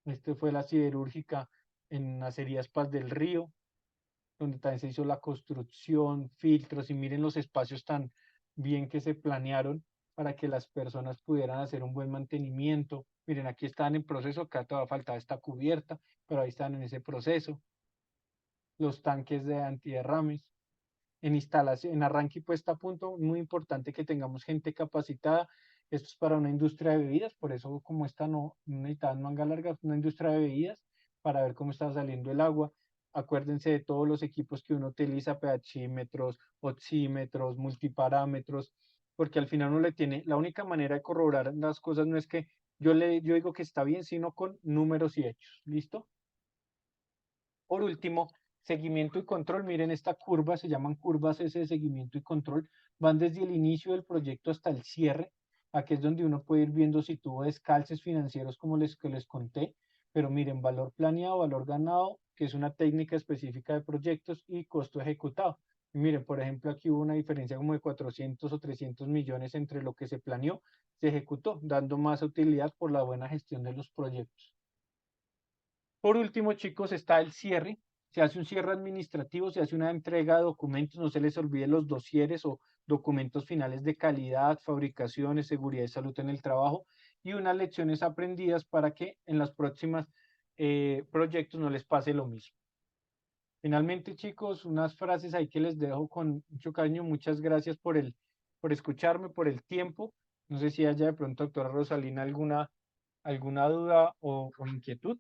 Speaker 3: Este fue la siderúrgica en Acerías Paz del Río, donde también se hizo la construcción, filtros, y miren los espacios tan bien que se planearon para que las personas pudieran hacer un buen mantenimiento. Miren, aquí están en proceso, acá todavía faltaba esta cubierta, pero ahí están en ese proceso. Los tanques de antiderrames. En instalación, en arranque y puesta a punto, muy importante que tengamos gente capacitada. Esto es para una industria de bebidas, por eso como esta no necesitaban manga larga, una industria de bebidas para ver cómo está saliendo el agua. Acuérdense de todos los equipos que uno utiliza, pHímetros, oxímetros, multiparámetros, porque al final uno le tiene, la única manera de corroborar las cosas no es que yo digo que está bien, sino con números y hechos. ¿Listo? Por último, seguimiento y control. Miren esta curva, se llaman curvas S de seguimiento y control. Van desde el inicio del proyecto hasta el cierre. Aquí es donde uno puede ir viendo si tuvo descalces financieros como que les conté. Pero miren, valor planeado, valor ganado, que es una técnica específica de proyectos, y costo ejecutado. Y miren, por ejemplo, aquí hubo una diferencia como de 400 o 300 millones entre lo que se planeó, se ejecutó, dando más utilidad por la buena gestión de los proyectos. Por último, chicos, está el cierre. Se hace un cierre administrativo, se hace una entrega de documentos, no se les olvide los dosieres o documentos finales de calidad, fabricaciones, seguridad y salud en el trabajo, y unas lecciones aprendidas para que en las próximas proyectos no les pase lo mismo. Finalmente, chicos, unas frases ahí que les dejo con mucho cariño. Muchas gracias por escucharme, por el tiempo. No sé si haya de pronto, doctora Rosalina, alguna duda o inquietud.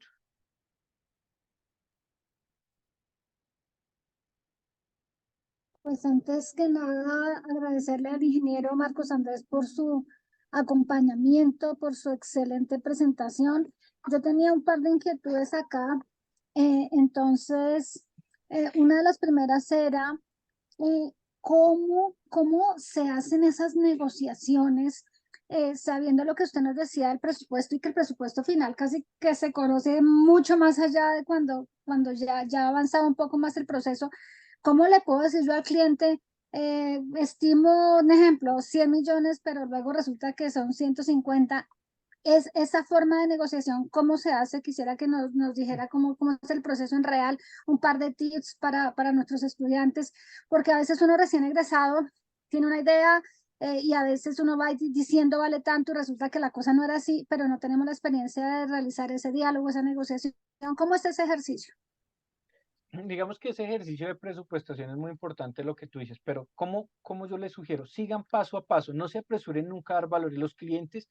Speaker 1: Pues antes que nada, agradecerle al ingeniero Marcos Andrés por su acompañamiento, por su excelente presentación. Yo tenía un par de inquietudes acá. Entonces, una de las primeras era cómo se hacen esas negociaciones sabiendo lo que usted nos decía del presupuesto y que el presupuesto final casi que se conoce mucho más allá de cuando ya ha avanzado un poco más el proceso, ¿cómo le puedo decir yo al cliente? Estimo un ejemplo, 100 millones, pero luego resulta que son 150. Es esa forma de negociación, ¿cómo se hace? Quisiera que nos dijera cómo es el proceso en real, un par de tips para nuestros estudiantes, porque a veces uno recién egresado tiene una idea y a veces uno va diciendo vale tanto y resulta que la cosa no era así, pero no tenemos la experiencia de realizar ese diálogo, esa negociación. ¿Cómo es ese ejercicio?
Speaker 2: Digamos que ese ejercicio de presupuestación es muy importante lo que tú dices, pero ¿cómo yo les sugiero? Sigan paso a paso, no se apresuren nunca a dar valor. Y los clientes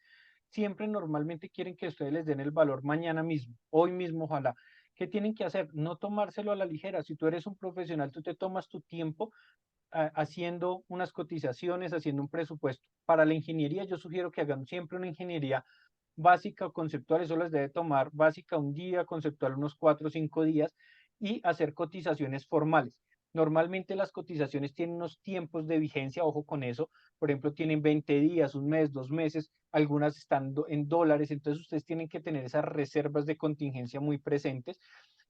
Speaker 2: siempre normalmente quieren que ustedes les den el valor mañana mismo, hoy mismo, ojalá. ¿Qué tienen que hacer? No tomárselo a la ligera. Si tú eres un profesional, tú te tomas tu tiempo haciendo unas cotizaciones, haciendo un presupuesto. Para la ingeniería, yo sugiero que hagan siempre una ingeniería básica o conceptual, eso les debe tomar básica un día, conceptual unos 4 o 5 días y hacer cotizaciones formales. Normalmente las cotizaciones tienen unos tiempos de vigencia, ojo con eso, por ejemplo, tienen 20 días, un mes, 2 meses, algunas están en dólares, entonces ustedes tienen que tener esas reservas de contingencia muy presentes.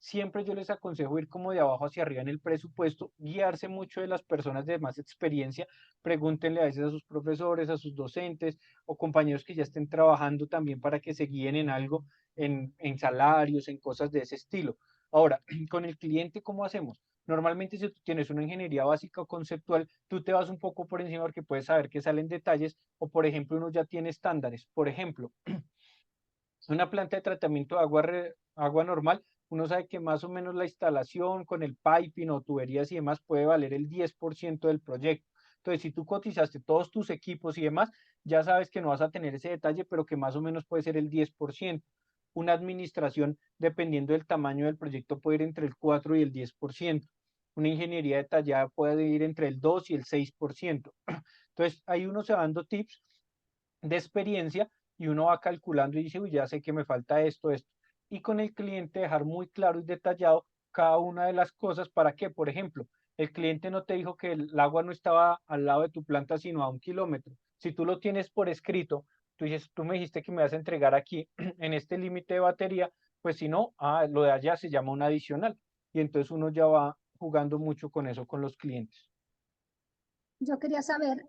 Speaker 2: Siempre yo les aconsejo ir como de abajo hacia arriba en el presupuesto, guiarse mucho de las personas de más experiencia, pregúntenle a veces a sus profesores, a sus docentes o compañeros que ya estén trabajando también para que se guíen en algo, en salarios, en cosas de ese estilo. Ahora, con el cliente, ¿cómo hacemos? Normalmente si tú tienes una ingeniería básica o conceptual, tú te vas un poco por encima porque puedes saber que salen detalles o, por ejemplo, uno ya tiene estándares. Por ejemplo, una planta de tratamiento de agua normal, uno sabe que más o menos la instalación con el piping o tuberías y demás puede valer el 10% del proyecto. Entonces, si tú cotizaste todos tus equipos y demás, ya sabes que no vas a tener ese detalle, pero que más o menos puede ser el 10%. Una administración, dependiendo del tamaño del proyecto, puede ir entre el 4 y el 10%. Una ingeniería detallada puede ir entre el 2 y el 6%. Entonces, ahí uno se va dando tips de experiencia y uno va calculando y dice, uy, ya sé que me falta esto, esto. Y con el cliente dejar muy claro y detallado cada una de las cosas para que, por ejemplo, el cliente no te dijo que el agua no estaba al lado de tu planta, sino a 1 kilómetro. Si tú lo tienes por escrito, tú dices, tú me dijiste que me vas a entregar aquí en este límite de batería, pues si no, lo de allá se llama un adicional. Y entonces uno ya va jugando mucho con eso con los clientes.
Speaker 1: Yo quería saber,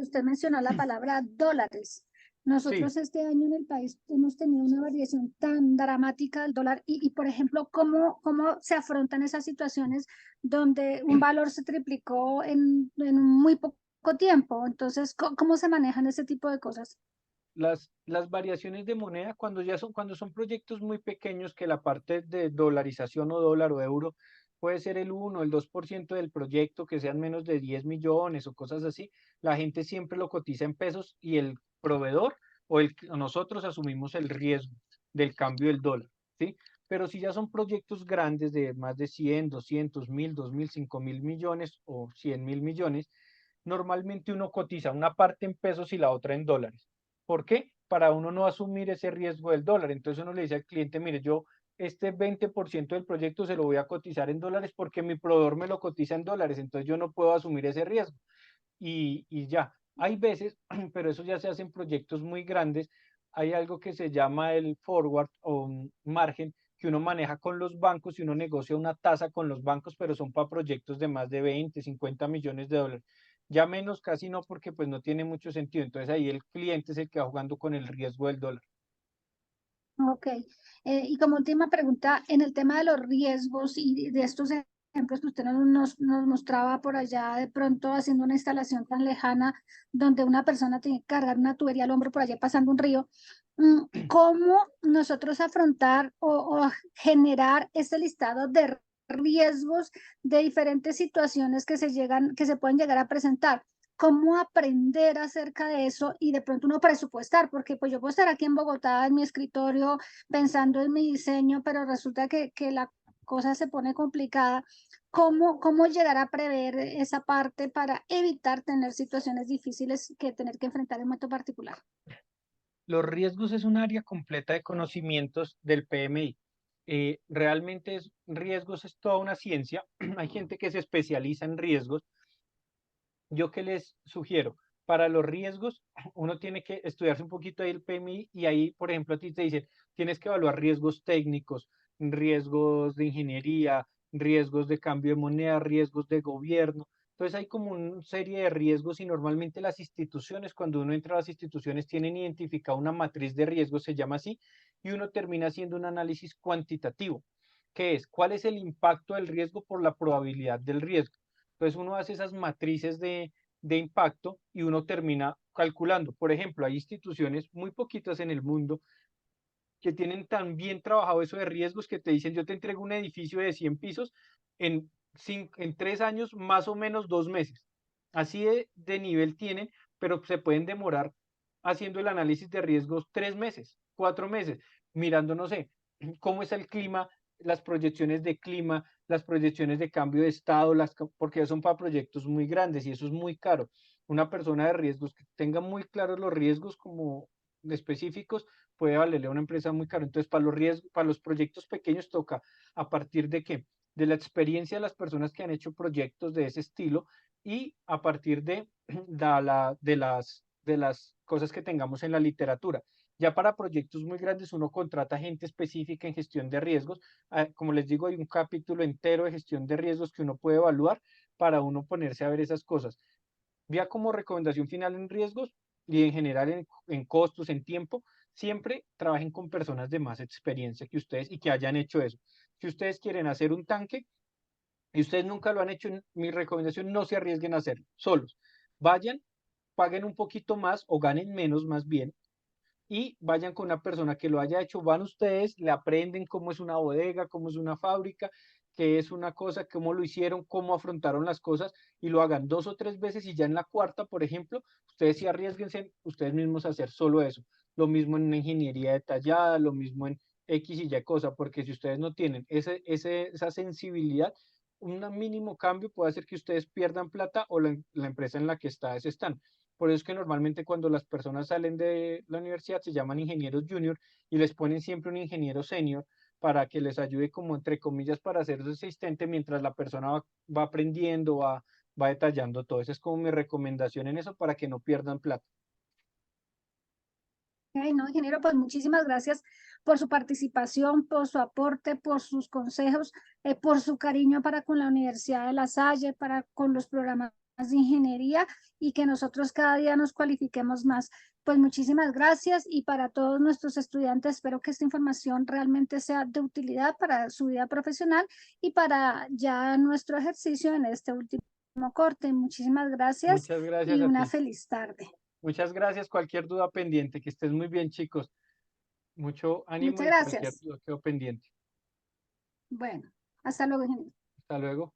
Speaker 1: usted mencionó la palabra dólares.
Speaker 2: Sí.
Speaker 1: Nosotros este año en el país hemos tenido una variación tan dramática del dólar por ejemplo, ¿cómo se afrontan esas situaciones donde un valor se triplicó en muy poco tiempo? Entonces, ¿cómo se manejan ese tipo de cosas?
Speaker 2: Las variaciones de moneda cuando son proyectos muy pequeños que la parte de dolarización o dólar o euro puede ser el 1 el 2% del proyecto, que sean menos de 10 millones o cosas así, la gente siempre lo cotiza en pesos y el proveedor o nosotros asumimos el riesgo del cambio del dólar, ¿sí? Pero si ya son proyectos grandes de más de 100 200 1000, 2000, 5000 millones o 100.000 millones, normalmente uno cotiza una parte en pesos y la otra en dólares. ¿Por qué? Para uno no asumir ese riesgo del dólar. Entonces uno le dice al cliente, mire, yo este 20% del proyecto se lo voy a cotizar en dólares porque mi proveedor me lo cotiza en dólares, entonces yo no puedo asumir ese riesgo. Y ya, hay veces, pero eso ya se hace en proyectos muy grandes, hay algo que se llama el forward o un margen que uno maneja con los bancos y uno negocia una tasa con los bancos, pero son para proyectos de más de 20, 50 millones de dólares. Ya menos casi no, porque pues no tiene mucho sentido. Entonces ahí el cliente es el que va jugando con el riesgo del dólar.
Speaker 1: Ok. Y como última pregunta, en el tema de los riesgos y de estos ejemplos que usted nos mostraba por allá, de pronto haciendo una instalación tan lejana donde una persona tiene que cargar una tubería al hombro por allá pasando un río, ¿cómo nosotros afrontar o generar ese listado de riesgos de diferentes situaciones que se pueden llegar a presentar? ¿Cómo aprender acerca de eso y de pronto uno presupuestar? Porque pues yo puedo estar aquí en Bogotá en mi escritorio pensando en mi diseño, pero resulta que la cosa se pone complicada. ¿Cómo llegar a prever esa parte para evitar tener situaciones difíciles que tener que enfrentar en un momento particular?
Speaker 2: Los riesgos es un área completa de conocimientos del PMI. Realmente riesgos es toda una ciencia. Hay gente que se especializa en riesgos. ¿Yo qué les sugiero?
Speaker 3: Para los riesgos, uno tiene que estudiarse un poquito ahí el PMI y ahí, por ejemplo, a ti te dicen, tienes que evaluar riesgos técnicos, riesgos de ingeniería, riesgos de cambio de moneda, riesgos de gobierno. Entonces hay como una serie de riesgos y normalmente las instituciones, cuando uno entra a las instituciones, tienen identificada una matriz de riesgos, se llama así, y uno termina haciendo un análisis cuantitativo, que es cuál es el impacto del riesgo por la probabilidad del riesgo. Entonces uno hace esas matrices de impacto y uno termina calculando. Por ejemplo, hay instituciones muy poquitas en el mundo que tienen tan bien trabajado eso de riesgos que te dicen, yo te entrego un edificio de 100 pisos en, en 3 años, más o menos 2 meses. Así de nivel tienen, pero se pueden demorar haciendo el análisis de riesgos 3 meses, 4 meses, mirando, no sé, cómo es el clima, las proyecciones de clima, las proyecciones de cambio de estado, porque son para proyectos muy grandes y eso es muy caro. Una persona de riesgos que tenga muy claros los riesgos como específicos puede valerle a una empresa muy caro. Entonces, para los riesgos, para los proyectos pequeños toca a partir de qué? De la experiencia de las personas que han hecho proyectos de ese estilo y a partir de las cosas que tengamos en la literatura. Ya para proyectos muy grandes uno contrata gente específica en gestión de riesgos. Como les digo, hay un capítulo entero de gestión de riesgos que uno puede evaluar para uno ponerse a ver esas cosas. Ya como recomendación final en riesgos y en general en costos, en tiempo, siempre trabajen con personas de más experiencia que ustedes y que hayan hecho eso. Si ustedes quieren hacer un tanque y ustedes nunca lo han hecho, mi recomendación, no se arriesguen a hacerlo solos. Vayan, paguen un poquito más o ganen menos más bien y vayan con una persona que lo haya hecho, van ustedes, le aprenden cómo es una bodega, cómo es una fábrica, qué es una cosa, cómo lo hicieron, cómo afrontaron las cosas y lo hagan 2 o 3 veces y ya en la cuarta, por ejemplo, ustedes sí arriesguense ustedes mismos a hacer solo eso. Lo mismo en una ingeniería detallada, lo mismo en X y Y cosa, porque si ustedes no tienen esa sensibilidad, un mínimo cambio puede hacer que ustedes pierdan plata o la empresa en la que están. Por eso es que normalmente cuando las personas salen de la universidad se llaman ingenieros junior y les ponen siempre un ingeniero senior para que les ayude como entre comillas para hacer su asistente mientras la persona va aprendiendo, va detallando todo. Esa es como mi recomendación en eso para que no pierdan plata.
Speaker 1: Ok, no, ingeniero, pues muchísimas gracias por su participación, por su aporte, por sus consejos, por su cariño para con la Universidad de La Salle, para con los programas de ingeniería y que nosotros cada día nos cualifiquemos más. Pues muchísimas gracias y para todos nuestros estudiantes, espero que esta información realmente sea de utilidad para su vida profesional y para ya nuestro ejercicio en este último corte. Muchísimas gracias
Speaker 3: Muchas gracias
Speaker 1: y
Speaker 3: a
Speaker 1: una
Speaker 3: ti.
Speaker 1: feliz tarde.
Speaker 3: Muchas gracias. Cualquier duda pendiente, que estés muy bien, chicos. Mucho ánimo
Speaker 1: Muchas
Speaker 3: y cualquier
Speaker 1: gracias.
Speaker 3: duda quedo pendiente.
Speaker 1: Bueno, hasta luego, ingeniero.
Speaker 3: Hasta luego.